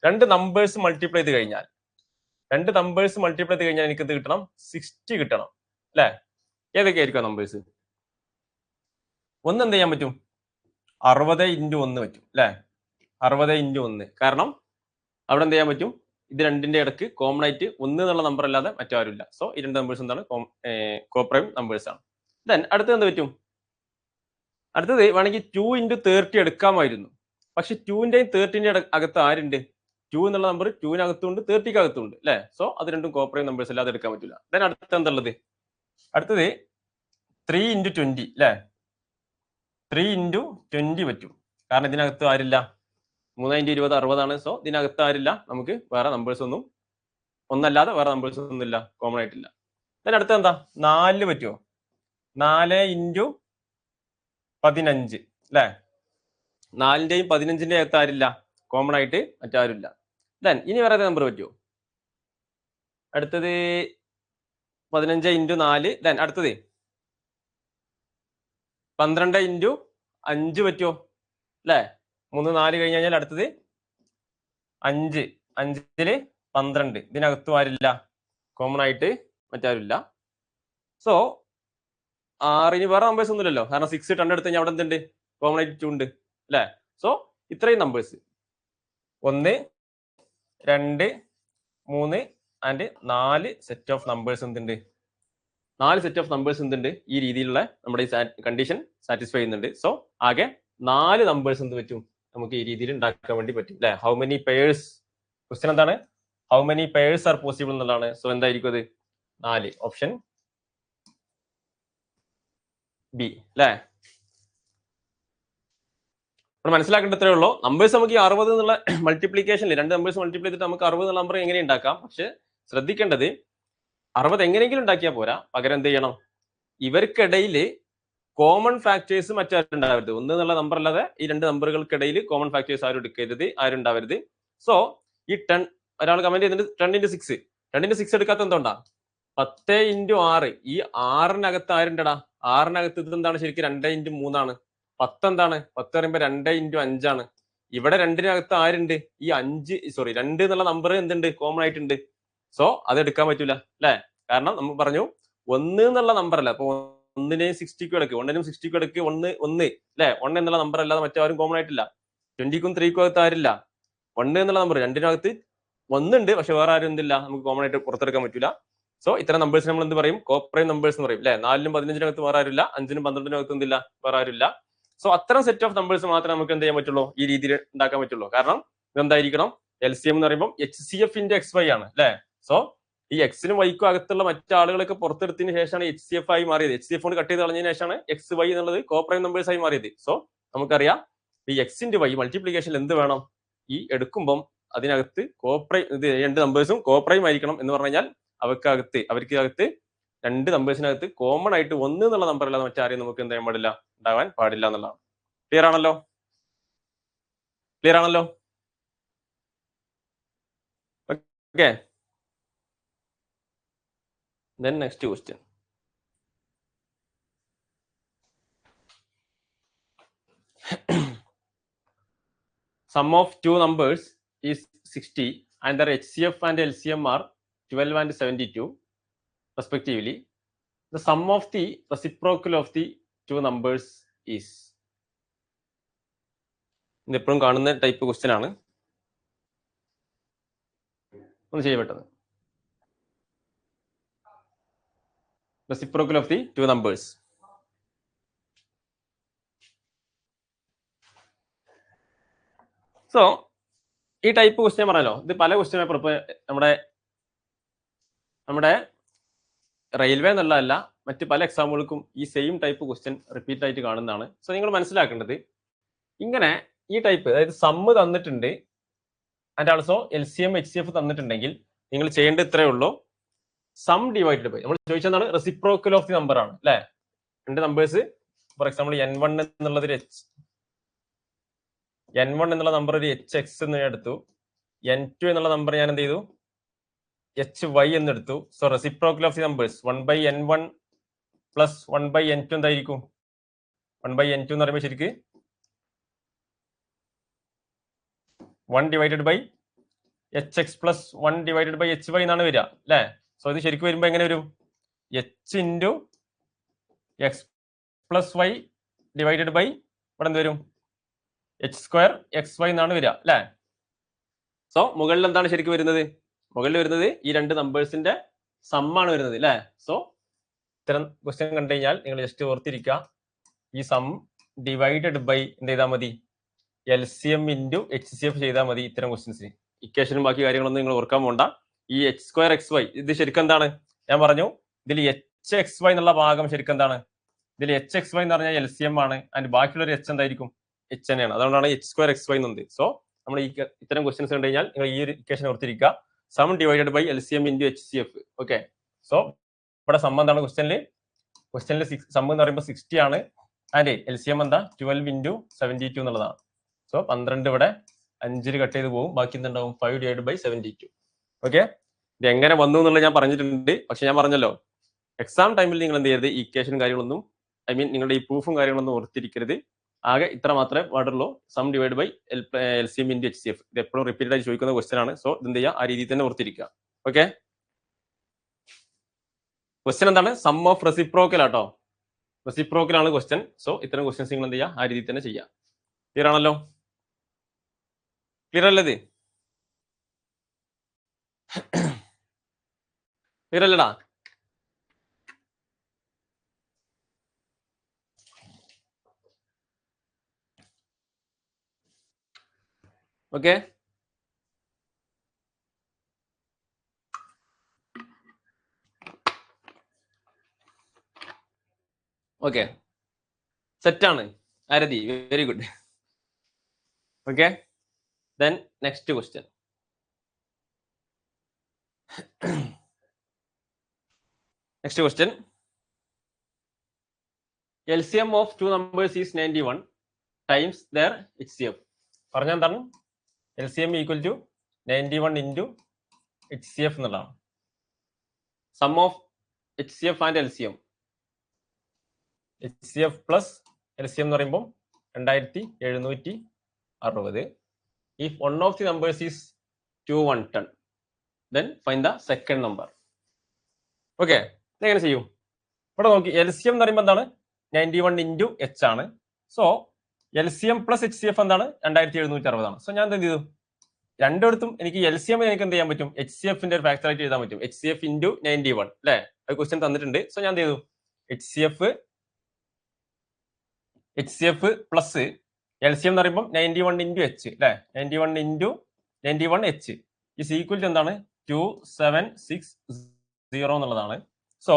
രണ്ട് നമ്പേഴ്സ് മൾട്ടിപ്ലൈ ചെയ്ത് കഴിഞ്ഞാൽ എനിക്ക് എന്ത് കിട്ടണം? 60 കിട്ടണം അല്ലെ. ഏതൊക്കെയായിരിക്കും നമ്പേഴ്സ്? ഒന്ന് എന്ത് ചെയ്യാൻ പറ്റും? 60 × 1 പറ്റും അല്ലെ. 60 × 1. കാരണം അവിടെ എന്ത് ചെയ്യാൻ പറ്റും? ഇത് രണ്ടിന്റെ ഇടക്ക് കോമൺ ആയിട്ട് 1 എന്നുള്ള നമ്പർ അല്ലാതെ മറ്റാരുമില്ല. സോ ഈ രണ്ട് നമ്പേഴ്സ് എന്താണ്? കോപ്രൈം നമ്പേഴ്സ് ആണ്. ദെൻ അടുത്തത് എന്ത് പറ്റും? അടുത്തത് വേണമെങ്കിൽ 2 × 30 എടുക്കാമായിരുന്നു. പക്ഷെ 2ന്റെയും 30ന്റെയും അകത്ത് ആരുണ്ട്? 2 എന്നുള്ള നമ്പർ 2-നകത്തുണ്ട് 30-ക്കകത്തുണ്ട് അല്ലെ. സോ അത് രണ്ടും കോപ്രൈം നമ്പേഴ്സ് അല്ലാതെ എടുക്കാൻ പറ്റില്ല. ദെൻ അടുത്ത എന്തുള്ളത്? അടുത്തത് 3 × 20 അല്ലെ. 3 × 20 പറ്റും. കാരണം ഇതിനകത്ത് ആരില്ല? 3 × 20 60 ആണ്. സോ ഇതിനകത്ത് ആരില്ല? നമുക്ക് വേറെ നമ്പേഴ്സ് ഒന്നല്ലാതെ വേറെ നമ്പേഴ്സ് ഒന്നും ഇല്ല, കോമൺ ആയിട്ടില്ല. then അടുത്ത എന്താ? 4 പറ്റുമോ? 4 × 15 അല്ലെ. 4ന്റെയും 15ന്റെയും അകത്ത് ആരില്ല? കോമൺ ആയിട്ട് മറ്റാരുമില്ല. then ഇനി വേറെ നമ്പർ പറ്റുമോ? അടുത്തത് 15 × 4. then അടുത്തത് 12 × 5 പറ്റുമോ അല്ലെ. 3 4 കഴിഞ്ഞ് കഴിഞ്ഞാൽ അടുത്തത് 5. 5ല് 12. ഇതിനകത്തും ആരില്ല? കോമൺ ആയിട്ട് മറ്റാരുമില്ല. സോ ഇനി വേറെ നമ്പേഴ്സ് ഒന്നുമില്ലല്ലോ, കാരണം 6 10 എടുത്ത് കഴിഞ്ഞാൽ അവിടെ എന്തുണ്ട്, കോമൺ ആയിട്ട് 2 ഉണ്ട് അല്ലേ. സോ ഇത്രയും numbers 1 2 3 and 4 set of numbers എന്തുണ്ട്, 4 സെറ്റ് ഓഫ് നമ്പേഴ്സ് എന്തുണ്ട്, ഈ രീതിയിലുള്ള നമ്മുടെ ഈ കണ്ടീഷൻ സാറ്റിസ്ഫൈ ചെയ്യുന്നുണ്ട്. സോ ആകെ 4 നമ്പേഴ്സ് എന്ത് പറ്റും നമുക്ക് ഈ രീതിയിൽ ഉണ്ടാക്കാൻ വേണ്ടി പറ്റും അല്ലെ. ഹൗ മെനി പെയർസ്, ക്വസ്റ്റ്യൻ എന്താണ്, how many pairs R possible എന്നുള്ളതാണ്. സോ എന്തായിരിക്കും അത്, 4, ഓപ്ഷൻ ബി അല്ലെ. മനസ്സിലാക്കേണ്ട ഇത്രേ ഉള്ളൂ. നമ്പേഴ്സ് നമുക്ക് ഈ 60 എന്നുള്ള മൾട്ടിപ്ലിക്കേഷനിൽ 2 നമ്പേഴ്സ് മൾട്ടിപ്ലൈ ചെയ്തിട്ട് നമുക്ക് 60 എന്നുള്ള നമ്പർ എങ്ങനെ ഉണ്ടാക്കാം. പക്ഷെ ശ്രദ്ധിക്കേണ്ടത് 60 എങ്ങനെയെങ്കിലും ഉണ്ടാക്കിയാൽ പോരാ, പകരം എന്ത് ചെയ്യണം, ഇവർക്കിടയിൽ കോമൺ ഫാക്ടേഴ്സ് മറ്റാരുണ്ടാവരുത്. 1 എന്നുള്ള നമ്പർ അല്ലാതെ ഈ 2 നമ്പറുകൾക്കിടയിൽ കോമൺ ഫാക്ടേഴ്സ് ആരും എടുക്കരുത്, ആരും ഉണ്ടാവരുത്. സോ ഈ 10, ഒരാൾ കമന്റ് ചെയ്യുന്നുണ്ട് 10 into 6, 10 into 6 എടുക്കാത്ത എന്തുകൊണ്ടാ, 10 into 6, ഈ 6-നകത്ത് ആരുണ്ടടാ, 6-നകത്ത് ഇത് എന്താണ് ശരിക്കും 2 into 3 ആണ്. 10 എന്താണ്, 10 പറയുമ്പോ 2 into 5 ആണ്. ഇവിടെ 2-നകത്ത് ആരുണ്ട്, ഈ 2 എന്നുള്ള നമ്പർ എന്തുണ്ട്, കോമൺ ആയിട്ടുണ്ട്. സോ അത് എടുക്കാൻ പറ്റൂല അല്ലെ, കാരണം നമ്മൾ പറഞ്ഞു 1 എന്നുള്ള നമ്പർ അല്ല. അപ്പൊ 1-നെയും 60 എടുക്ക്, 1-നും 60 എടുക്ക്, 1 അല്ലെ. 1 എന്നുള്ള നമ്പർ അല്ലാതെ മറ്റാരും കോമൺ ആയിട്ടില്ല. 20-ക്കും 3-ക്കും അകത്ത് ആരില്ല. 1 എന്നുള്ള നമ്പർ, 2-നകത്ത് 1 ഉണ്ട്, പക്ഷെ വേറെ ആരും എന്തില്ല, നമുക്ക് കോമൺ ആയിട്ട് പുറത്തെടുക്കാൻ പറ്റില്ല. സോ ഇത്തരം നമ്പേഴ്സ് നമ്മൾ എന്ത് പറയും, കോപ്രൈം നമ്പേഴ്സ് എന്ന് പറയും അല്ലെ. 4-നും 15-നകത്ത് വേറെ ആരില്ല, 5-നും 12-നകത്ത് എന്തില്ല, വേറെ ആരില്ല. സോ അത്തരം സെറ്റ് ഓഫ് നമ്പേഴ്സ് മാത്രമേ നമുക്ക് എന്ത് ചെയ്യാൻ പറ്റുള്ളൂ, ഈ രീതിയിൽ ഉണ്ടാക്കാൻ പറ്റുള്ളൂ. കാരണം ഇതെന്തായിരിക്കണം, LCM എന്ന് പറയുമ്പോൾ HCF into XY ആണ് അല്ലെ. സോ ഈ എക്സിനും വൈക്കും അകത്തുള്ള മറ്റാളുകളൊക്കെ പുറത്തെടുത്തതിന് ശേഷമാണ് HCF ആയി മാറിയത്. HCF കൊണ്ട് കട്ട് ചെയ്ത് കളഞ്ഞതിന് ശേഷമാണ് XY എന്നുള്ളത് കോപ്രൈം നമ്പേഴ്സ് ആയി മാറിയത്. സോ നമുക്കറിയാം ഈ X into Y മൾട്ടിപ്ലിക്കേഷനിൽ എന്ത് വേണം, ഈ എടുക്കുമ്പം അതിനകത്ത് കോപ്രൈം, ഇത് 2 നമ്പേഴ്സും കോപ്രൈം ആയിരിക്കണം. എന്ന് പറഞ്ഞു കഴിഞ്ഞാൽ അവർക്ക് അകത്ത് 2 നമ്പേഴ്സിനകത്ത് കോമൺ ആയിട്ട് 1 എന്നുള്ള നമ്പർ അല്ലാതെ മറ്റാരെയും നമുക്ക് എന്ത് ചെയ്യാൻ പാടില്ല, ഉണ്ടാവാൻ പാടില്ല എന്നുള്ളതാണ്. ക്ലിയർ ആണല്ലോ, ക്ലിയർ ആണല്ലോ. Okay, then next question. Sum of two numbers is 60 and their HCF and LCM are 12 and 72 respectively. The sum of the reciprocal of the two numbers is. ഇത് എപ്പോഴും കാണുന്ന ടൈപ്പ് ക്വസ്റ്റ്യൻ ആണ്, ഒന്ന് ചെയ്യപ്പെട്ടത്. Reciprocal of the two numbers. So ഈ type question പറഞ്ഞല്ലോ, ഇത് പല ക്വസ്റ്റ്യൻ പേപ്പർ ഇപ്പൊ നമ്മുടെ റെയിൽവേ എന്നുള്ളതല്ല, മറ്റ് പല എക്സാമുകൾക്കും ഈ സെയിം ടൈപ്പ് ക്വസ്റ്റ്യൻ റിപ്പീറ്റ് ആയിട്ട് കാണുന്നതാണ്. സോ നിങ്ങൾ മനസ്സിലാക്കേണ്ടത്, ഇങ്ങനെ ഈ ടൈപ്പ്, അതായത് സമ്മ് തന്നിട്ടുണ്ട് ആൻഡ് ആൾസോ LCM HCF തന്നിട്ടുണ്ടെങ്കിൽ നിങ്ങൾ ചെയ്യേണ്ടത് ഇത്രയേ ഉള്ളൂ, സം ഡിവൈഡഡ് ബൈ, നമ്മൾ ചോദിച്ചതാണ് റെസിപ്രോക്കൽ ഓഫ് ദി നമ്പർ ആണ് അല്ലെ. 2 നമ്പേഴ്സ്, ഫോർ എക്സാമ്പിൾ N1 എന്നുള്ളത് N1 എന്നുള്ള നമ്പർ ഒരു HX എന്ന് എടുത്തു, N2 എന്നുള്ള നമ്പർ ഞാൻ എന്ത് ചെയ്തു, HY എന്നെടുത്തു. So reciprocal of the numbers 1/N1 plus 1/N2 എന്തായിരിക്കും, 1/N2 എന്ന് പറയുമ്പോൾ ശരിക്ക് 1 divided by HX plus 1 divided by HY എന്നാണ് വരിക അല്ലെ. സോ ഇത് ശരിക്കും വരുമ്പോ എങ്ങനെ വരും, H into X plus Y divided by ഇവിടെ എന്ത് വരും, H² XY എന്നാണ് വരിക അല്ലെ. സോ മുകളിൽ എന്താണ് ശരിക്കും വരുന്നത്, മുകളിൽ വരുന്നത് ഈ 2 നമ്പേഴ്സിന്റെ സമ്മാണ് വരുന്നത് അല്ലെ. സോ ഇത്തരം ക്വസ്റ്റ്യൻ കണ്ടു കഴിഞ്ഞാൽ നിങ്ങൾ ജസ്റ്റ് ഓർത്തിരിക്കുക, ഈ സം ഡിവൈഡഡ് ബൈ എന്ത് ചെയ്താൽ മതി, LCM into HCF ചെയ്താൽ മതി ഇത്തരം ക്വസ്റ്റ്യൻസിന്. ഇക്വേഷനും ബാക്കി കാര്യങ്ങളൊന്നും നിങ്ങൾ ഓർക്കാൻ പോണ്ട. ഈ H² XY ഇത് ശരിക്കും എന്താണ്, ഞാൻ പറഞ്ഞു ഇതിൽ HXY എന്നുള്ള ഭാഗം ശരിക്കും എന്താണ്, ഇതിൽ HXY എന്ന് പറഞ്ഞാൽ LCM ആണ്, ആൻഡ് ബാക്കിയുള്ള H എന്തായിരിക്കും, H തന്നെയാണ്. അതുകൊണ്ടാണ് H² XY എന്നത്. സോ നമ്മൾ ഈ ഇത്തരം ക്വസ്റ്റ്യൻസ് കണ്ടു കഴിഞ്ഞാൽ നിങ്ങൾ ഈ ഒരു ഇക്വേഷൻ ഓർത്തിരിക്കുക, sum divided by LCM into HCF. Okay, so ഇവിടെ സം എന്താണ്, ക്വസ്റ്റ്യനിൽ സം എന്ന് പറയുമ്പോൾ 60 ആണ്, ആൻഡ് LCM എന്താ 12 into 72 എന്നുള്ളതാണ്. സോ 12 ഇവിടെ 5 കട്ട് ചെയ്ത് പോകും, ബാക്കി എന്തുണ്ടാവും 5 divided by 72. ഓക്കെ, ഇത് എങ്ങനെ വന്നു എന്നുള്ളത് ഞാൻ പറഞ്ഞിട്ടുണ്ട്. പക്ഷെ ഞാൻ പറഞ്ഞല്ലോ, എക്സാം ടൈമിൽ നിങ്ങൾ എന്ത് ചെയ്യരുത്, ഇക്വേഷനും കാര്യങ്ങളൊന്നും, നിങ്ങളുടെ ഈ പ്രൂഫും കാര്യങ്ങളൊന്നും ഓർത്തിരിക്കരുത്. ആകെ ഇത്ര മാത്രമേ പാടുള്ളൂ, sum divide by LCM into HCF. ഇത് എപ്പോഴും റിപ്പീറ്റഡ് ആയി ചോദിക്കുന്ന ക്വസ്റ്റ്യൻ ആണ്. സോ ഇത് എന്ത് ചെയ്യുക, ആ രീതിയിൽ തന്നെ ഓർത്തിരിക്കുക. ഓക്കെ, ക്വസ്റ്റ്യൻ എന്താണ്, സം ഓഫ് റെസിപ്രോക്കൽ ആട്ടോ. റെസിപ്രോക്കലാണ് ക്വസ്റ്റ്യൻ. സോ ഇത്തരം ക്വസ്റ്റ്യൻസ് നിങ്ങൾ എന്ത് ചെയ്യുക, ആ രീതിയിൽ തന്നെ ചെയ്യാം. ക്ലിയർ ആണല്ലോ? ക്ലിയർ അല്ലേ? ക്ലിയർ അല്ലടാ? ഓക്കെ, ഓക്കെ, സെറ്റാണ് Arathi, very good. Okay, then next question. Next question, LCM of two numbers is 91 times their HCF. പറഞ്ഞ എന്താണ്? LCM equal to 91 into HCF എന്നുള്ളതാണ്. Sum of HCF and LCM. HCF plus LCM എന്ന് പറയുമ്പോൾ 2760. If one of the numbers is 2110, then find the second number. Okay, എങ്ങനെ ചെയ്യും? ഇവിടെ നോക്കി, LCM എന്ന് പറയുമ്പോൾ എന്താണ്? 91 ഇൻറ്റു H ആണ്. സോ LCM പ്ലസ് HCF എന്താണ്? 2760 ആണ്. സോ ഞാൻ എന്ത് ചെയ്തു? രണ്ടിടത്തും എനിക്ക് LCM എനിക്ക് എന്ത് ചെയ്യാൻ പറ്റും? HCFന്റെ ഒരു ഫാക്ടർ ആയിട്ട് എഴുതാൻ പറ്റും. HCF ഇൻറ്റു 91 അല്ലെ? അത് ക്വസ്റ്റ്യൻ തന്നിട്ടുണ്ട്. സോ ഞാൻ എന്ത് ചെയ്തു? HCF പ്ലസ് LCM എന്ന് പറയുമ്പോൾ 91 ഇൻറ്റു H അല്ലെ? 91 into 91 H is equal to എന്താണ്? 2760 എന്നുള്ളതാണ്. സോ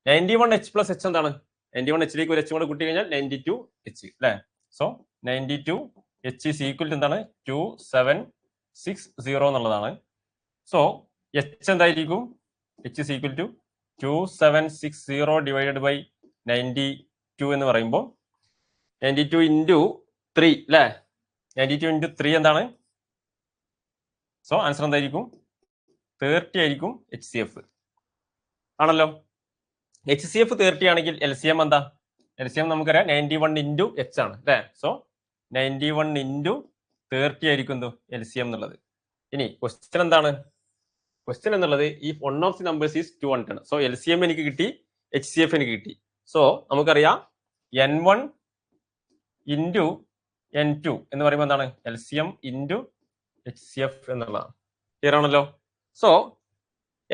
91 H പ്ലസ് H എന്താണ്? 91 Hലേക്ക് ഒരു H കൂടെ കൂട്ടി കഴിഞ്ഞാൽ 92 H അല്ലെ? So 92 H is equal to എന്താണ്? 2760 എന്നുള്ളതാണ്. സോ H എന്തായിരിക്കും? H is equal to 2760 divided by 92 എന്ന് പറയുമ്പോൾ 92 ഇൻറ്റു 3 അല്ലേ? 92 ഇൻറ്റു 3 എന്താണ്? സോ ആൻസർ എന്തായിരിക്കും? 30 ആയിരിക്കും HCF ആണല്ലോ. HCF 30 ആണെങ്കിൽ LCM എന്താ? LCM നമുക്കറിയാം 91 ഇൻറ്റു H ആണ് അല്ലേ? സോ 91 ഇൻറ്റു 30 ആയിരിക്കും എന്തോ LCM എന്നുള്ളത്. ഇനി ക്വസ്റ്റ്യൻ എന്താണ്? ക്വസ്റ്റ്യൻ എന്നുള്ളത് ഈ one of the numbers is 210. So LCM എനിക്ക് കിട്ടി, HCF എനിക്ക് കിട്ടി. സോ നമുക്കറിയാം N1 ഇൻറ്റു N2 എന്ന് പറയുമ്പോൾ എന്താണ്? LCM ഇൻറ്റു HCF എന്നുള്ളതാണ്. ക്ലിയർ ആണല്ലോ? സോ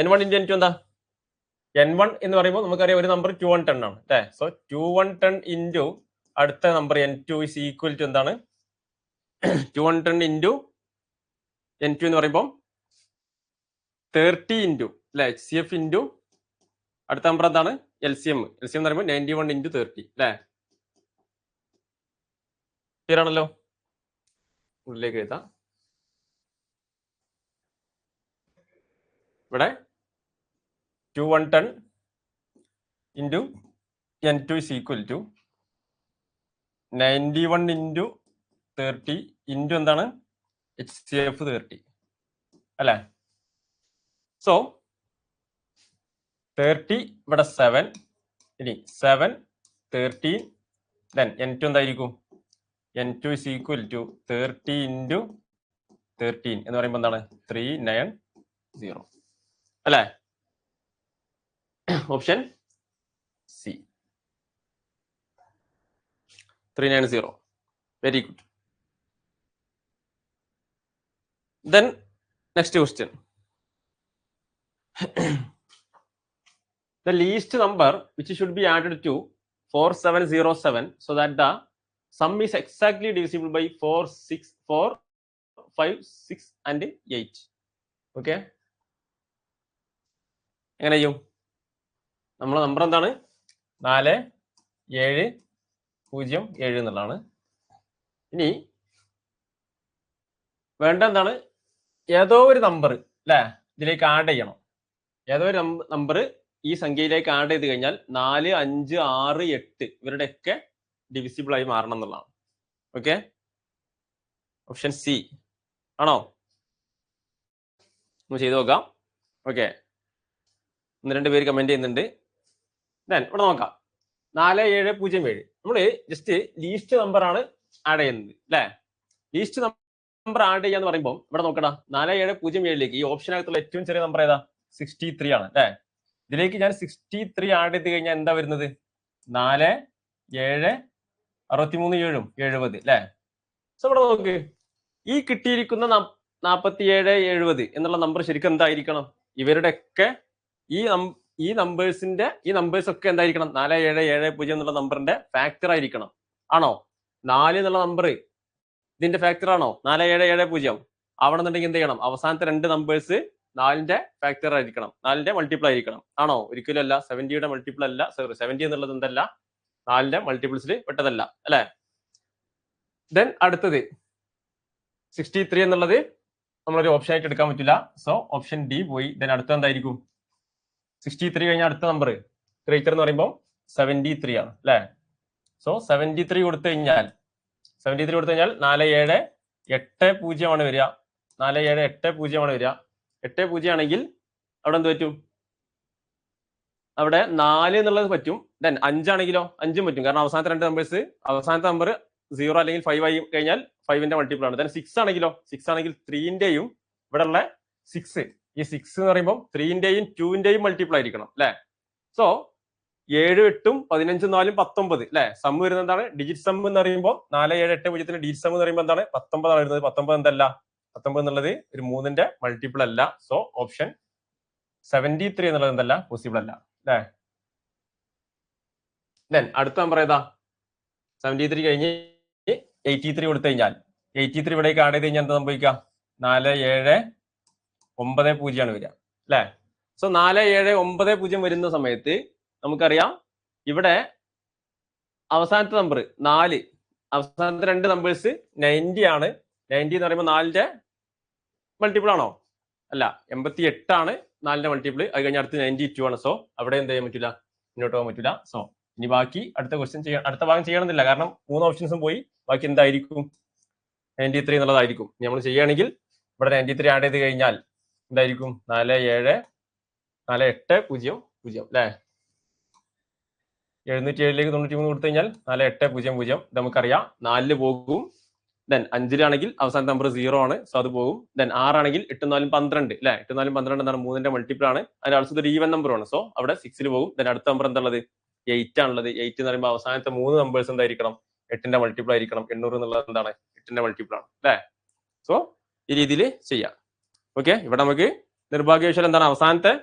N1 ഇൻറ്റു N2 എന്താ? N1 എന്ന് പറയുമ്പോൾ നമുക്കറിയാം ഒരു നമ്പർ 2110 ആണ് അല്ലേ? സോ 2110 ഇൻറ്റു അടുത്ത number N2 is equal to എന്താണ്? 2110 ഇൻറ്റു N2 എന്ന് പറയുമ്പോൾ 30 ഇൻറ്റു അല്ലെ? HCF ഇൻറ്റു അടുത്ത നമ്പർ എന്താണ്? LCM. LCM എന്ന് പറയുമ്പോൾ 91 ഇൻറ്റു 30 അല്ലേ? ക്ലിയർ ആണല്ലോ? ഉള്ളിലേക്ക് എഴുതാം. ഇവിടെ 2110 into N2 is equal to 91 into 30 into എന്താണ്? HCF 30 അല്ലേ? സോ 30 ഇവിടെ 7, ഇനി 7 13, ദെൻ N2 എന്തായിരിക്കും? N2 is equal to 30 into 13 എന്ന് പറയുമ്പോൾ എന്താണ്? 390 അല്ലേ? Option C 390. Very good. Then next question. The least number which should be added to 4707 so that the sum is exactly divisible by 4, 6, 4, 5, 6 and 8. Okay, എങ്ങനെ ചെയ്യും? നമ്മളെ number എന്താണ്? 4707 എന്നുള്ളതാണ്. ഇനി വേണ്ട എന്താണ്? ഏതോ ഒരു നമ്പർ അല്ലെ ഇതിലേക്ക് ആഡ് ചെയ്യണം. ഏതോ ഒരു നമ്പർ ഈ സംഖ്യയിലേക്ക് ആഡ് ചെയ്ത് കഴിഞ്ഞാൽ 4, 5, 6, 8 ഇവരുടെയൊക്കെ ഡിവിസിബിൾ ആയി മാറണം എന്നുള്ളതാണ്. ഓക്കെ, ഓപ്ഷൻ സി ആണോ? ഒന്ന് ചെയ്ത് നോക്കാം. ഓക്കെ, 1-2 പേര് കമന്റ് ചെയ്യുന്നുണ്ട്. ദെൻ ഇവിടെ നോക്കാം. 4707 നമ്മൾ ജസ്റ്റ് ലീസ്റ്റ് നമ്പർ ആണ് ആഡ് ചെയ്യുന്നത് അല്ലെ? ലീസ്റ്റ് നമ്പർ ആഡ് ചെയ്യാന്ന് പറയുമ്പോൾ ഇവിടെ നോക്കടാ, 4707ലേക്ക് ഈ ഓപ്ഷനകത്തുള്ള ഏറ്റവും ചെറിയ നമ്പർ ഏതാ? 63 ആണ് അല്ലെ? ഇതിലേക്ക് ഞാൻ 63 ആഡ് ചെയ്ത് കഴിഞ്ഞാൽ എന്താ വരുന്നത്? 4, 7 63 7 70 അല്ലെ. സോ ഇവിടെ നോക്ക്, ഈ കിട്ടിയിരിക്കുന്ന 47 70 എന്നുള്ള നമ്പർ ശരിക്കും എന്തായിരിക്കണം? ഇവരുടെ ഒക്കെ ഈ നമ്പേഴ്സ് ഒക്കെ എന്തായിരിക്കണം? 4770 എന്നുള്ള നമ്പറിന്റെ ഫാക്ടർ ആയിരിക്കണം. ആണോ? 4 എന്നുള്ള നമ്പർ ഇതിന്റെ ഫാക്ടർ ആണോ? 4770 ആവണമെന്നുണ്ടെങ്കിൽ എന്ത് ചെയ്യണം? അവസാനത്തെ രണ്ട് നമ്പേഴ്സ് 4ന്റെ ഫാക്ടർ ആയിരിക്കണം, 4ന്റെ മൾട്ടിപ്പിൾ ആയിരിക്കണം. ആണോ? ഒരിക്കലും അല്ല. 70യുടെ മൾട്ടിപ്പിൾ അല്ല. സോറി, 70 എന്നുള്ളത് എന്തല്ല? 4ന്റെ മൾട്ടിപ്പിൾസിൽ പെട്ടതല്ല അല്ലെ. ദെൻ അടുത്തത് 63 എന്നുള്ളത് നമ്മളൊരു ഓപ്ഷൻ ആയിട്ട് എടുക്കാൻ പറ്റില്ല. സോ ഓപ്ഷൻ ഡി പോയി. ദെൻ അടുത്ത എന്തായിരിക്കും? 63 കഴിഞ്ഞാൽ അടുത്ത നമ്പർ ഗ്രേറ്റർ എന്ന് പറയുമ്പോൾ 73 ആണ് അല്ലെ. സോ 73 കൊടുത്തു കഴിഞ്ഞാൽ 4780 ആണ് വരിക. 4780 ആണ് വരിക. 80 ആണെങ്കിൽ അവിടെ എന്ത് പറ്റും? അവിടെ 4 എന്നുള്ളത് പറ്റും. ദെൻ 5 ആണെങ്കിലോ? 5 പറ്റും. കാരണം അവസാനത്തെ രണ്ട് നമ്പേഴ്സ്, അവസാനത്തെ നമ്പർ 0 അല്ലെങ്കിൽ 5 ആയി കഴിഞ്ഞാൽ 5ന്റെ മൾട്ടിപ്പിൾ ആണ്. ദെൻ 6 ആണെങ്കിലോ? 6 ആണെങ്കിൽ 3ന്റെയും ഇവിടെ ഉള്ള 6, ഈ 6 എന്ന് പറയുമ്പോൾ 3ന്റെയും 2ന്റെയും മൾട്ടിപ്പിൾ ആയിരിക്കണം അല്ലെ. സോ 7 8 15 4 19 അല്ലെ. സം വരുന്നത് എന്താണ്? ഡിജിറ്റ് സം എന്ന് പറയുമ്പോൾ 4780 ഡിജിറ്റ് സം എന്ന് പറയുമ്പോൾ എന്താണ്? 19 ആണ് വരുന്നത്. 19 എന്തല്ല? 19 എന്നുള്ളത് ഒരു 3ന്റെ മൾട്ടിപ്പിൾ അല്ല. സോ ഓപ്ഷൻ 73 എന്നുള്ളത് എന്തല്ല? പോസിബിൾ അല്ല അല്ലെ. ദെൻ അടുത്ത നമ്പർ ഏതാ? 73 കഴിഞ്ഞ് 83 കൊടുത്തു കഴിഞ്ഞാൽ 83 ഇവിടേക്ക് ആഡ് ചെയ്ത് കഴിഞ്ഞാൽ എന്താ സംഭവിക്കുക? 4790 ആണ് വരിക അല്ലെ. സോ 4790 വരുന്ന സമയത്ത് നമുക്കറിയാം ഇവിടെ അവസാനത്തെ നമ്പർ 4, അവസാനത്തെ രണ്ട് നമ്പേഴ്സ് 90 ആണ്. 90 എന്ന് പറയുമ്പോൾ 4ന്റെ മൾട്ടിപ്പിൾ ആണോ? അല്ല, 88 ആണ് 4ന്റെ മൾട്ടിപ്പിൾ. അത് കഴിഞ്ഞ അടുത്ത് 92 ആണ്. സോ അവിടെ എന്ത് ചെയ്യാൻ പറ്റില്ല? മുന്നോട്ട് പോകാൻ പറ്റില്ല. സോ ഇനി ബാക്കി അടുത്ത ക്വസ്റ്റ്യൻ അടുത്ത ഭാഗം ചെയ്യണമെന്നില്ല. കാരണം 3 ഓപ്ഷൻസും പോയി. ബാക്കി എന്തായിരിക്കും? 93 എന്നുള്ളതായിരിക്കും. നമ്മൾ ചെയ്യുകയാണെങ്കിൽ ഇവിടെ 93 ആഡ് ചെയ്ത് കഴിഞ്ഞാൽ എന്തായിരിക്കും? 4800 അല്ലെ. 707ലേക്ക് 93 കൊടുത്തു കഴിഞ്ഞാൽ 4800. ഇത് നമുക്കറിയാം 4 പോകും. ദെൻ 5ലാണെങ്കിൽ അവസാന നമ്പർ 0 ആണ്. സോ അത് പോകും. ദെൻ 6 ആണെങ്കിൽ 8 4 12 അല്ലെ. 8 4 12 എന്താണ്? 3ന്റെ മൾട്ടിപ്പിൾ ആണ്. അതിന് ആൾസോ ഒരു ഈവൻ നമ്പർ ആണ്. സോ അവിടെ 6ൽ പോകും. ദെൻ അടുത്ത നമ്പർ എന്താണുള്ളത്? 8 ആണുള്ളത്. 8 എന്ന് പറയുമ്പോൾ അവസാനത്തെ 3 നമ്പേഴ്സ് എന്തായിരിക്കണം? 8ന്റെ മൾട്ടിപ്പിൾ ആയിരിക്കണം. 800 എന്നുള്ളത് എന്താണ്? 8ന്റെ മൾട്ടിപ്പിൾ ആണ് അല്ലെ. സോ ഈ രീതിയിൽ ചെയ്യാം. ഓക്കെ. ഇവിടെ നമുക്ക് നിർഭാഗ്യവശാൽ എന്താണ് അവസാനത്തെ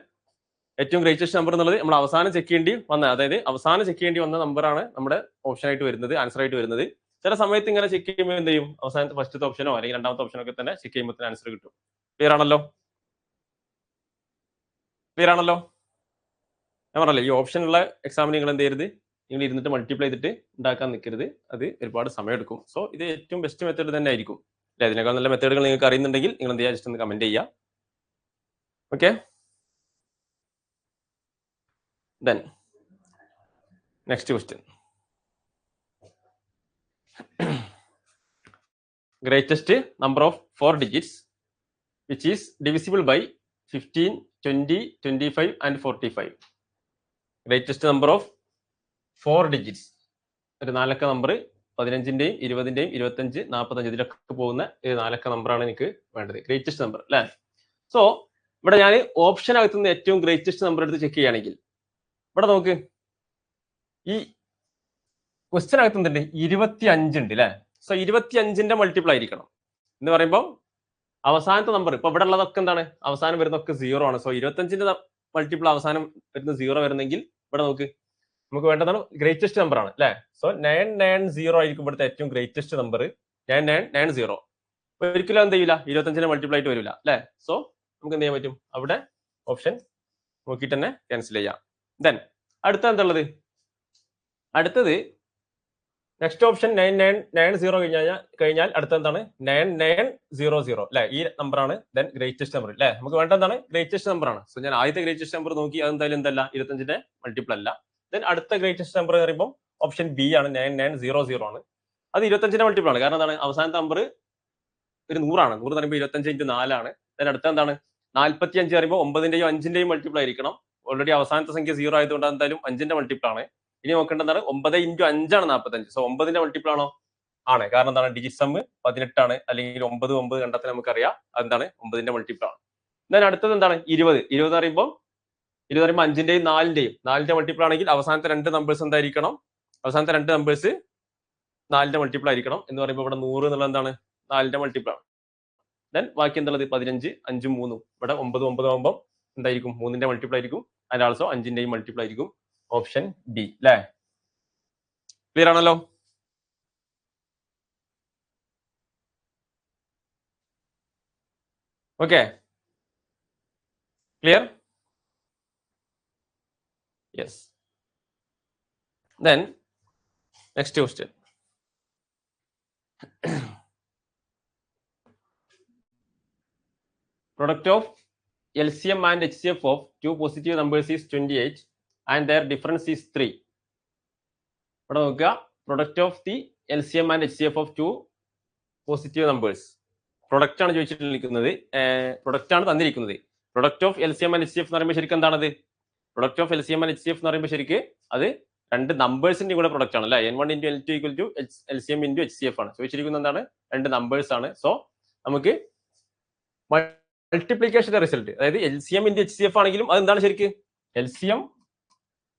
ഏറ്റവും ഗ്രേറ്റസ്റ്റ് നമ്പർ എന്നുള്ളത് നമ്മൾ അവസാനം ചെക്ക് ചെയ്യേണ്ടി വന്ന, അതായത് അവസാനം ചെക്ക് ചെയ്യേണ്ടി വന്ന നമ്പറാണ് നമ്മുടെ ഓപ്ഷൻ ആയിട്ട് വരുന്നത്, ആൻസർ ആയിട്ട് വരുന്നത്. ചില സമയത്ത് ഇങ്ങനെ ചെക്ക് ചെയ്യുമ്പോൾ എന്ത് ചെയ്യും? അവസാനത്തെ ഫസ്റ്റത്തെ ഓപ്ഷനോ അല്ലെങ്കിൽ രണ്ടാമത്തെ ഓപ്ഷനോ ഒക്കെ തന്നെ ചെക്ക് ചെയ്യുമ്പോൾ ആൻസർ കിട്ടും. ക്ലിയർ ആണല്ലോ? ഞാൻ പറഞ്ഞല്ലേ, ഈ ഓപ്ഷനുള്ള എക്സാമിന് നിങ്ങൾ എന്ത് ചെയ്യരുത്? നിങ്ങൾ ഇരുന്നിട്ട് മൾട്ടിപ്ലൈ ചെയ്തിട്ട് ഉണ്ടാക്കാൻ നിൽക്കരുത്. അത് ഒരുപാട് സമയം എടുക്കും. സോ ഇത് ഏറ്റവും ബെസ്റ്റ് മെത്തേഡ് തന്നെ ആയിരിക്കും അല്ലെ. അതിനേക്കാൾ നല്ല മെത്തേഡുകൾ നിങ്ങൾക്ക് അറിയുന്നുണ്ടെങ്കിൽ നിങ്ങൾ എന്ത് ചെയ്യുക? ജസ്റ്റ് ഒന്ന് കമന്റ് ചെയ്യുക. Okay. Then next question. Greatest number of 4 digits which is divisible by 15, 20, 25 and 45. Greatest number of 4 digits. ഒരു 4 അക്ക നമ്പർ 15ന്റെയും 20ന്റെയും 25 45 ഇതിലൊക്കെ പോകുന്ന ഒരു 4 അക്ക നമ്പറാണ് എനിക്ക് വേണ്ടത്. ഗ്രേറ്റസ്റ്റ് നമ്പർ അല്ലെ. സോ ഇവിടെ ഞാൻ ഓപ്ഷൻ അകത്തുനിന്ന് ഏറ്റവും ഗ്രേറ്റസ്റ്റ് നമ്പർ എടുത്ത് ചെക്ക് ചെയ്യുകയാണെങ്കിൽ ഇവിടെ നോക്ക്, ഈ ക്വസ്റ്റ്യൻ അകത്ത് എന്തുണ്ട്? 25 ഉണ്ട് അല്ലെ. സോ 25ന്റെ മൾട്ടിപ്പിൾ ആയിരിക്കണം എന്ന് പറയുമ്പോൾ അവസാനത്തെ നമ്പർ ഇപ്പൊ ഇവിടെ ഉള്ളതൊക്കെ എന്താണ്? അവസാനം വരുന്നതൊക്കെ 0 ആണ്. സോ 25ന്റെ മൾട്ടിപ്പിൾ അവസാനം വരുന്ന 0 വരുന്നെങ്കിൽ ഇവിടെ നോക്ക്, നമുക്ക് വേണ്ടതാണ് ഗ്രേറ്റസ്റ്റ് നമ്പർ ആണ് അല്ലെ. സോ 990 ആയിരിക്കും ഇവിടുത്തെ ഏറ്റവും ഗ്രേറ്റസ്റ്റ് നമ്പർ. 9990 ഒരിക്കലും എന്ത് ചെയ്യില്ല? 25ന്റെ മൾട്ടിപ്പിൾ ആയിട്ട് വരില്ല അല്ലെ. സോ നമുക്ക് എന്ത് ചെയ്യാൻ പറ്റും? അവിടെ ഓപ്ഷൻ നോക്കിയിട്ട് തന്നെ ക്യാൻസൽ ചെയ്യാം. ദെൻ അടുത്ത എന്താ? അടുത്തത് നെക്സ്റ്റ് ഓപ്ഷൻ 9990 കഴിഞ്ഞാൽ അടുത്ത എന്താണ്? 9900 അല്ലെ. ഈ നമ്പറാണ് ദെൻ ഗ്രേറ്റസ്റ്റ് നമ്പർ അല്ലെ. നമുക്ക് വേണ്ട എന്താണ്? ഗ്രേറ്റസ്റ്റ് നമ്പർ ആണ്. സോ ഞാൻ ആദ്യത്തെ ഗ്രേറ്റസ്റ്റ് നമ്പർ നോക്കി, അതെന്തായാലും എന്തല്ല? 25ന്റെ മൾട്ടിപ്പിൾ അല്ല. ദെൻ അടുത്ത ഗ്രേറ്റസ്റ്റ് നമ്പർ എന്ന് പറയുമ്പോൾ ഓപ്ഷൻ ബി ആണ്, 9900 ആണ്. അത് 25ന്റെ മൾട്ടിപ്പിൾ ആണ്. കാരണം എന്താണ്? അവസാനത്തെ നമ്പർ ഒരു 100 ആണ്. 100 എന്ന് പറയുമ്പോൾ 25 × 4 ആണ്. ദെൻ അടുത്ത എന്താണ്? 45 പറയുമ്പോൾ 9ന്റെയും 5ന്റെയും മൾട്ടിപ്പിൾ ആയിരിക്കണം. ഓൾറെഡി അവസാനത്തെ സംഖ്യ 0 ആയതുകൊണ്ട് എന്തായാലും 5ന്റെ മൾട്ടിപ്പിൾ ആണ്. ഇനി നോക്കേണ്ടതാണ് 9 × 5 ആണ് 45. സോ 9ന്റെ മൾട്ടിപ്പിൾ ആണോ? ആണ്. കാരണം എന്താണ്? ഡിജിറ്റ് സം 18 ആണ്. അല്ലെങ്കിൽ 9 കണ്ടെത്താൻ നമുക്കറിയാം അതെന്താണ്? 9ന്റെ മൾട്ടിപ്പിൾ ആണ്. ദെൻ അടുത്തത് എന്താണ്? 20 എന്ന് പറയുമ്പോൾ 5ന്റെയും 4ന്റെയും മൾട്ടിപ്പിൾ ആണെങ്കിൽ അവസാനത്തെ രണ്ട് നമ്പേഴ്സ് എന്തായിരിക്കണം? അവസാനത്തെ രണ്ട് നമ്പേഴ്സ് 4ന്റെ മൾട്ടിപ്പിൾ ആയിരിക്കണം എന്ന് പറയുമ്പോൾ ഇവിടെ 100 എന്നുള്ളത് എന്താണ് 4ന്റെ മൾട്ടിപ്പിൾ ആണ്. ദെൻ ബാക്കി എന്തുള്ളത് 15 5 3 ഇവിടെ 9 9 ആകുമ്പോൾ എന്തായിരിക്കും 3ന്റെ മൾട്ടിപ്പിൾ ആയിരിക്കും. ആൻഡ് ആൾസോ 5ന്റെയും മൾട്ടിപ്പിൾ ആയിരിക്കും. ഓപ്ഷൻ ബി അല്ലേ? ക്ലിയർ ആണല്ലോ? Okay, clear? Yes. Then next question. Product of LCM and HCF of two positive numbers is 28 and their difference is 3. ഇവിടെ നോക്കുക, product of the LCM and HCF of two positive numbers. Product ആണ് ചോദിച്ചിട്ടിരിക്കുന്നത്, product ആണ് തന്നിരിക്കുന്നത്. Product of LCM and HCF എന്ന് പറയുമ്പോൾ ശരിക്കും എന്താണത്? Product of LCM and HCF എന്ന് പറയുമ്പോൾ ശരിക്ക് അത് രണ്ട് നമ്പേഴ്സിന്റെ കൂടെ പ്രൊഡക്റ്റ് ആണ് അല്ലെ? N1 × L2 = LCM × HCF ആണ്. ചോദിച്ചിരിക്കുന്നത് എന്താണ്? രണ്ട് നമ്പേഴ്സ് ആണ്. സോ നമുക്ക് മൾട്ടിപ്ലിക്കേഷന്റെ റിസൾട്ട്, അതായത് LCM × HCF ആണെങ്കിലും അത് എന്താണ് ശരിക്ക്? LCM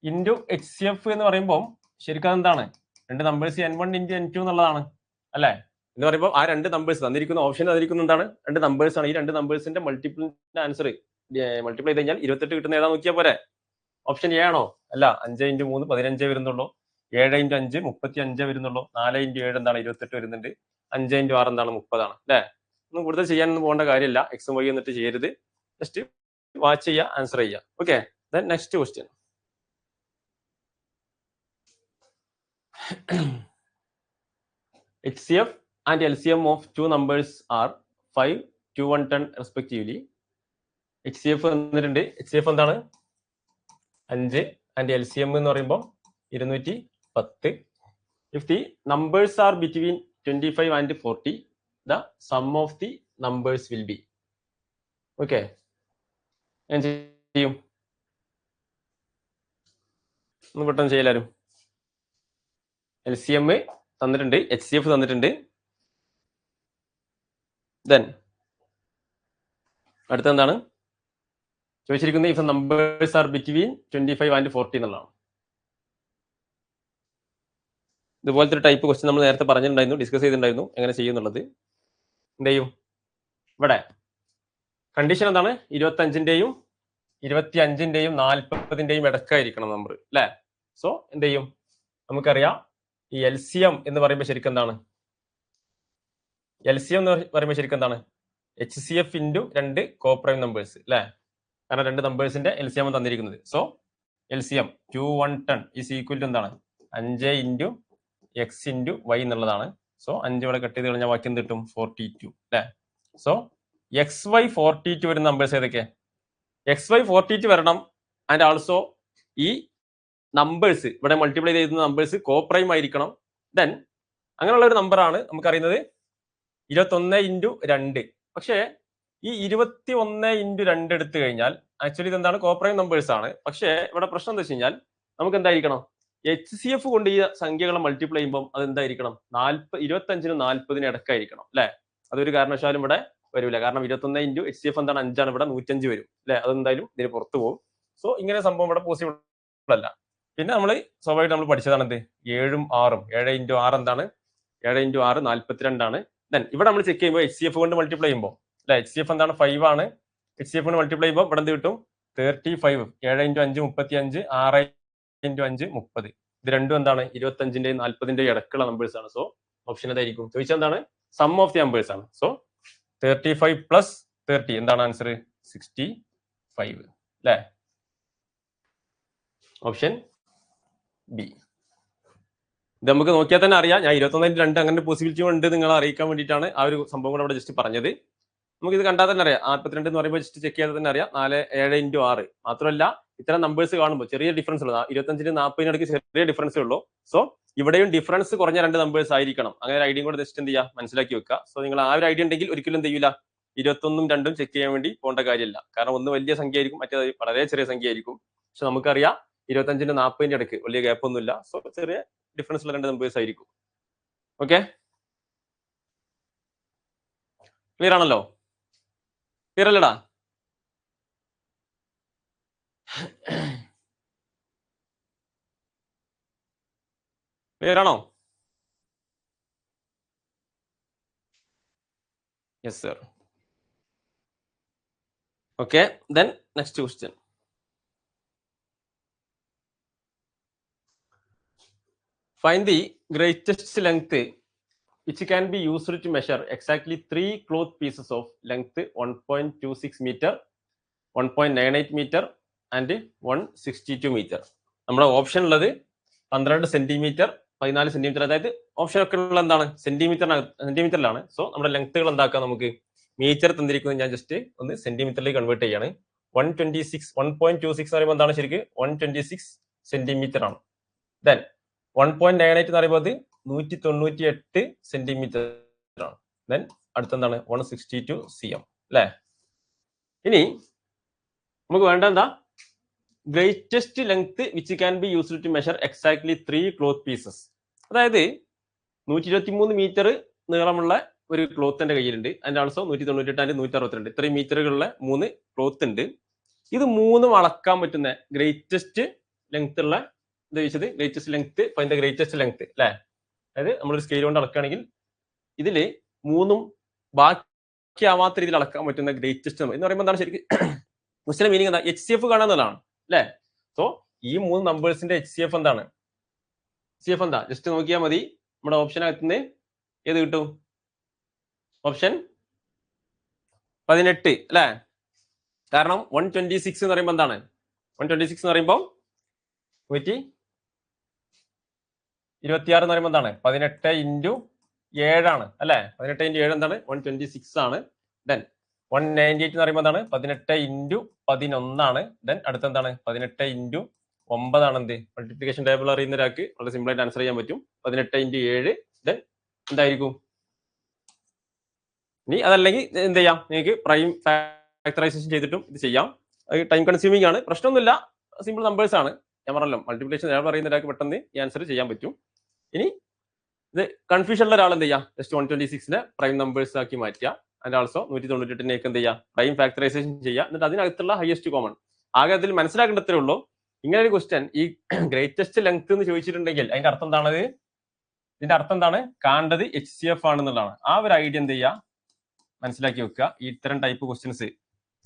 × HCF എന്ന് പറയുമ്പോൾ ശരിക്കും അതെന്താണ്? രണ്ട് നമ്പേഴ്സ് N1 × N2 എന്നുള്ളതാണ് അല്ലെ? എന്ന് പറയുമ്പോൾ ആ രണ്ട് നമ്പേഴ്സ് തന്നിരിക്കുന്ന ഓപ്ഷൻ തന്നിരിക്കുന്ന എന്താണ്? രണ്ട് നമ്പേഴ്സ് ആണ്. ഈ രണ്ട് നമ്പേഴ്സിന്റെ മൾട്ടിപ്പിളിന്റെ ആൻസർ മൾട്ടിപ്ലൈ ചെയ്ത് കഴിഞ്ഞാൽ 28 കിട്ടുന്ന ഏതാ നോക്കിയാൽ പോരെ? ഓപ്ഷൻ എ ആണോ? അല്ല, 5 × 3 15 വരുന്നുള്ളൂ. 7 × 5 35 വരുന്നുള്ളൂ. 4 × 7 എന്താണ്? 28 വരുന്നുണ്ട്. 5 × 6 എന്താണ്? 30 ആണ് അല്ലെ? ഒന്നും കൂടുതൽ ചെയ്യാനൊന്നും പോകേണ്ട കാര്യമില്ല. എക്സും വൈ എന്നിട്ട് ചെയ്യരുത്, ജസ്റ്റ് വാച്ച് ചെയ്യുക, ആൻസർ ചെയ്യുക. Okay, then next question. HCF and LCM of two numbers are 5, 2, 1, 10 respectively. HCF തന്നിട്ടുണ്ട്. HCF എന്താണ്? 5 and LCM എന്ന് പറയുമ്പോൾ 210. If the numbers are between 25 and 40, the sum of the numbers will be. Okay, ഞാൻ ചെയ്യും, ഒന്ന് പെട്ടെന്ന് ചെയ്യലാരും. LCM തന്നിട്ടുണ്ട്, HCF തന്നിട്ടുണ്ട്. ദെൻ അടുത്ത എന്താണ് ചോദിച്ചിരിക്കുന്നത്? If numbers are between 25 and 40 എന്നുള്ളതാണ്. ഇതുപോലത്തെ ഒരു ടൈപ്പ് ക്വസ്റ്റ്യൻ നമ്മൾ നേരത്തെ പറഞ്ഞിട്ടുണ്ടായിരുന്നു, ഡിസ്കസ് ചെയ്തിട്ടുണ്ടായിരുന്നു എങ്ങനെ ചെയ്യുന്നുള്ളത്. എന്ത് ചെയ്യും? ഇവിടെ കണ്ടീഷൻ എന്താണ്? 25ന്റെയും 25ന്റെയും 40ന്റെയും ഇടക്കായിരിക്കണം നമ്പർ അല്ലെ? സോ എന്ത് ചെയ്യും? നമുക്കറിയാം ഈ LCM എന്ന് പറയുമ്പോൾ ശരിക്കും എന്താണ്? LCM എന്ന് പറയുമ്പോൾ ശരിക്കും എന്താണ്? HCF × 2 കോപ്രൈം നമ്പേഴ്സ് അല്ലെ? കാരണം രണ്ട് നമ്പേഴ്സിന്റെ LCM തന്നിരിക്കുന്നത്. So LCM 2, 1, 10 is equal to എന്താണ്? 5 × X × Y എന്നുള്ളതാണ്. സോ 5 ഇവിടെ കട്ട് ചെയ്ത് കഴിഞ്ഞാൽ ബാക്കി എന്ത് കിട്ടും? 42 അല്ലെ? സോ XY 42 വരുന്ന നമ്പേഴ്സ് ഏതൊക്കെ? XY 42 വരണം. ആൻഡ് ആൾസോ ഈ നമ്പേഴ്സ് ഇവിടെ മൾട്ടിപ്ലൈ ചെയ്യുന്ന നമ്പേഴ്സ് കോപ്രൈം ആയിരിക്കണം. ദെൻ അങ്ങനെയുള്ള ഒരു നമ്പറാണ് നമുക്കറിയുന്നത് 21 × 2. പക്ഷേ ഈ 21 × 2 എടുത്തു കഴിഞ്ഞാൽ ആക്ച്വലി ഇതെന്താണ്? കോപ്രൈം നമ്പേഴ്സ് ആണ്. പക്ഷേ ഇവിടെ പ്രശ്നം എന്താ വെച്ച് കഴിഞ്ഞാൽ നമുക്ക് എന്തായിരിക്കണം? HCF കൊണ്ട് ഈ സംഖ്യകളെ മൾട്ടിപ്ലൈ ചെയ്യുമ്പോൾ അത് എന്തായിരിക്കണം? 25നും 40നും ഇടക്കായിരിക്കണം അല്ലെ? അതൊരു കാരണവശാലും ഇവിടെ വരില്ല. കാരണം 21 × HCF എന്താണ്? 5 ആണ്. ഇവിടെ 105 വരും അല്ലെ? അതെന്തായാലും ഇതിന് പുറത്തു പോകും. സോ ഇങ്ങനെ സംഭവം ഇവിടെ പോസിബിൾ അല്ല. പിന്നെ നമ്മൾ സ്വാഭാവികമായിട്ട് നമ്മൾ പഠിച്ചതാണ് എന്ത്? 7 ഉം 6 ഉം. 7 × 6 എന്താണ്? 7 × 6 42 ആണ്. ദെൻ ഇവിടെ നമ്മൾ ചെക്ക് ചെയ്യുമ്പോൾ HCF കൊണ്ട് മൾട്ടിപ്ലൈ ചെയ്യുമ്പോൾ അല്ലെ? HCF എന്താണ്? 5 ആണ്. HCF കൊണ്ട് മൾട്ടിപ്ലൈ ചെയ്യുമ്പോൾ ഇവിടെ എന്ത് കിട്ടും? 35. 7 × 5 35, 6 × 5 30. ഇത് രണ്ടും എന്താണ്? 25ന്റെയും 40ന്റെയും ഇടക്കുള്ള നമ്പേഴ്സ് ആണ്. സോ ഓപ്ഷൻ ഏതായിരിക്കും? ചോദിച്ചാൽ എന്താണ്? സം ഓഫ് ദി നമ്പേഴ്സ് ആണ്. സോ 35 + 30 എന്താണ് ആൻസർ? 65 അല്ലെ? Option B. ഇത് നമുക്ക് നോക്കിയാൽ തന്നെ അറിയാം. ഞാൻ 21 × 2 അങ്ങനെ പോസിബിലിറ്റി ഉണ്ട് നിങ്ങളെ അറിയിക്കാൻ വേണ്ടിയിട്ടാണ് ആ ഒരു സംഭവം കൂടെ അവിടെ ജസ്റ്റ് പറഞ്ഞത്. നമുക്ക് ഇത് കണ്ടാൽ തന്നെ അറിയാം. 42 എന്ന് പറയുമ്പോൾ ജസ്റ്റ് ചെക്ക് ചെയ്താൽ തന്നെ അറിയാം. 7 × 6. മാത്രമല്ല ഇത്തരം നമ്പേഴ്സ് കാണുമ്പോൾ ചെറിയ ഡിഫറൻസ് ഉള്ളൂ. 25നും 40നും ഇടയ്ക്ക് ചെറിയ ഡിഫറൻസേ ഉള്ളൂ. സോ ഇവിടെയും ഡിഫറൻസ് കുറഞ്ഞ രണ്ട് നമ്പേഴ്സ് ആയിരിക്കണം. അങ്ങനെ ഒരു ഐഡിയ കൂടെ ജസ്റ്റ് എന്ത് ചെയ്യുക? മനസ്സിലാക്കി വെക്കുക. സോ നിങ്ങൾ ആ ഒരു ഐഡിയ ഉണ്ടെങ്കിൽ ഒരിക്കലും എന്ത് ചെയ്യില്ല? 21ഉം 2ഉം ചെക്ക് ചെയ്യാൻ വേണ്ടി പോകേണ്ട കാര്യമില്ല. കാരണം ഒന്ന് വലിയ സംഖ്യ ആയിരിക്കും, മറ്റേത് വളരെ ചെറിയ സംഖ്യ ആയിരിക്കും. പക്ഷെ നമുക്കറിയാം 25നും 40നും ഇടയ്ക്ക് വലിയ ഗ്യാപ്പ് ഒന്നുമില്ല. സോ ചെറിയ ഡിഫറൻസ് ഉള്ള രണ്ട് നമ്പേഴ്സ് ആയിരിക്കും. ഓക്കെ, ക്ലിയർ ആണല്ലോ? ക്ലിയർ അല്ലടാ? ക്ലിയർ ആണോ? Yes sir. Okay, then next question. Find the greatest length which can be used to measure exactly 3 cloth pieces of length 1.26 meter, 1.98 meter and 162 meter. നമ്മുടെ option ഉള്ളത് 12 centimetre, 14 centimetre. അതായത് option ഒക്കെ ഉള്ള എന്താണ് സെന്റിമീറ്ററിലാണ്. So നമ്മുടെ ലെങ്ത്തുകൾ എന്താക്കാം, നമുക്ക് metre തന്നിരിക്കുന്നത് ഞാൻ ജസ്റ്റ് ഒന്ന് സെന്റിമീറ്ററിലേക്ക് കൺവേർട്ട് ചെയ്യാണ്. 126 1.26 എന്ന് പറയുമ്പോൾ എന്താണ് ശരിക്ക് 126 സെന്റിമീറ്റർ ആണ്. ദെൻ 1.98 എന്ന് പറയുമ്പോൾ 198 സെന്റിമീറ്റർ ആണ്. ദെൻ അടുത്തെന്താണ് 162 cm അല്ലെ. ഇനി നമുക്ക് വേണ്ട എന്താ, greatest length which can be used to measure exactly 3 cloth pieces. അതായത് 123 മീറ്റർ നീളമുള്ള ഒരു ക്ലോത്ത് എന്റെ കയ്യിലുണ്ട്. അതിന്റെ ആൾസോ 198 ആൻഡ് 162 ഇത്രയും മീറ്ററുകളുള്ള 3 ക്ലോത്ത് ഉണ്ട്. ഇത് മൂന്നും അളക്കാൻ പറ്റുന്ന ഗ്രേറ്റസ്റ്റ് ലെങ്ത് ഉള്ള ഇത് ചോദിച്ചത്. Greatest length, find the greatest length അല്ലെ. അതായത് നമ്മളൊരു സ്കെയിൽ കൊണ്ട് അളക്കുകയാണെങ്കിൽ ഇതില് മൂന്നും ബാക്കിയാവാത്ത രീതിയിൽ അളക്കാൻ പറ്റുന്ന ഗ്രേറ്റസ്റ്റ് എന്ന് പറയുമ്പോൾ എന്താണ് ശരിക്കും ക്വസ്റ്റ്യൻ മീനിങ് എന്താ, HCF കാണാന്നതാണ് അല്ലെ. സോ ഈ 3 നമ്പേഴ്സിന്റെ HCF എന്താണ്, HCF എന്താ ജസ്റ്റ് നോക്കിയാൽ മതി. നമ്മുടെ ഓപ്ഷനകത്തുനിന്ന് ഏത് കിട്ടും, ഓപ്ഷൻ 18 അല്ലെ. കാരണം 126 എന്ന് പറയുമ്പോൾ എന്താണ്, 126 എന്ന് പറയുമ്പോൾ 126 എന്ന് പറയുമ്പോൾ എന്താണ് 18 into 7 ആണ് അല്ലെ. 18 into 7 എന്താണ് 126 ആണ്. ദെൻ 198 എന്ന് പറയുമ്പോൾ എന്താണ് 18 into 11 ആണ്. ദെൻ അടുത്ത എന്താണ് 18 into 9 ആണ്. എന്ത് മൾട്ടിപ്ലിക്കേഷൻ ടേബിൾ അറിയുന്ന ഒരാൾക്ക് വളരെ സിമ്പിൾ ആയിട്ട് ആൻസർ ചെയ്യാൻ പറ്റും. 18 into 7 ദെൻ എന്തായിരിക്കും. ഇനി അതല്ലെങ്കിൽ എന്ത് ചെയ്യാം, നിങ്ങൾക്ക് പ്രൈം ഫാക്ടറൈസേഷൻ ചെയ്തിട്ടും ഇത് ചെയ്യാം. ടൈം കൺസ്യൂമിംഗ് ആണ്, പ്രശ്നമൊന്നുമില്ല, സിമ്പിൾ നമ്പേഴ്സ് ആണ്. ഞാൻ പറഞ്ഞല്ലോ മൾട്ടിപ്ലിക്കേഷൻ ടേബിൾ അറിയുന്ന ഒരാൾക്ക് പെട്ടെന്ന് ഈ ആൻസർ ചെയ്യാൻ പറ്റും. ഇനി ഇത് കൺഫ്യൂഷൻ ഉള്ള ഒരാൾ എന്ത് ചെയ്യാം, ജസ്റ്റ് 126നെ പ്രൈം നമ്പേഴ്സ് ആക്കി മാറ്റുക. അതിന്റെ ആൾസോ 198നെയൊക്കെ എന്ത് ചെയ്യുക, പ്രൈം ഫാക്ടറൈസേഷൻ ചെയ്യുക. എന്നിട്ട് അതിനകത്തുള്ള ഹയസ്റ്റ് കോമൺ ആകെ അതിൽ മനസ്സിലാക്കേണ്ടത്രേ ഉള്ളൂ. ഇങ്ങനെ ഒരു ക്വസ്റ്റ്യൻ ഈ ഗ്രേറ്റസ്റ്റ് ലെങ്ത് എന്ന് ചോദിച്ചിട്ടുണ്ടെങ്കിൽ അതിന്റെ അർത്ഥം എന്താണ്, ഇതിന്റെ അർത്ഥം എന്താണ്, കാണേണ്ടത് HCF ആണെന്നുള്ളതാണ്. ആ ഒരു ഐഡിയ എന്ത് ചെയ്യുക, മനസ്സിലാക്കി വെക്കുക. ഈ ഇത്തരം ടൈപ്പ് ക്വസ്റ്റ്യൻസ്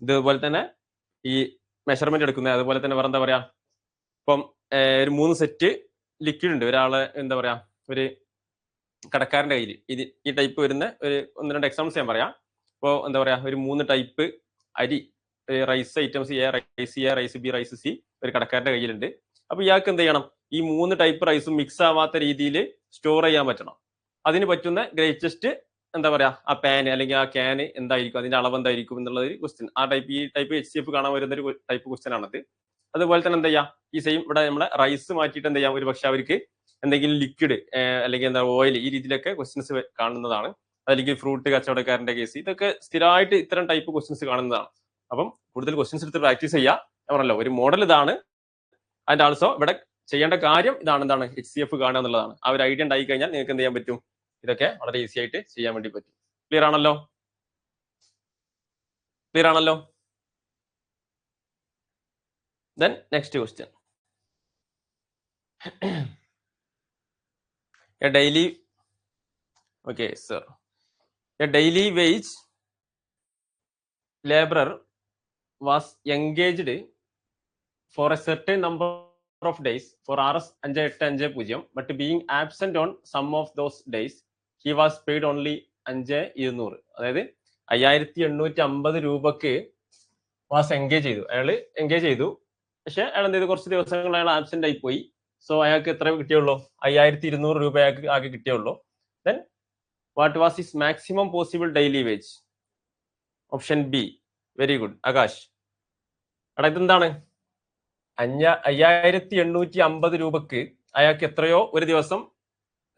ഇതുപോലെ തന്നെ ഈ മെഷർമെന്റ് എടുക്കുന്നത്, അതുപോലെ തന്നെ വേറെ എന്താ പറയാ, ഇപ്പം ഒരു 3 സെറ്റ് ലിക്വിഡ് ഉണ്ട്. ഒരാള് എന്താ പറയാ, ഒരു കടക്കാരന്റെ കയ്യിൽ ഈ ടൈപ്പ് വരുന്ന ഒരു 1-2 എക്സാമ്പിൾസ് ഞാൻ പറയാം. ഇപ്പോൾ എന്താ പറയാ, ഒരു 3 ടൈപ്പ് അരി, rice items, rice B, rice C ഒരു കടക്കാരന്റെ കയ്യിലുണ്ട്. അപ്പൊ ഇയാൾക്ക് എന്ത് ചെയ്യണം, ഈ 3 ടൈപ്പ് റൈസും മിക്സ് ആവാത്ത രീതിയിൽ സ്റ്റോർ ചെയ്യാൻ പറ്റണം. അതിന് പറ്റുന്ന ഗ്രേറ്റസ്റ്റ് എന്താ പറയാ, ആ പാൻ അല്ലെങ്കിൽ ആ ക്യാന് എന്തായിരിക്കും, അതിന്റെ അളവ് എന്തായിരിക്കും എന്നുള്ളത് ക്വസ്റ്റ്യൻ. ആ ടൈപ്പ് ഈ ടൈപ്പ് HCF കാണാൻ വരുന്ന ഒരു ടൈപ്പ് ക്വസ്റ്റ്യൻ ആണത്. അതുപോലെ തന്നെ എന്താ ചെയ്യാ, ഈ സെയിം ഇവിടെ നമ്മളെ റൈസ് മാറ്റിയിട്ട് എന്ത് ചെയ്യാം, ഒരു പക്ഷെ അവർക്ക് എന്തെങ്കിലും ലിക്വിഡ് അല്ലെങ്കിൽ എന്താ ഓയിൽ, ഈ രീതിയിലൊക്കെ ക്വസ്റ്റ്യൻസ് കാണുന്നതാണ്. അല്ലെങ്കിൽ ഫ്രൂട്ട് കച്ചവടക്കാരന്റെ കേസ്, ഇതൊക്കെ സ്ഥിരമായിട്ട് ഇത്തരം ടൈപ്പ് ക്വസ്റ്റ്യൻസ് കാണുന്നതാണ്. അപ്പം കൂടുതൽ ക്വസ്റ്റ്യൻസ് എടുത്ത് പ്രാക്ടീസ് ചെയ്യുക. ഞാൻ പറഞ്ഞല്ലോ ഒരു മോഡൽ ഇതാണ്. ആൻഡ് ആൾസോ ഇവിടെ ചെയ്യേണ്ട കാര്യം ഇതാണ്, എന്താണ് HCF കാണുക എന്നുള്ളതാണ്. ആ ഒരു ഐഡിയ ഉണ്ടായി കഴിഞ്ഞാൽ നിങ്ങൾക്ക് എന്ത് ചെയ്യാൻ പറ്റും, ഇതൊക്കെ വളരെ ഈസി ആയിട്ട് ചെയ്യാൻ വേണ്ടി പറ്റും. ക്ലിയർ ആണല്ലോ, ക്ലിയർ ആണല്ലോ. Then next question. A daily, okay sir, a daily wage laborer was engaged for a certain number of days for RS 5850, but being absent on some of those days he was paid only 5200. അതായത് 5850 രൂപക്ക് was engage ചെയ്തു. അയാൾ engage ചെയ്തു, പക്ഷെ അയാൾ എന്ത് ചെയ്തു, കുറച്ച് ദിവസങ്ങൾ അയാൾ ആബ്സെന്റ് ആയി പോയി. സോ അയാൾക്ക് എത്ര കിട്ടിയുള്ളൂ, 5200 രൂപ അയാൾക്ക് ആകെ കിട്ടിയുള്ളൂ. Then what was his maximum possible daily wage? Option B. Very good Akash. എടാ ഇതെന്താണ്, 5850 രൂപക്ക് അയാൾക്ക് എത്രയോ ഒരു ദിവസം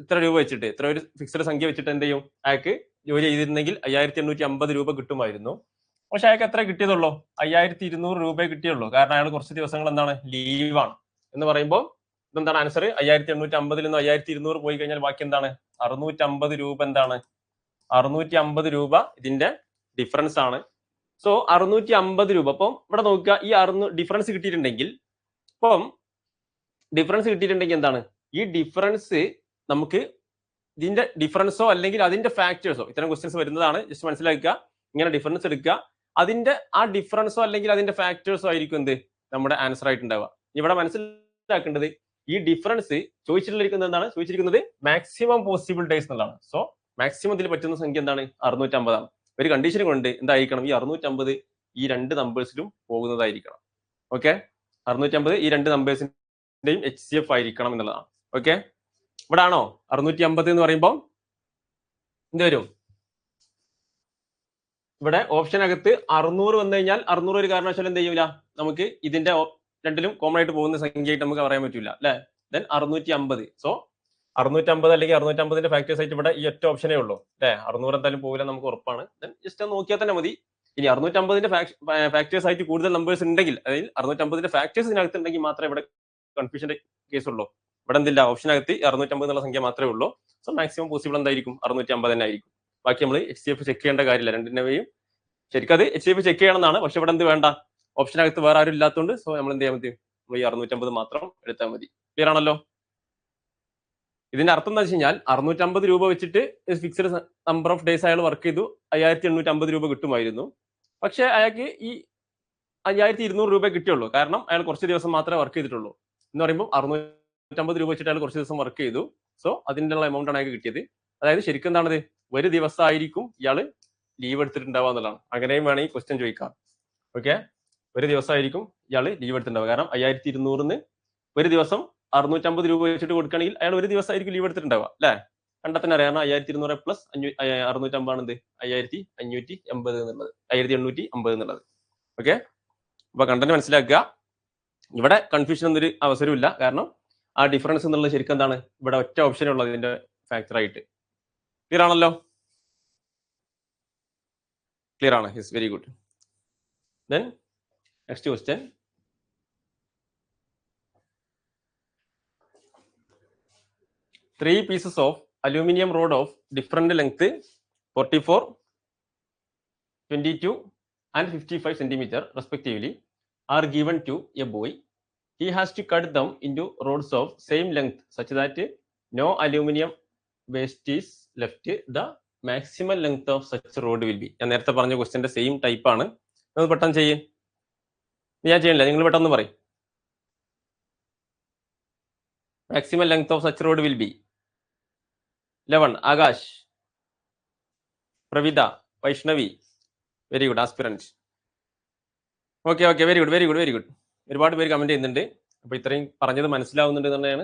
ഇത്ര രൂപ വെച്ചിട്ട്, ഇത്ര ഒരു ഫിക്സഡ് സംഖ്യ വെച്ചിട്ട് എന്ത് ചെയ്യും, അയാൾക്ക് ജോലി ചെയ്തിരുന്നെങ്കിൽ 5850 രൂപ കിട്ടുമായിരുന്നു. പക്ഷെ അയാൾക്ക് എത്ര കിട്ടിയതുള്ളൂ, 5200 രൂപയെ കിട്ടിയുള്ളൂ. കാരണം അയാൾ കുറച്ച് ദിവസങ്ങൾ എന്താണ് ലീവാണ്. എന്ന് പറയുമ്പോൾ ഇതെന്താണ് ആൻസർ, 5850 നിന്ന് 5200 പോയി കഴിഞ്ഞാൽ ബാക്കി എന്താണ്, 650 രൂപ. എന്താണ് 650 രൂപ ഇതിന്റെ ഡിഫറൻസ് ആണ്. സോ 650 രൂപ. അപ്പം ഇവിടെ നോക്കുക, ഈ ഡിഫറൻസ് കിട്ടിയിട്ടുണ്ടെങ്കിൽ, ഇപ്പം ഡിഫറൻസ് കിട്ടിയിട്ടുണ്ടെങ്കിൽ എന്താണ്, ഈ ഡിഫറൻസ് നമുക്ക് ഇതിന്റെ ഡിഫറൻസോ അല്ലെങ്കിൽ അതിന്റെ ഫാക്ടേഴ്സോ ഇത്തരം ക്വസ്റ്റ്യൻസ് വരുന്നതാണ്. ജസ്റ്റ് മനസ്സിലാക്കുക. ഇങ്ങനെ ഡിഫറൻസ് എടുക്കുക, അതിന്റെ ആ ഡിഫറൻസോ അല്ലെങ്കിൽ അതിന്റെ ഫാക്ടേഴ്സോ ആയിരിക്കും എന്ത് നമ്മുടെ ആൻസർ ആയിട്ടുണ്ടാവുക. ഇവിടെ മനസ്സിലാക്കേണ്ടത് ഈ ഡിഫറൻസ് ചോദിച്ചിരിക്കുന്നത് എന്താണ്? ചോദിച്ചിരിക്കുന്നത് മാക്സിമം പോസിബിൾ ഡേയ്സ് എന്നുള്ളതാണ്. സോ മാക്സിമത്തിൽ പറ്റുന്ന സംഖ്യ എന്താണ്? 650 ആണ്. ഒരു കണ്ടീഷൻ കൊണ്ട് എന്തായിരിക്കണം? ഈ 650 ഈ രണ്ട് നമ്പേഴ്സിലും പോകുന്നതായിരിക്കണം. ഓക്കെ, 650 ഈ രണ്ട് നമ്പേഴ്സിന്റെയും HCF ആയിരിക്കണം എന്നുള്ളതാണ്. ഓക്കെ, ഇവിടെ ആണോ 650 എന്ന് പറയുമ്പോൾ എന്ത് വരും? ഇവിടെ ഓപ്ഷനകത്ത് 600 വന്നു കഴിഞ്ഞാൽ 600 ഒരു കാരണവശാലും എന്ത് ചെയ്യൂല, നമുക്ക് ഇതിന്റെ രണ്ടിലും കോമൺ ആയിട്ട് പോകുന്ന സംഖ്യയായിട്ട് നമുക്ക് പറയാൻ പറ്റില്ല അല്ലെ. ദെൻ 650. സോ 650 അല്ലെങ്കിൽ 650ന്റെ ഫാക്ടേഴ്സ് ആയിട്ട് ഇവിടെ ഈ ഒറ്റ ഓപ്ഷനേ ഉള്ളൂ അല്ലെ. 600 എന്തായാലും പോകില്ല, നമുക്ക് ഉറപ്പാണ്. ദെൻ ജസ്റ്റ് നോക്കിയാൽ തന്നെ മതി. ഇനി 650ന്റെ ഫാക്ടേഴ്സ് ആയിട്ട് കൂടുതൽ നമ്പേഴ്സ് ഉണ്ടെങ്കിൽ, അതായത് 650ന്റെ ഫാക്ടേഴ്സ് ഇതിനകത്ത് ഉണ്ടെങ്കിൽ മാത്രമേ ഇവിടെ കൺഫ്യൂഷന്റെ കേസ് ഉള്ളൂ. ഇവിടെ എന്തില്ല, ഓപ്ഷനകത്ത് 650 എന്നുള്ള സംഖ്യ മാത്രമേ ഉള്ളൂ. സോ മാക്സിമം പോസിബിൾ എന്തായിരിക്കും? 650 തന്നെ ആയിരിക്കും. ബാക്കി നമ്മൾ HCF ചെക്ക് ചെയ്യേണ്ട കാര്യമില്ല. രണ്ടിനെയും ശരിക്കും അത് HCF ചെക്ക് ചെയ്യണമെന്നാണ്. പക്ഷെ ഇവിടെ എന്ത് വേണ്ട, ഓപ്ഷനകത്ത് വേറെ ആരും ഇല്ലാത്തതുകൊണ്ട് സോ നമ്മൾ എന്ത് ചെയ്യാൻ മതി, നമ്മൾ ഈ 650 മാത്രം എടുത്താൽ മതി. ക്ലിയർ ആണല്ലോ? ഇതിന്റെ അർത്ഥം എന്താ വെച്ച് കഴിഞ്ഞാൽ 650 രൂപ വെച്ചിട്ട് ഫിക്സ്ഡ് നമ്പർ ഓഫ് ഡേയ്സ് അയാൾ വർക്ക് ചെയ്തു, 5850 രൂപ കിട്ടുമായിരുന്നു. പക്ഷെ അയാൾക്ക് ഈ 5200 രൂപ കിട്ടിയുള്ളൂ. കാരണം അയാൾ കുറച്ച് ദിവസം മാത്രമേ വർക്ക് ചെയ്തിട്ടുള്ളൂ. എന്ന് പറയുമ്പോൾ 650 രൂപ വെച്ചിട്ട് അയാൾ കുറച്ച് ദിവസം വർക്ക് ചെയ്തു. സോ അതിൻ്റെ എമൗണ്ട് ആണ് അയാൾക്ക് കിട്ടിയത്. അതായത് ശരിക്കും എന്താണത്, ഒരു ദിവസമായിരിക്കും ഇയാള് ലീവ് എടുത്തിട്ടുണ്ടാവുക എന്നുള്ളതാണ്. അങ്ങനെയും വേണം ഈ ക്വസ്റ്റ്യൻ ചോദിക്കാം. ഓക്കെ, ഒരു ദിവസമായിരിക്കും ഇയാൾ ലീവ് എടുത്തിട്ടുണ്ടാവുക. കാരണം 5200ന് ഒരു ദിവസം 650 രൂപ വെച്ചിട്ട് കൊടുക്കുകയാണെങ്കിൽ അയാൾ ഒരു ദിവസമായിരിക്കും ലീവ് എടുത്തിട്ടുണ്ടാവുക അല്ലെ. കണ്ടെത്താൻ അറിയാം. 5200 പ്ലസ് 650 ആണ് 5580 എന്നുള്ളത്, 5850 എന്നുള്ളത്. ഓക്കെ, അപ്പൊ കണ്ടന്റ് മനസ്സിലാക്കുക. ഇവിടെ കൺഫ്യൂഷൻ എന്നൊരു അവസരമില്ല. കാരണം ആ ഡിഫറൻസ് എന്നുള്ളത് ശരിക്കും എന്താണ്, ഇവിടെ ഒറ്റ ഓപ്ഷൻ ഉള്ളത് ഇതിന്റെ ഫാക്ടർ ആയിട്ട്. ക്ലിയർ ആണല്ലോ? ക്ലിയർ ആണ്. Yes, very good. Then next question. Three pieces of aluminum rod of different length 44, 22 and 55 centimeter respectively are given to a boy. He has to cut them into rods of same length such that no aluminum waste is left. The maximum length of such rod will be. ഞാൻ നേരത്തെ പറഞ്ഞ ക്വസ്റ്റ്യന്റെ same type ആണ്. അത് പെട്ടെന്ന് ചെയ്യേ. ഞാൻ ചെയ്യണില്ല, നിങ്ങൾ പെട്ടെന്ന് പറയും. Maximum length of such rod will be 11. Akash, Pravitha, Vaishnavi. Very good, aspirant. Okay okay, very good very good very good. ഒരുപാട് പേര് കമന്റ് ചെയ്യുന്നുണ്ട്. അപ്പൊ ഇത്രയും പറഞ്ഞത് മനസ്സിലാവുന്നുണ്ട് തന്നെയാണ്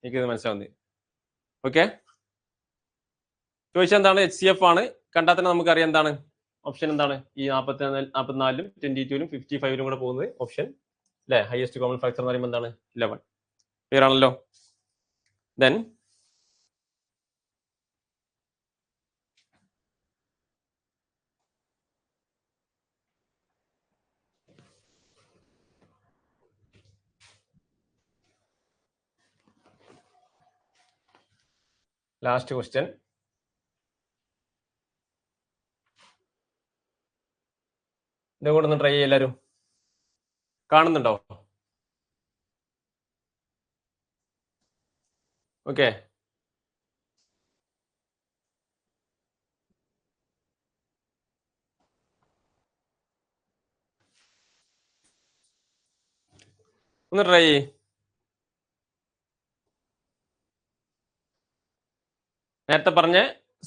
എനിക്കിത് മനസ്സിലാവുന്നത്. ഓക്കെ, ചോദിച്ചാൽ എന്താണ്? HCF ആണ്. കണ്ടാൽ തന്നെ നമുക്കറിയാം എന്താണ് ഓപ്ഷൻ എന്താണ്. ഈ 44ലും 22ലും 55ലും കൂടെ പോകുന്നത് ഓപ്ഷൻ അല്ലെ. ഹയസ്റ്റ് കോമൺ ഫാക്ടർ എന്ന് പറയുമ്പോൾ എന്താണ്? 11. ക്ലിയർ ആണല്ലോ? Then last question. ഇതുകൂടെ ഒന്ന് ട്രൈ ചെയ്യ. എല്ലാവരും കാണുന്നുണ്ടോ? ഓക്കെ, ഒന്ന് ട്രൈ ചെയ്യ്. നേരത്തെ പറഞ്ഞ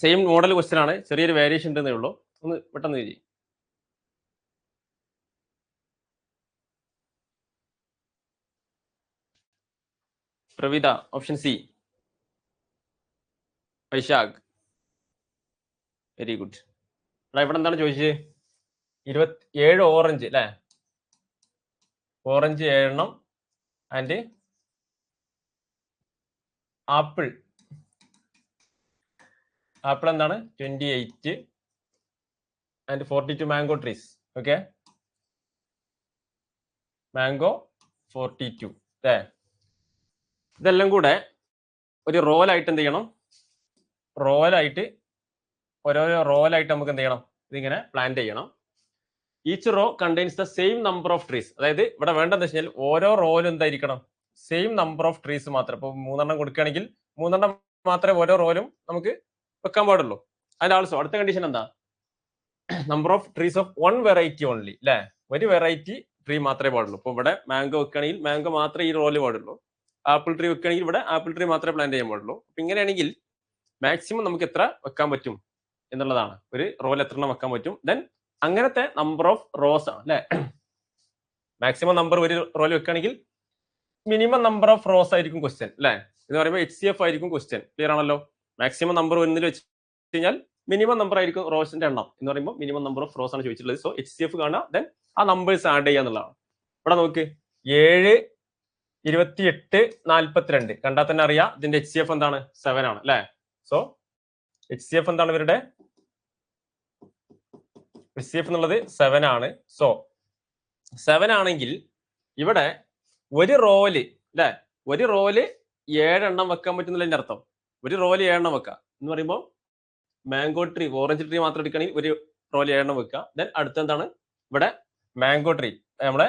സെയിം മോഡൽ ക്വസ്റ്റ്യൻ ആണ്, ചെറിയൊരു വേരിയേഷൻ ഉണ്ടെന്നേ ഉള്ളൂ. ഒന്ന് പെട്ടെന്ന് ചെയ്യ്. Pravitha, option C. Vaishakh, very good. ഇവിടെ എന്താണ് ചോദിച്ചത്? 27 ഓറഞ്ച് അല്ലെ. ഓറഞ്ച് 7 ആൻഡ് ആപ്പിൾ എന്താണ് 28 and 42 mango trees. Okay, mango 42 അല്ലേ. ഇതെല്ലാം കൂടെ ഒരു റോലായിട്ട് എന്ത് ചെയ്യണം? റോലായിട്ട് ഓരോരോ റോലായിട്ട് നമുക്ക് എന്ത് ചെയ്യണം? ഇതിങ്ങനെ പ്ലാന്റ് ചെയ്യണം. Each raw contains the same number of trees. അതായത് ഇവിടെ വേണ്ടതെന്ന് വെച്ച് കഴിഞ്ഞാൽ ഓരോ റോയിലും എന്തായിരിക്കണം? സെയിം നമ്പർ ഓഫ് ട്രീസ് മാത്രം. ഇപ്പൊ 3 കൊടുക്കുകയാണെങ്കിൽ 3 മാത്രമേ ഓരോ റോയിലും നമുക്ക് വെക്കാൻ പാടുള്ളൂ. ആൻഡ് ആൾസോ അടുത്ത കണ്ടീഷൻ എന്താ? Number of trees of one variety only, അല്ലെ? ഒരു വെറൈറ്റി ട്രീ മാത്രമേ പാടുള്ളൂ. ഇപ്പൊ ഇവിടെ മാംഗോ വെക്കുകയാണെങ്കിൽ മാംഗോ മാത്രമേ ഈ റോല് പാടുള്ളൂ. ആപ്പിൾ ട്രീ വെക്കുകയാണെങ്കിൽ ഇവിടെ ആപ്പിൾ ട്രീ മാത്രമേ പ്ലാന്റ് ചെയ്യാൻ പാടുള്ളൂ. അപ്പൊ ഇങ്ങനെയാണെങ്കിൽ മാക്സിമം നമുക്ക് എത്ര വെക്കാൻ പറ്റും എന്നുള്ളതാണ്. ഒരു റോൽ എത്ര എണ്ണം വെക്കാൻ പറ്റും. ദെൻ അങ്ങനത്തെ നമ്പർ ഓഫ് റോസ് ആണ്, അല്ലെ? മാക്സിമം നമ്പർ ഒരു റോൽ വെക്കുകയാണെങ്കിൽ മിനിമം നമ്പർ ഓഫ് റോസ് ആയിരിക്കും ക്വസ്റ്റ്യൻ, അല്ലെ? എന്ന് പറയുമ്പോൾ HCF ആയിരിക്കും ക്വസ്റ്റ്യൻ. ക്ലിയർ ആണല്ലോ? മാക്സിമം നമ്പർ ഒന്നിൽ വെച്ച് കഴിഞ്ഞാൽ മിനിമം നമ്പർ ആയിരിക്കും റോസിന്റെ എണ്ണം എന്ന് പറയുമ്പോൾ മിനിമം നമ്പർ ഓഫ് റോസ് ആണ് ചോദിച്ചിട്ടുള്ളത്. സോ HCF കാണുക, ദെൻ ആ നമ്പേഴ്സ് ആഡ് ചെയ്യുക എന്നുള്ളതാണ്. ഇവിടെ നോക്ക് 7, 28, 42 കണ്ടാൽ തന്നെ അറിയാം ഇതിന്റെ HCF എന്താണ്? 7 ആണ്, അല്ലെ? സോ HCF എന്താണ് ഇവരുടെ? HCF എന്നുള്ളത് 7 ആണ്. സോ 7 ആണെങ്കിൽ ഇവിടെ ഒരു റോല്, അല്ലെ? ഒരു റോല് 7 എണ്ണം വെക്കാൻ പറ്റുന്നതിന്റെ അർത്ഥം ഒരു റോല് 7 എണ്ണം വെക്കുക എന്ന് പറയുമ്പോൾ മാംഗോ ട്രീ, ഓറഞ്ച് ട്രീ മാത്രം എടുക്കുകയാണെങ്കിൽ ഒരു റോല് 7 എണ്ണം വെക്കുക. ദെൻ അടുത്തെന്താണ്? ഇവിടെ മാംഗോ ട്രീ, നമ്മളെ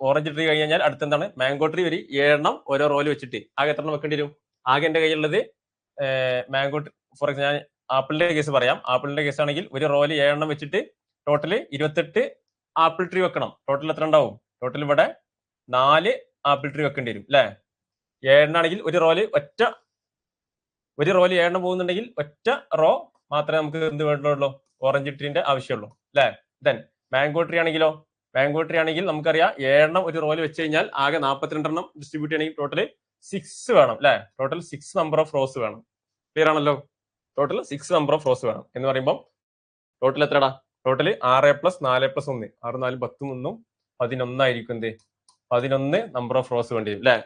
ഓറഞ്ച് ട്രീ കഴിഞ്ഞാൽ അടുത്തെന്താണ്? മാംഗോ ട്രീ ഒരു 7 എണ്ണം ഓരോ റോല് വെച്ചിട്ട് ആകെ എത്ര എണ്ണം വെക്കേണ്ടി വരും? ആകെ എന്റെ കയ്യിലുള്ളത് മാംഗോ, ഫോർ എക്സാമ്പിൾ ഞാൻ ആപ്പിളിന്റെ കേസ് പറയാം. ആപ്പിളിന്റെ കേസ് ആണെങ്കിൽ ഒരു റോല് 7 എണ്ണം വെച്ചിട്ട് ടോട്ടല് 28 ആപ്പിൾ ട്രീ വെക്കണം. ടോട്ടൽ എത്ര ഉണ്ടാവും? ടോട്ടൽ ഇവിടെ 4 ആപ്പിൾ ട്രീ വെക്കേണ്ടി വരും, അല്ലെ? 7 എണ്ണാണെങ്കിൽ ഒരു റോല് 7 എണ്ണം പോകുന്നുണ്ടെങ്കിൽ ഒറ്റ റോ മാത്രമേ നമുക്ക് എന്ത് വേണ്ടുള്ളൂ? ഓറഞ്ച് ട്രീന്റെ ആവശ്യമുള്ളൂ, അല്ലെ? ദെൻ മാംഗോ ട്രീ ആണെങ്കിലോ? മാംഗോ ട്രീ ആണെങ്കിൽ നമുക്കറിയാം 7 എണ്ണം ഒരു റോല് വെച്ച് കഴിഞ്ഞാൽ ആകെ 42 എണ്ണം ഡിസ്ട്രിബ്യൂട്ട് ചെയ്യണമെങ്കിൽ ടോട്ടല് 6 വേണം, അല്ലെ? ടോട്ടൽ 6 നമ്പർ ഓഫ് റോസ് വേണം. ക്ലിയർ ആണല്ലോ? ടോട്ടൽ 6 നമ്പർ ഓഫ് റോസ് വേണം എന്ന് പറയുമ്പോൾ ടോട്ടൽ എത്രടാ? ടോട്ടൽ 6 + 4 + 1 6 4 10 1 11 ആയിരിക്കും. എന്ത്? 11 നമ്പർ ഓഫ് റോസ് വേണ്ടി വരും, അല്ലെ?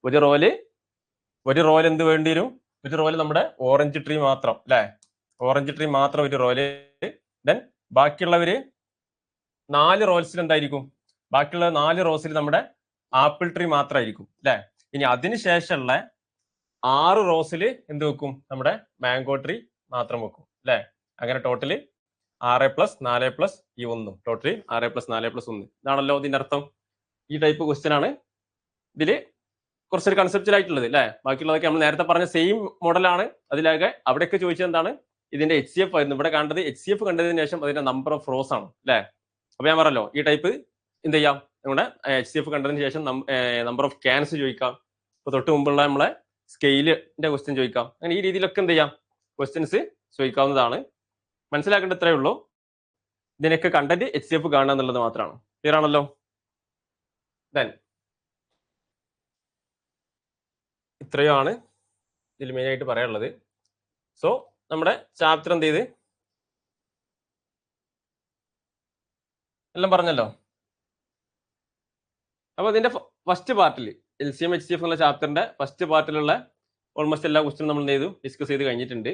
ഒരു റോല് എന്ത് വേണ്ടി വരും? ഒരു റോല് നമ്മുടെ ഓറഞ്ച് ട്രീ മാത്രം, അല്ലെ? ഓറഞ്ച് ട്രീ മാത്രം ഒരു റോല്. ദെൻ ബാക്കിയുള്ളവര് 4 റോൾസിൽ എന്തായിരിക്കും? ബാക്കിയുള്ള 4 റോസിൽ നമ്മുടെ ആപ്പിൾ ട്രീ മാത്രമായിരിക്കും, അല്ലെ? ഇനി അതിനുശേഷമുള്ള 6 റോസിൽ എന്ത് വെക്കും? നമ്മുടെ മാംഗോ ട്രീ മാത്രം വെക്കും, അല്ലെ? അങ്ങനെ ടോട്ടല് 6 + 4 + ഈ 1 ടോട്ടല് 6 + 4 + 1 ഇതാണല്ലോ ഇതിന്റെ അർത്ഥം. ഈ ടൈപ്പ് ക്വസ്റ്റ്യൻ ആണ് ഇതില് കുറച്ചൊരു കൺസെപ്റ്റൽ ആയിട്ടുള്ളത്, അല്ലെ? ബാക്കിയുള്ളതൊക്കെ നമ്മൾ നേരത്തെ പറഞ്ഞ സെയിം മോഡലാണ്. അതിലൊക്കെ അവിടെയൊക്കെ ചോദിച്ചത് എന്താണ്? ഇതിന്റെ HCF ആയിരുന്നു. ഇവിടെ കണ്ടത് HCF കണ്ടതിന് ശേഷം അതിന്റെ നമ്പർ ഓഫ് റോസ് ആണ്, അല്ലെ? അപ്പൊ ഞാൻ പറഞ്ഞല്ലോ ഈ ടൈപ്പ് എന്ത് ചെയ്യാം? നമ്മുടെ HCF കണ്ടതിന് ശേഷം നമ്പർ ഓഫ് ക്യാൻസ് ചോദിക്കാം. ഇപ്പൊ തൊട്ട് മുമ്പുള്ള നമ്മളെ സ്കെയിലിന്റെ ക്വസ്റ്റ്യൻ ചോദിക്കാം. അങ്ങനെ ഈ രീതിയിലൊക്കെ എന്ത് ചെയ്യാം? ക്വസ്റ്റ്യൻസ് ചോദിക്കാവുന്നതാണ്. മനസ്സിലാക്കേണ്ട ഇത്രയേ ഉള്ളൂ. ഇതിനൊക്കെ കണ്ടന്റ് HCF കാണുക എന്നുള്ളത് മാത്രമാണ്. ക്ലിയർ ആണല്ലോ? ദെൻ ഇത്രയുമാണ് ഇതിൽ മെയിൻ ആയിട്ട് പറയാനുള്ളത്. സോ നമ്മുടെ ചാപ്റ്റർ എന്ത് ചെയ്ത് എല്ലാം പറഞ്ഞല്ലോ. അപ്പൊ ഇതിന്റെ ഫസ്റ്റ് പാർട്ടിൽ LCM HCF എന്നുള്ള ചാപ്റ്ററിന്റെ ഫസ്റ്റ് പാർട്ടിലുള്ള ഓൾമോസ്റ്റ് എല്ലാ ക്വസ്റ്റ്യനും നമ്മൾ എന്ത് ചെയ്തു? ഡിസ്കസ് ചെയ്ത് കഴിഞ്ഞിട്ടുണ്ട്.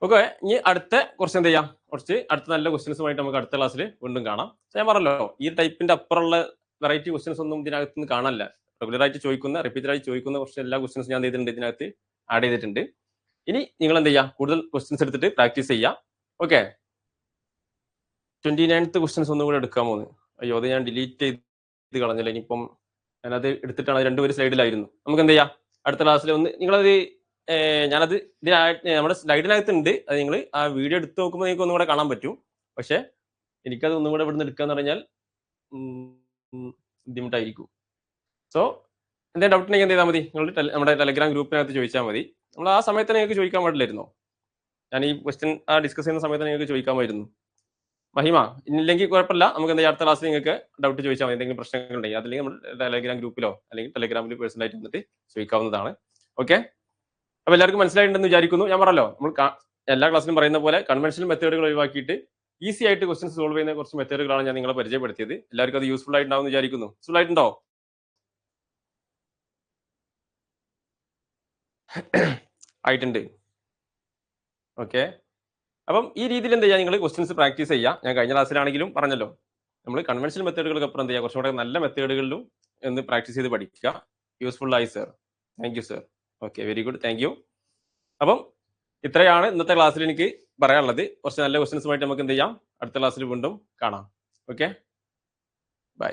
ഓക്കെ, ഇനി അടുത്ത കുറച്ച് എന്ത് ചെയ്യാം? കുറച്ച് അടുത്ത നല്ല ക്വസ്റ്റ്യൻസുമായിട്ട് നമുക്ക് അടുത്ത ക്ലാസ്സിൽ വീണ്ടും കാണാം. ഞാൻ പറഞ്ഞല്ലോ ഈ ടൈപ്പിന്റെ അപ്പുറമുള്ള വെറൈറ്റി ക്വസ്റ്റ്യൻസ് ഒന്നും ഇതിനകത്ത് നിന്ന് കാണാനില്ല. റെഗുലർ ആയിട്ട് ചോദിക്കുന്ന, റിപ്പീറ്റഡ് ആയിട്ട് ചോദിക്കുന്ന കുറച്ച് എല്ലാ ക്വസ്റ്റ്യൻസ് ഞാൻ ചെയ്തിട്ടുണ്ട്, ഇതിനകത്ത് ആഡ് ചെയ്തിട്ടുണ്ട്. ഇനി നിങ്ങൾ എന്ത് ചെയ്യാം? കൂടുതൽ ക്വസ്റ്റ്യൻസ് എടുത്തിട്ട് പ്രാക്ടീസ് ചെയ്യാം. ഓക്കെ, 29th ക്വസ്റ്റ്യൻസ് ഒന്നും കൂടെ എടുക്കാൻ പോകുന്നു. അയ്യോ, അത് ഞാൻ ഡിലീറ്റ് ചെയ്ത് കളഞ്ഞില്ല. ഇനിയിപ്പം ഞാനത് എടുത്തിട്ടാണ്, രണ്ടുപേരും സ്ലൈഡിലായിരുന്നു. നമുക്ക് എന്ത് ചെയ്യാം? അടുത്ത ക്ലാസ്സിൽ ഒന്ന് നിങ്ങളത് ഞാനത് നമ്മുടെ സ്ലൈഡിനകത്ത് ഉണ്ട്. അത് നിങ്ങൾ ആ വീഡിയോ എടുത്ത് നോക്കുമ്പോൾ നിങ്ങൾക്ക് ഒന്നും കൂടെ കാണാൻ പറ്റും. പക്ഷെ എനിക്കത് ഒന്നും കൂടെ ഇവിടുന്ന് എടുക്കാന്ന് പറഞ്ഞാൽ ബുദ്ധിമുട്ടായിരിക്കും. സോ എന്തെങ്കിലും ഡൗട്ട് ഉണ്ടെങ്കിൽ എന്ത് ചെയ്താൽ മതി? നിങ്ങൾ നമ്മുടെ ടെലഗ്രാം ഗ്രൂപ്പിനകത്ത് ചോദിച്ചാൽ മതി. നമ്മൾ ആ സമയത്ത് നിങ്ങൾക്ക് ചോദിക്കാൻ പാടില്ലായിരുന്നോ? ഞാൻ ഈ ക്വസ്റ്റ്യൻ ഡിസ്കസ് ചെയ്യുന്ന സമയത്ത് നിങ്ങൾക്ക് ചോദിക്കാമായിരുന്നു. മഹിമ ഇല്ലെങ്കിൽ കുഴപ്പമില്ല. നമുക്ക് എന്താ അടുത്ത ക്ലാസ്സിൽ നിങ്ങൾക്ക് ഡൗട്ട് ചോദിച്ചാൽ മതി. എന്തെങ്കിലും പ്രശ്നങ്ങൾ ഉണ്ടെങ്കിൽ അതല്ലെങ്കിൽ നമ്മൾ ടെലഗ്രാം ഗ്രൂപ്പിലോ അല്ലെങ്കിൽ ടെലഗ്രാമിൽ പേഴ്സണലായിട്ട് വന്നിട്ട് ചോദിക്കാവുന്നതാണ്. ഓക്കെ, അപ്പൊ എല്ലാവർക്കും മനസ്സിലായിട്ടുണ്ടെന്ന് വിചാരിക്കുന്നു. ഞാൻ പറഞ്ഞല്ലോ നമ്മൾ എല്ലാ ക്ലാസ്സിലും പറയുന്ന പോലെ കൺവെൻഷണൽ മെത്തേഡുകൾ ഒഴിവാക്കിയിട്ട് ഈസി ആയിട്ട് ക്വസ്റ്റ്യൻസ് സോൾവ് ചെയ്യുന്ന കുറച്ച് മെത്തേഡുകളാണ് ഞാൻ നിങ്ങളെ പരിചയപ്പെടുത്തിയത്. എല്ലാവർക്കും അത് യൂസ്ഫുൾ ആയിട്ടുണ്ടാവും വിചാരിക്കുന്നു. യൂസ്ഫുൾ ആയിട്ടുണ്ടോ? ആയിട്ടുണ്ട്. ഓക്കെ, അപ്പം ഈ രീതിയിൽ എന്ത് ചെയ്യുക? നിങ്ങൾ ക്വസ്റ്റ്യൻസ് പ്രാക്ടീസ് ചെയ്യുക. ഞാൻ കഴിഞ്ഞ ക്ലാസ്സിലാണെങ്കിലും പറഞ്ഞല്ലോ നമ്മൾ കൺവെൻഷണൽ മെത്തേഡുകൾക്ക് അപ്പുറം എന്ത് ചെയ്യുക? കുറച്ചുകൂടെ നല്ല മെത്തേഡുകളിലും ഒന്ന് പ്രാക്ടീസ് ചെയ്ത് പഠിക്കുക. യൂസ്ഫുൾ ആയി sir. Thank you sir. Okay, very good, thank you. അപ്പം ഇത്രയാണ് ഇന്നത്തെ ക്ലാസ്സിൽ എനിക്ക് പറയാനുള്ളത്. കുറച്ച് നല്ല ക്വസ്റ്റ്യൻസുമായിട്ട് നമുക്ക് എന്ത് ചെയ്യാം? അടുത്ത ക്ലാസ്സിൽ വീണ്ടും കാണാം. Okay, by.